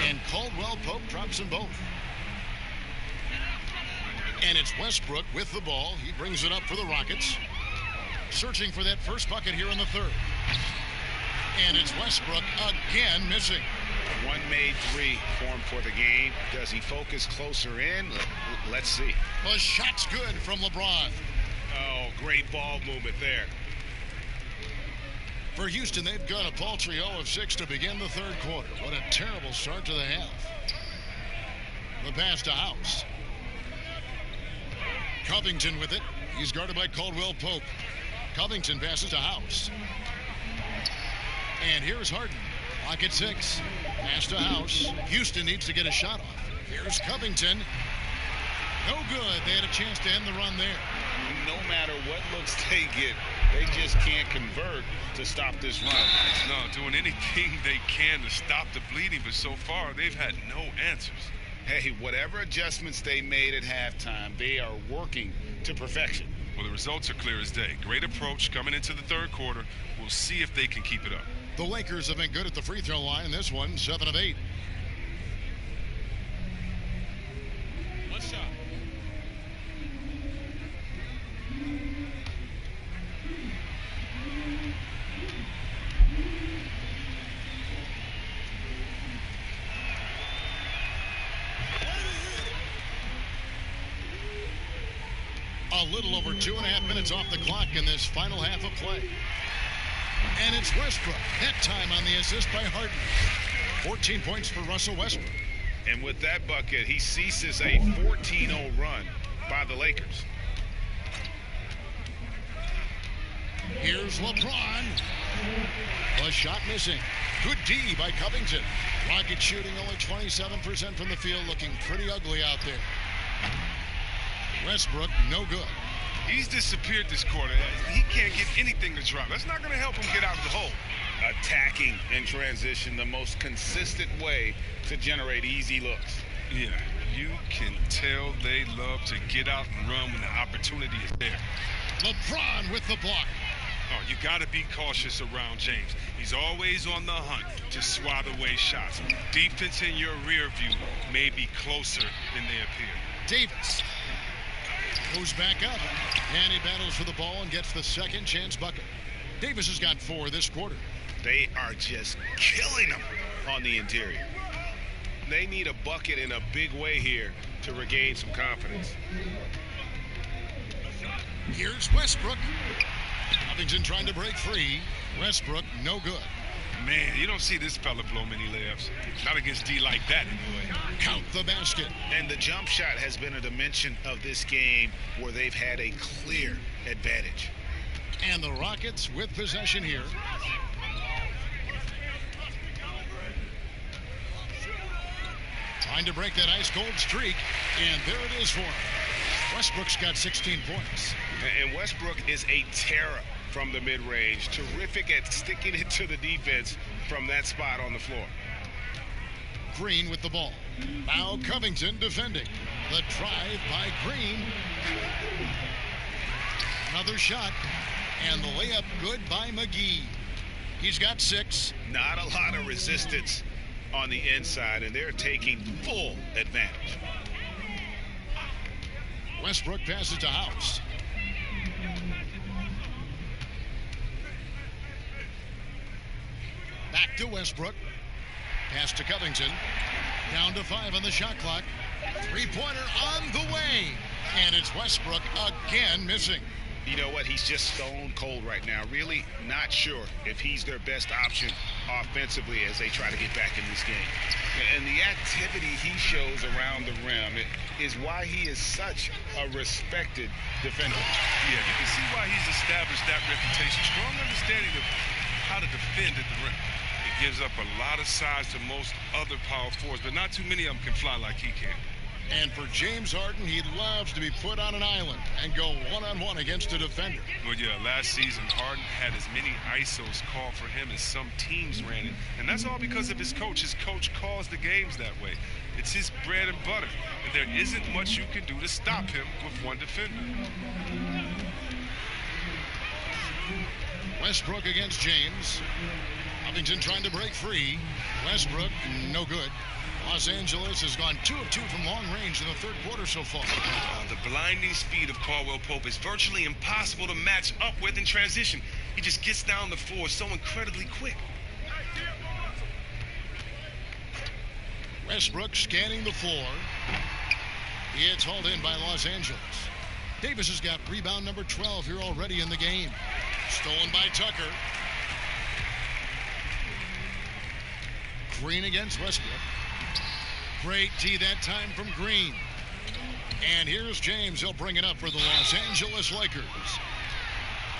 [SPEAKER 1] And Caldwell Pope drops them both. And it's Westbrook with the ball. He brings it up for the Rockets. Searching for that first bucket here in the third. And it's Westbrook again missing.
[SPEAKER 2] One made 3 formed for the game. Does he focus closer in? Let's see.
[SPEAKER 1] The shot's good from LeBron.
[SPEAKER 2] Oh, great ball movement there.
[SPEAKER 1] For Houston, they've got a paltry 0 of 6 to begin the third quarter. What a terrible start to the half. The pass to House. Covington with it. He's guarded by Caldwell Pope. Covington passes to House. And here's Harden. Clock at 6. Pass to House. Houston needs to get a shot off. Here's Covington. No good. They had a chance to end the run there.
[SPEAKER 2] No matter what looks they get, they just can't convert to stop this run.
[SPEAKER 8] No, doing anything they can to stop the bleeding, but so far they've had no answers.
[SPEAKER 2] Hey, whatever adjustments they made at halftime, they are working to perfection.
[SPEAKER 8] Well, the results are clear as day. Great approach coming into the third quarter. We'll see if they can keep it up.
[SPEAKER 1] The Lakers have been good at the free throw line. This one, 7 of 8.
[SPEAKER 10] One shot.
[SPEAKER 1] A little over 2.5 minutes off the clock in this final half of play. And it's Westbrook, that time on the assist by Harden. 14 points for Russell Westbrook.
[SPEAKER 2] And with that bucket, he ceases a 14-0 run by the Lakers.
[SPEAKER 1] Here's LeBron. The shot missing. Good D by Covington. Rocket shooting only 27% from the field, looking pretty ugly out there. Westbrook, no good.
[SPEAKER 8] He's disappeared this quarter. He can't get anything to drop. That's not going to help him get out of the hole.
[SPEAKER 2] Attacking in transition, the most consistent way to generate easy looks.
[SPEAKER 8] Yeah, you can tell they love to get out and run when the opportunity is there.
[SPEAKER 1] LeBron with the block.
[SPEAKER 8] Oh, you got to be cautious around James. He's always on the hunt to swat away shots. Defense in your rear view may be closer than they appear.
[SPEAKER 1] Davis goes back up, and he battles for the ball and gets the second chance bucket. Davis has got 4 this quarter.
[SPEAKER 2] They are just killing them on the interior. They need a bucket in a big way here to regain some confidence.
[SPEAKER 1] Here's Westbrook. Covington trying to break free. Westbrook, no good.
[SPEAKER 8] Man, you don't see this fella blow many layups. Not against D like that, anyway.
[SPEAKER 1] Count the basket.
[SPEAKER 2] And the jump shot has been a dimension of this game where they've had a clear advantage.
[SPEAKER 1] And the Rockets with possession here. Trying to break that ice-cold streak, and there it is for him. Westbrook's got 16 points.
[SPEAKER 2] And Westbrook is a terror from the mid-range. Terrific at sticking it to the defense from that spot on the floor.
[SPEAKER 1] Green with the ball. Now Covington defending. The drive by Green. Another shot, and the layup good by McGee. He's got 6.
[SPEAKER 2] Not a lot of resistance on the inside, and they're taking full advantage.
[SPEAKER 1] Westbrook passes to House. Back to Westbrook. Pass to Covington. Down to 5 on the shot clock. Three-pointer on the way. And it's Westbrook again missing.
[SPEAKER 2] You know what? He's just stone cold right now. Really not sure if he's their best option offensively as they try to get back in this game. And the activity he shows around the rim is why he is such a respected defender.
[SPEAKER 8] Yeah, you can see why he's established that reputation. Strong understanding of how to defend at the rim. He gives up a lot of size to most other power forwards, but not too many of them can fly like he can.
[SPEAKER 1] And for James Harden, he loves to be put on an island and go one-on-one against a defender.
[SPEAKER 8] Well, yeah, last season, Harden had as many ISOs called for him as some teams ran it. And that's all because of his coach. His coach calls the games that way. It's his bread and butter. And there isn't much you can do to stop him with one defender.
[SPEAKER 1] Westbrook against James. Covington trying to break free. Westbrook, no good. Los Angeles has gone 2 of 2 from long range in the third quarter so far.
[SPEAKER 16] The blinding speed of Caldwell Pope is virtually impossible to match up with in transition. He just gets down the floor so incredibly quick.
[SPEAKER 1] Westbrook scanning the floor. It's hauled in by Los Angeles. Davis has got rebound number 12 here already in the game. Stolen by Tucker. Green against Westbrook. Great D that time from Green. And here's James. He'll bring it up for the Los Angeles Lakers.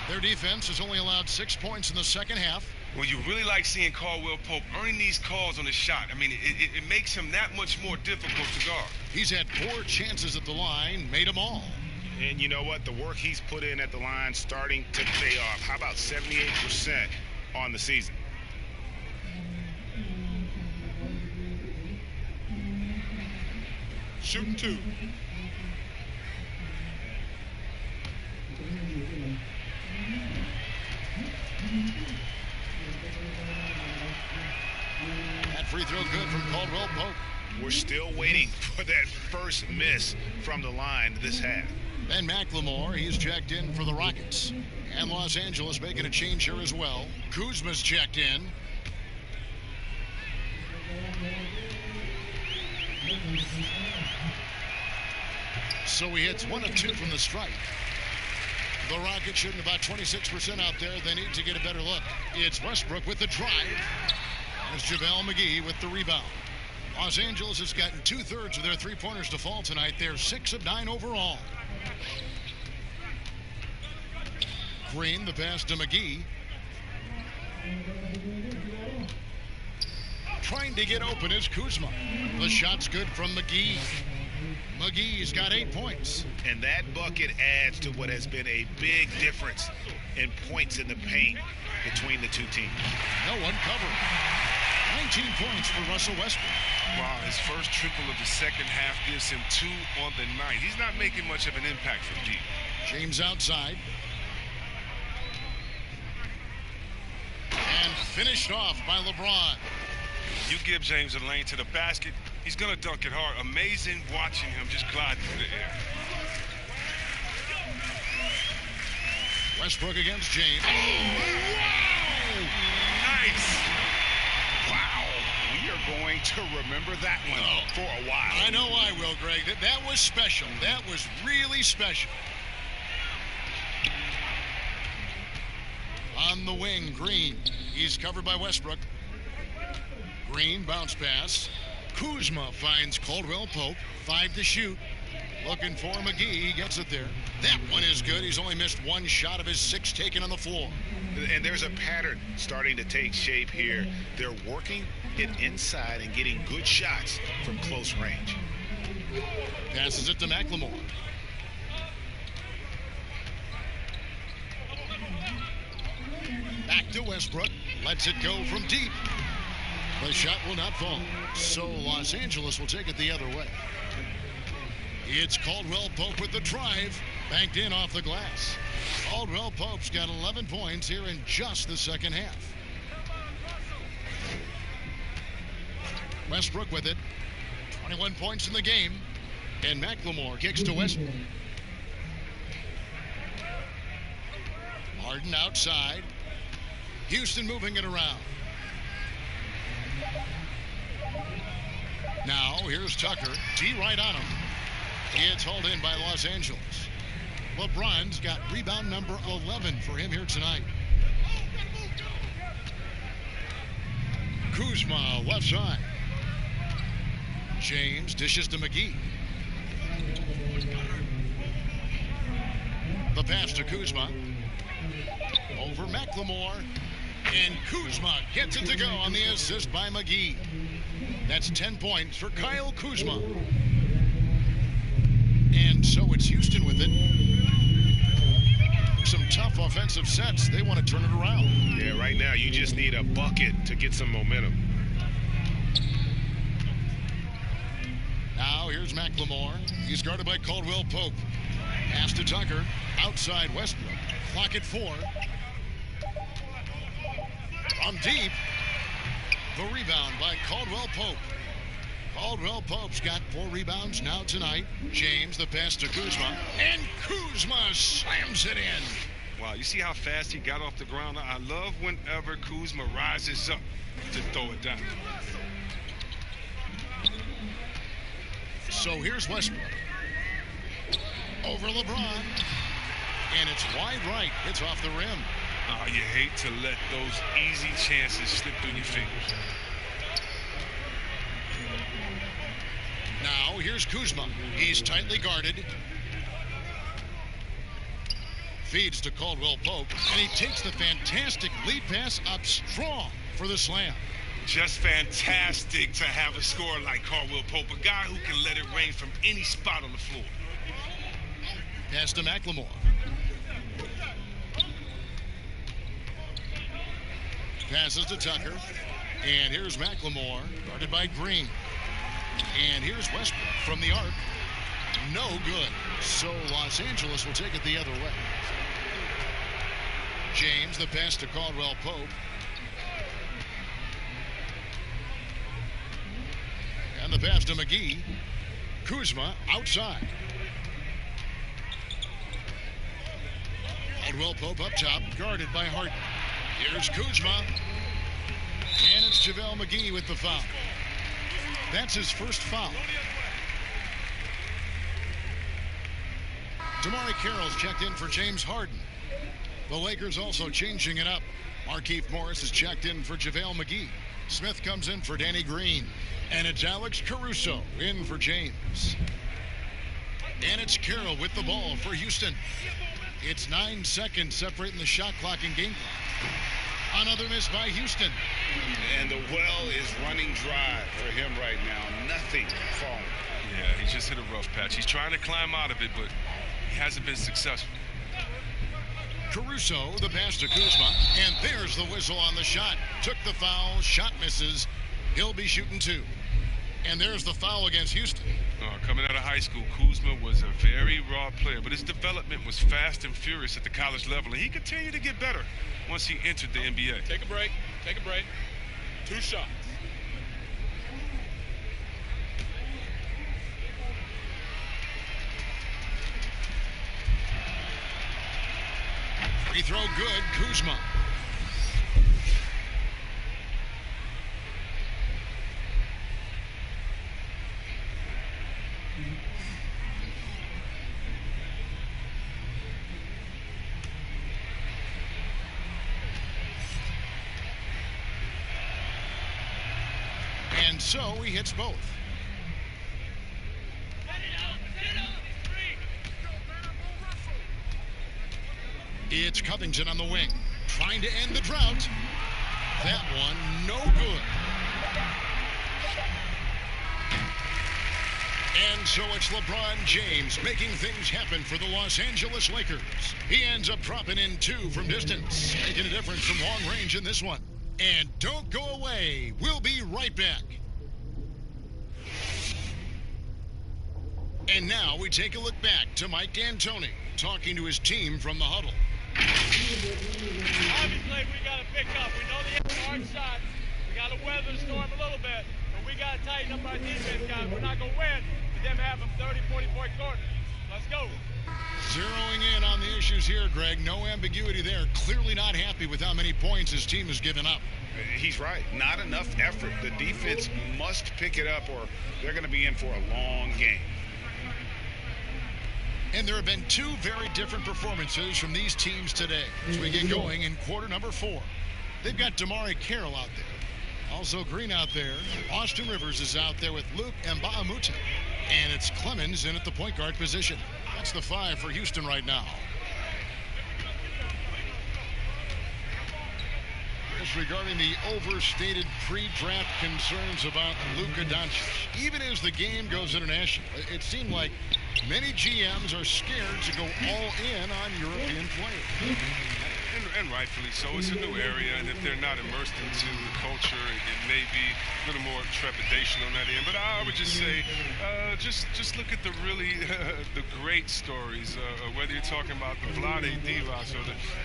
[SPEAKER 1] Their defense has only allowed 6 points in the second half.
[SPEAKER 16] Well, you really like seeing Caldwell Pope earning these calls on the shot. I mean, it makes him that much more difficult to guard.
[SPEAKER 1] He's had 4 chances at the line, made them all.
[SPEAKER 2] And you know what? The work he's put in at the line starting to pay off. How about 78% on the season?
[SPEAKER 11] Shooting 2.
[SPEAKER 1] That free throw good from Caldwell Pope.
[SPEAKER 2] We're still waiting for that first miss from the line this half.
[SPEAKER 1] Ben McLemore, he's checked in for the Rockets. And Los Angeles making a change here as well. Kuzma's checked in. So he hits 1 of 2 from the strike. The Rockets shooting about 26% out there. They need to get a better look. It's Westbrook with the drive. There's JaVale McGee with the rebound. Los Angeles has gotten 2/3 of their three-pointers to fall tonight. They're 6 of 9 overall. Green, the pass to McGee. Trying to get open is Kuzma. The shot's good from McGee. McGee's got 8 points.
[SPEAKER 2] And that bucket adds to what has been a big difference in points in the paint between the two teams.
[SPEAKER 1] No one covered. 19 points for Russell Westbrook.
[SPEAKER 8] Wow, his first triple of the second half gives him 2 on the night. He's not making much of an impact from deep.
[SPEAKER 1] James outside. And finished off by LeBron.
[SPEAKER 8] You give James a lane to the basket, he's going to dunk it hard. Amazing watching him just glide through the air.
[SPEAKER 1] Westbrook against James. Oh,
[SPEAKER 8] wow! Nice!
[SPEAKER 2] Wow. We are going to remember that one for a while.
[SPEAKER 1] I know I will, Greg. That was special. That was really special. On the wing, Green. He's covered by Westbrook. Green, bounce pass. Kuzma finds Caldwell Pope. 5 to shoot. Looking for McGee. He gets it there. That one is good. He's only missed 1 shot of his 6 taken on the floor.
[SPEAKER 2] And there's a pattern starting to take shape here. They're working it inside and getting good shots from close range.
[SPEAKER 1] Passes it to McLemore. Back to Westbrook. Lets it go from deep. The shot will not fall. So Los Angeles will take it the other way. It's Caldwell Pope with the drive. Banked in off the glass. Caldwell Pope's got 11 points here in just the second half. Westbrook with it. 21 points in the game. And McLemore kicks to Westbrook. Harden outside. Houston moving it around. Now here's Tucker. D right on him. It's hauled in by Los Angeles. LeBron's got rebound number 11 for him here tonight. Kuzma left side. James dishes to McGee. The pass to Kuzma. Over McLemore. And Kuzma gets it to go on the assist by McGee. That's 10 points for Kyle Kuzma. And so it's Houston with it. Some tough offensive sets. They want to turn it around.
[SPEAKER 2] Yeah, right now you just need a bucket to get some momentum.
[SPEAKER 1] Now here's McLemore. He's guarded by Caldwell Pope. Pass to Tucker. Outside Westbrook. Clock at 4. From deep. The rebound by Caldwell Pope. Caldwell Pope's got 4 rebounds now tonight. James, the pass to Kuzma. And Kuzma slams it in.
[SPEAKER 8] Wow, you see how fast he got off the ground? I love whenever Kuzma rises up to throw it down.
[SPEAKER 1] So here's Westbrook. Over LeBron. And it's wide right. It's off the rim.
[SPEAKER 8] Oh, you hate to let those easy chances slip through your fingers.
[SPEAKER 1] Now here's Kuzma. He's tightly guarded. Feeds to Caldwell Pope. And he takes the fantastic lead pass up strong for the slam.
[SPEAKER 8] Just fantastic to have a scorer like Caldwell Pope, a guy who can let it rain from any spot on the floor.
[SPEAKER 1] Pass to McLemore. Passes to Tucker. And here's McLemore, guarded by Green. And here's Westbrook from the arc. No good. So Los Angeles will take it the other way. James, the pass to Caldwell Pope. And the pass to McGee. Kuzma outside. Caldwell Pope up top, guarded by Harden. Here's Kuzma. And it's JaVale McGee with the foul. That's his first foul. Damari Carroll's checked in for James Harden. The Lakers also changing it up. Markieff Morris is checked in for JaVale McGee. Smith comes in for Danny Green. And it's Alex Caruso in for James. And it's Carroll with the ball for Houston. It's 9 seconds separating the shot clock and game clock. Another miss by Houston.
[SPEAKER 2] And the well is running dry for him right now. Nothing falling.
[SPEAKER 8] Yeah, he just hit a rough patch. He's trying to climb out of it, but he hasn't been successful.
[SPEAKER 1] Caruso, the pass to Kuzma, and there's the whistle on the shot. Took the foul, shot misses. He'll be shooting 2. And there's the foul against Houston.
[SPEAKER 8] Coming out of high school, Kuzma was a very raw player, but his development was fast and furious at the college level, and he continued to get better once he entered the NBA.
[SPEAKER 10] Take a break. Take a break. 2 shots.
[SPEAKER 1] Free throw good, Kuzma. so he hits both. It's Covington on the wing, trying to end the drought. That one, no good. And so it's LeBron James making things happen for the Los Angeles Lakers. He ends up dropping in 2 from distance, making a difference from long range in this one. And don't go away. We'll be right back. And now we take a look back to Mike D'Antoni talking to his team from the huddle.
[SPEAKER 17] Obviously, we got to pick up. We know the hard shot. We got to weather the storm a little bit, but we got to tighten up our defense, guys. We're not going to win with them having 30, 40-point quarters. Let's go.
[SPEAKER 1] Zeroing in on the issues here, Greg. No ambiguity there. Clearly not happy with how many points his team has given up.
[SPEAKER 2] He's right. Not enough effort. The defense must pick it up or they're going to be in for a long game.
[SPEAKER 1] And there have been 2 very different performances from these teams today as we get going in quarter number 4. They've got Damari Carroll out there. Also Green out there. Austin Rivers is out there with Luke Mbamute. And it's Clemens in at the point guard position. That's the 5 for Houston right now. Just regarding the overstated pre-draft concerns about Luka Doncic. Even as the game goes international, it seemed like many GMs are scared to go all in on European players.
[SPEAKER 8] And rightfully so. It's a new area, and if they're not immersed into the culture, it may be a little more trepidation on that end. But I would just say, just look at the really the great stories. Whether you're talking about the Vlade Divas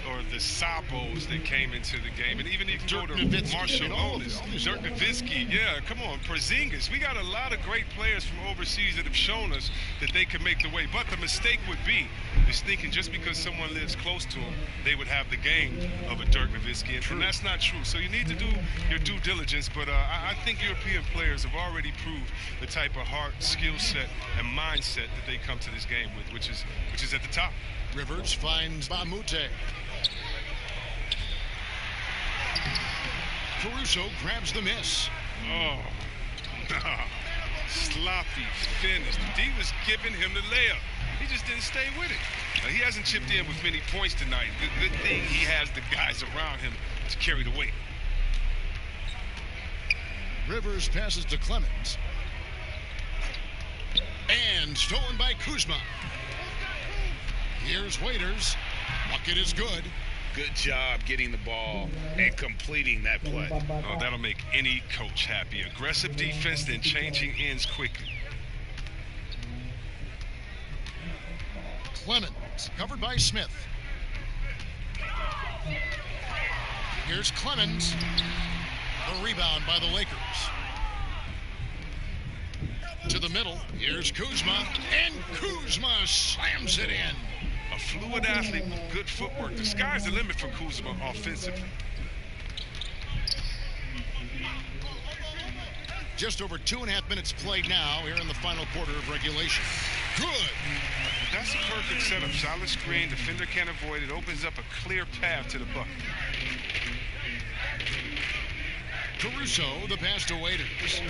[SPEAKER 8] or the Sabos that came into the game, and even if you go to Marshall Otis, Dirk Nowitzki, yeah, come on, Porzingis. We got a lot of great players from overseas that have shown us that they can make the way. But the mistake would be is thinking just because someone lives close to them, they would have the game of a Dirk Nowitzki, and that's not true. So you need to do your due diligence, but I think European players have already proved the type of heart, skill set, and mindset that they come to this game with, which is at the top.
[SPEAKER 1] Rivers finds Mbamute. Caruso grabs the miss.
[SPEAKER 8] Oh, sloppy finish. D was giving him the layup. He just didn't stay with it. He hasn't chipped in with many points tonight. Good thing he has the guys around him to carry the weight.
[SPEAKER 1] Rivers passes to Clemens. And stolen by Kuzma. Here's Waiters. Bucket is good.
[SPEAKER 2] Good job getting the ball and completing that play.
[SPEAKER 8] Oh, that'll make any coach happy. Aggressive defense, then changing ends quickly.
[SPEAKER 1] Clemens, covered by Smith. Here's Clemens. The rebound by the Lakers. To the middle. Here's Kuzma. And Kuzma slams it in.
[SPEAKER 8] A fluid athlete with good footwork. The sky's the limit for Kuzma offensively.
[SPEAKER 1] Just over 2.5 minutes played now here in the final quarter of regulation. Good.
[SPEAKER 8] That's a perfect setup. Solid screen. Defender can't avoid it. Opens up a clear path to the bucket.
[SPEAKER 1] Caruso, the pass to Waiters.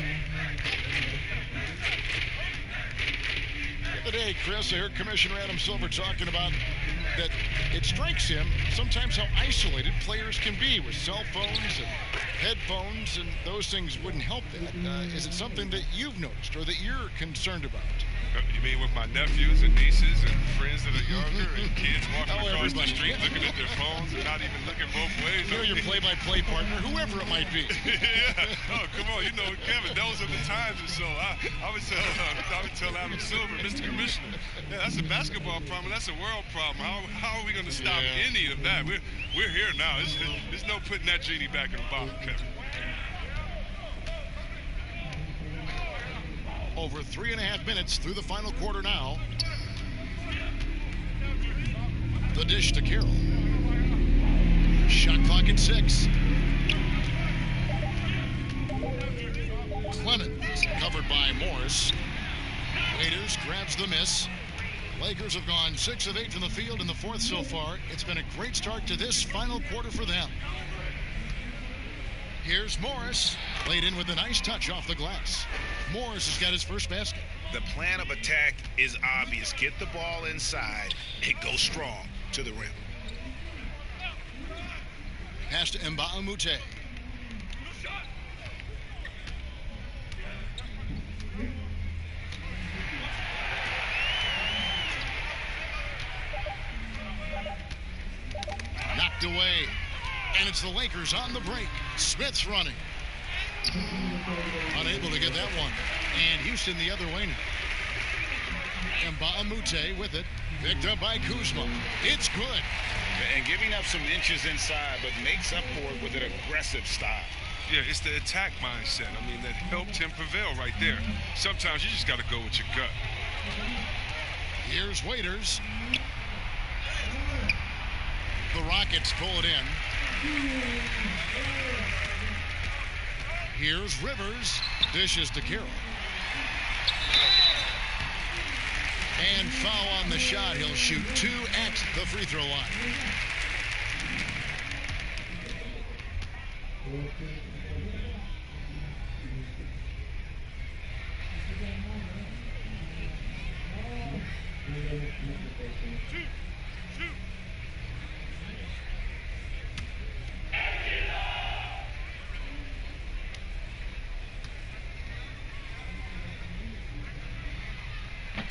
[SPEAKER 1] The other day, Chris, I heard Commissioner Adam Silver talking about that it strikes him sometimes how isolated players can be with cell phones and headphones, and those things wouldn't help that. Is it something that you've noticed or that you're concerned about?
[SPEAKER 8] You mean with my nephews and nieces and friends that are younger and kids walking across the street looking at their phones and not even looking both ways?
[SPEAKER 1] You're your play-by-play partner, whoever it might be.
[SPEAKER 8] Yeah. Oh, come on. You know, Kevin, those are the times or so. I would tell Adam Silver, Mr. Commissioner, yeah, that's a basketball problem. That's a world problem. How are we going to stop any of that? We're here now. There's no putting that genie back in the bottle, Kevin.
[SPEAKER 1] Over 3.5 minutes through the final quarter now. The dish to Carroll. Shot clock at 6. Clemens covered by Morris. Waiters grabs the miss. Lakers have gone 6 of 8 from the field in the fourth so far. It's been a great start to this final quarter for them. Here's Morris, laid in with a nice touch off the glass. Morris has got his first basket.
[SPEAKER 18] The plan of attack is obvious. Get the ball inside and go strong to the rim.
[SPEAKER 1] Pass to Mbamute. Knocked away. And it's the Lakers on the break. Smith's running. Unable to get that one. And Houston the other way now. Mbamute with it. Picked up by Kuzma. It's good.
[SPEAKER 2] And giving up some inches inside, but makes up for it with an aggressive style.
[SPEAKER 8] Yeah, it's the attack mindset. I mean, that helped him prevail right there. Sometimes you just got to go with your gut.
[SPEAKER 1] Here's Waiters. The Rockets pull it in. Here's Rivers. Dishes to Carroll. And foul on the shot. He'll shoot 2 at the free throw line.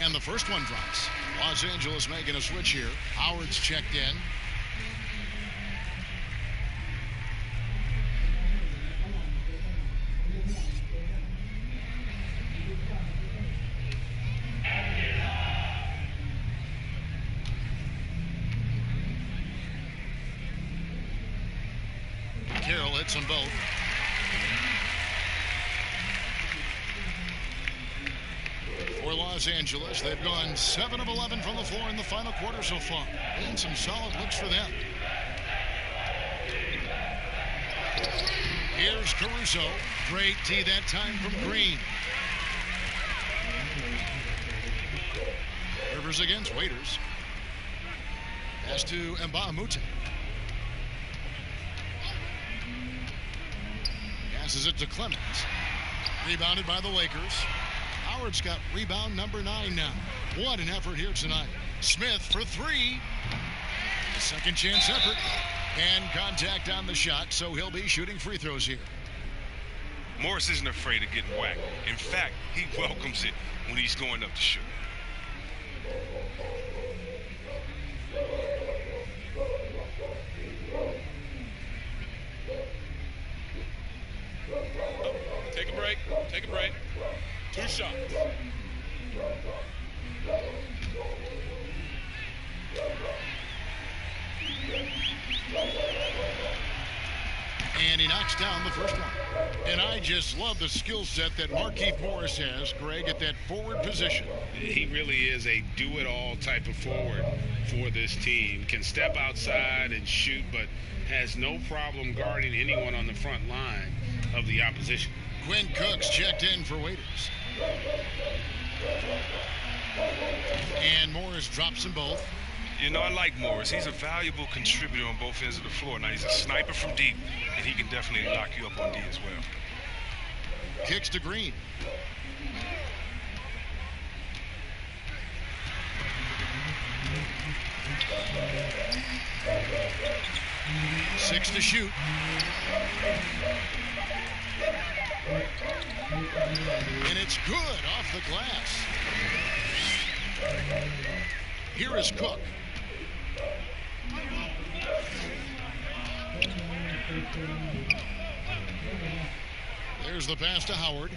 [SPEAKER 1] And the first one drops. Los Angeles making a switch here. Howard's checked in. Carroll hits them both. For Los Angeles, they've gone 7 of 11 from the floor in the final quarter so far. And some solid looks for them. Here's Caruso. Great D that time from Green. Rivers against Waiters. Pass to Mbamute. Passes it to Clemens. Rebounded by the Lakers. Howard's got rebound number 9 now. What an effort here tonight. Smith for 3. A second chance effort. And contact on the shot, so he'll be shooting free throws here.
[SPEAKER 8] Morris isn't afraid of getting whacked. In fact, he welcomes it when he's going up to shoot.
[SPEAKER 10] Take a break. Take a break. 2 shots.
[SPEAKER 1] And he knocks down the first one. And I just love the skill set that Markieff Morris has, Greg, at that forward position.
[SPEAKER 2] He really is a do-it-all type of forward for this team. Can step outside and shoot, but has no problem guarding anyone on the front line of the opposition.
[SPEAKER 1] Quinn Cook's checked in for Waiters. And Morris drops them both.
[SPEAKER 8] You know, I like Morris. He's a valuable contributor on both ends of the floor. Now, he's a sniper from deep, and he can definitely lock you up on D as well.
[SPEAKER 1] Kicks to Green. Six to shoot. And it's good off the glass. Here is Cook. There's the pass to Howard.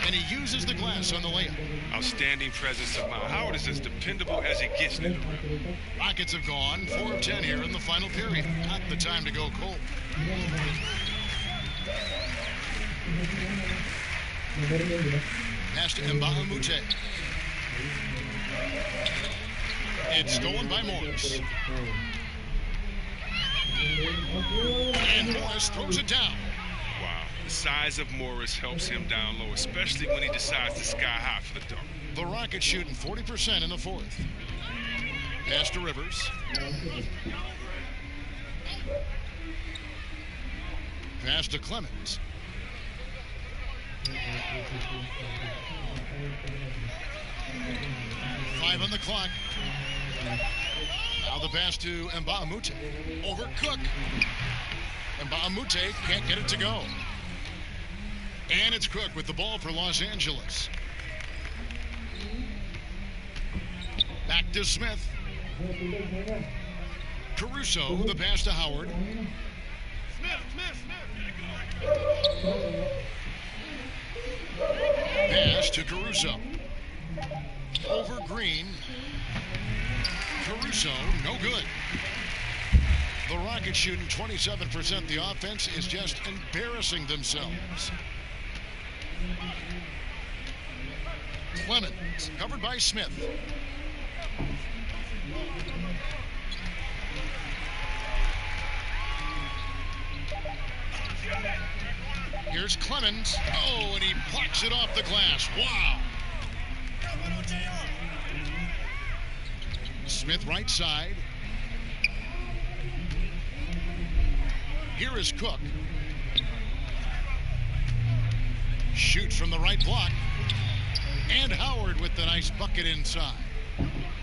[SPEAKER 1] And he uses the glass on the layup.
[SPEAKER 8] Outstanding presence of mind. Howard is as dependable as it gets in the rim.
[SPEAKER 1] Rockets have gone 4 of 10 here in the final period. Not the time to go cold. Pass to Mbamute. It's stolen by Morris. And Morris throws it down.
[SPEAKER 8] Wow. The size of Morris helps him down low, especially when he decides to sky high for the dunk.
[SPEAKER 1] The Rockets shooting 40% in the fourth. Pass to Rivers. Pass to Clemens. Five on the clock. Now the pass to Mbamute. Over Cook. Mbamute can't get it to go. And it's Cook with the ball for Los Angeles. Back to Smith. Caruso, the pass to Howard. Pass to Caruso. Over Green. Caruso, no good. The Rockets shooting 27%. The offense is just embarrassing themselves. Clemens, covered by Smith. Here's Clemens. Oh, and he blocks it off the glass. Wow. Smith right side. Here is Cook. Shoots from the right block. And Howard with the nice bucket inside.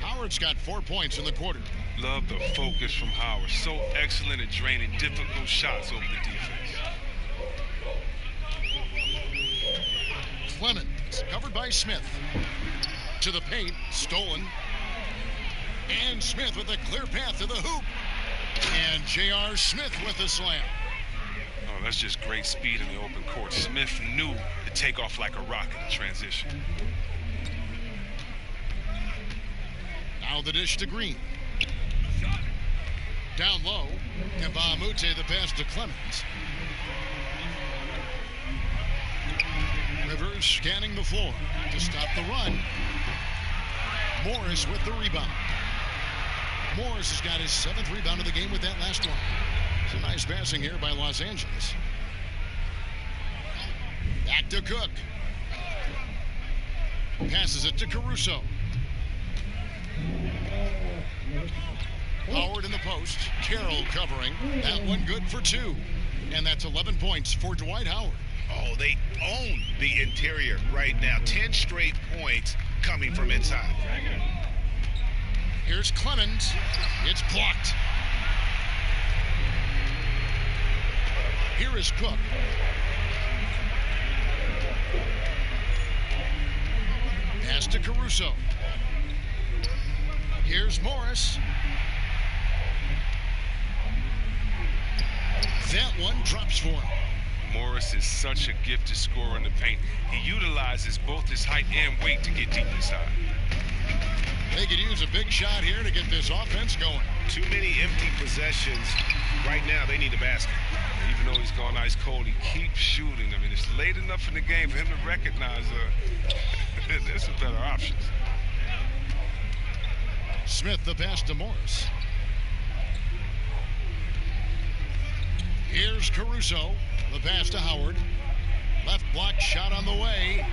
[SPEAKER 1] Howard's got 4 points in the quarter.
[SPEAKER 8] Love the focus from Howard. So excellent at draining difficult shots over the defense.
[SPEAKER 1] Clemens, covered by Smith. To the paint, stolen. And Smith with a clear path to the hoop. And J.R. Smith with the slam.
[SPEAKER 8] Oh, that's just great speed in the open court. Smith knew to take off like a rocket in transition.
[SPEAKER 1] Now the dish to Green. Down low. Mbamute the pass to Clemens. Rivers scanning the floor to stop the run. Morris with the rebound. Morris has got his 7th rebound of the game with that last one. It's a nice passing here by Los Angeles. Back to Cook. Passes it to Caruso. Howard in the post. Carroll covering. That one good for 2. And that's 11 points for Dwight Howard.
[SPEAKER 18] Oh, they own the interior right now. 10 straight points coming from inside.
[SPEAKER 1] Here's Clemens. It's blocked. Here is Cook. Pass to Caruso. Here's Morris. That one drops for him.
[SPEAKER 8] Morris is such a gifted scorer in the paint. He utilizes both his height and weight to get deep inside.
[SPEAKER 1] They could use a big shot here to get this offense going.
[SPEAKER 18] Too many empty possessions. Right now, they need a basket.
[SPEAKER 8] Even though he's gone ice cold, he keeps shooting. I mean, it's late enough in the game for him to recognize there's some better options.
[SPEAKER 1] Smith the pass to Morris. Here's Caruso. The pass to Howard. Left block shot on the way.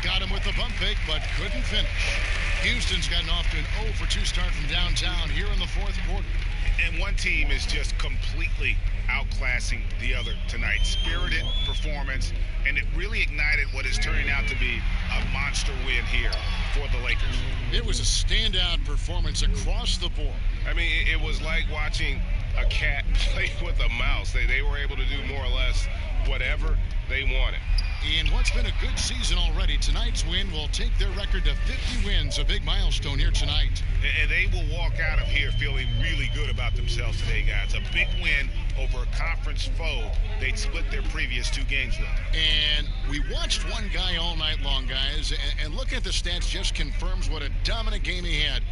[SPEAKER 1] Got him with the pump fake, but couldn't finish. Houston's gotten off to an 0 for 2 start from downtown here in the 4th quarter.
[SPEAKER 18] And one team is just completely outclassing the other tonight. Spirited performance, and it really ignited what is turning out to be a monster win here for the Lakers.
[SPEAKER 1] It was a standout performance across the board.
[SPEAKER 5] I mean, it was like watching a cat play with a mouse. They were able to do more or less whatever they wanted.
[SPEAKER 1] In what's been a good season already, tonight's win will take their record to 50 wins, a big milestone here tonight.
[SPEAKER 18] And they will walk out of here feeling really good about themselves today, guys. A big win over a conference foe they'd split their previous 2 games with.
[SPEAKER 1] And we watched one guy all night long, guys, and looking at the stats just confirms what a dominant game he had.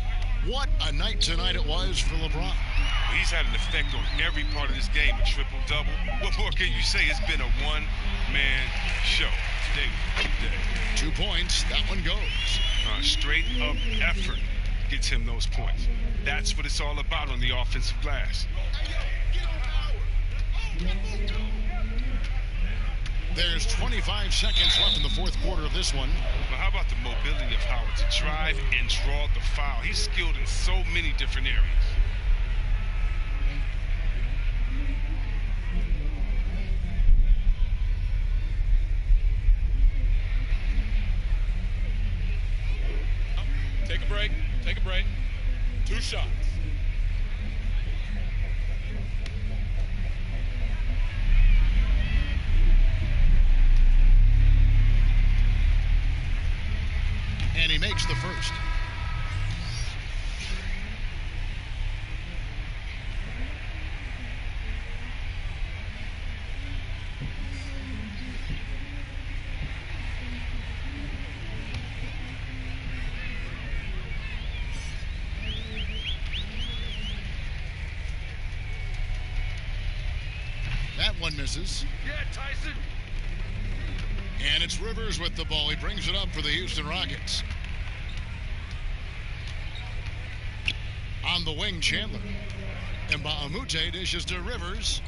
[SPEAKER 1] What a night tonight it was for LeBron.
[SPEAKER 8] He's had an effect on every part of this game, a triple-double. What more can you say? It's been a one-man show. Today.
[SPEAKER 1] 2 points, that one goes.
[SPEAKER 8] Straight-up effort gets him those points. That's what it's all about on the offensive glass.
[SPEAKER 1] There's 25 seconds left in the 4th quarter of this one.
[SPEAKER 8] Well, how about the mobility of Howard to drive and draw the foul? He's skilled in so many different areas.
[SPEAKER 10] Take a break. Take a break. 2 shots.
[SPEAKER 1] And he makes the first. That one misses.
[SPEAKER 10] Yeah, Tyson.
[SPEAKER 1] And it's Rivers with the ball. He brings it up for the Houston Rockets. On the wing, Chandler. And Baamute dishes to Rivers.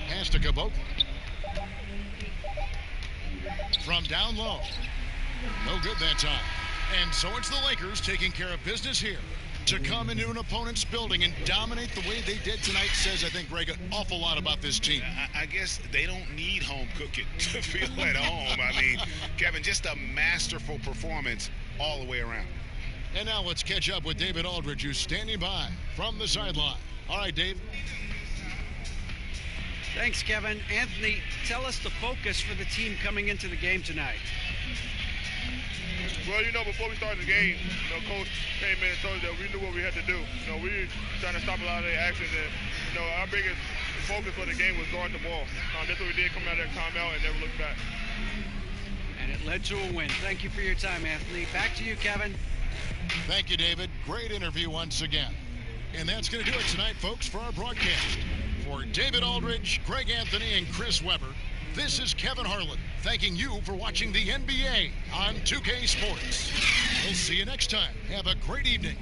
[SPEAKER 1] Pass to Caboclo. From down low. No good that time. And so it's the Lakers taking care of business here. To come into an opponent's building and dominate the way they did tonight says, I think, Greg, an awful lot about this team.
[SPEAKER 18] I guess they don't need home cooking to feel at home. I mean, Kevin, just a masterful performance all the way around.
[SPEAKER 1] And now let's catch up with David Aldridge, who's standing by from the sideline. All right, Dave.
[SPEAKER 7] Thanks, Kevin. Anthony, tell us the focus for the team coming into the game tonight.
[SPEAKER 19] Well, before we started the game, Coach came in and told us that we knew what we had to do. We were trying to stop a lot of their actions, and our biggest focus for the game was guard the ball. That's what we did coming out of that timeout and never looked back.
[SPEAKER 7] And it led to a win. Thank you for your time, Anthony. Back to you, Kevin.
[SPEAKER 1] Thank you, David. Great interview once again. And that's going to do it tonight, folks, for our broadcast. For David Aldridge, Greg Anthony, and Chris Webber, this is Kevin Harlan thanking you for watching the NBA on 2K Sports. We'll see you next time. Have a great evening.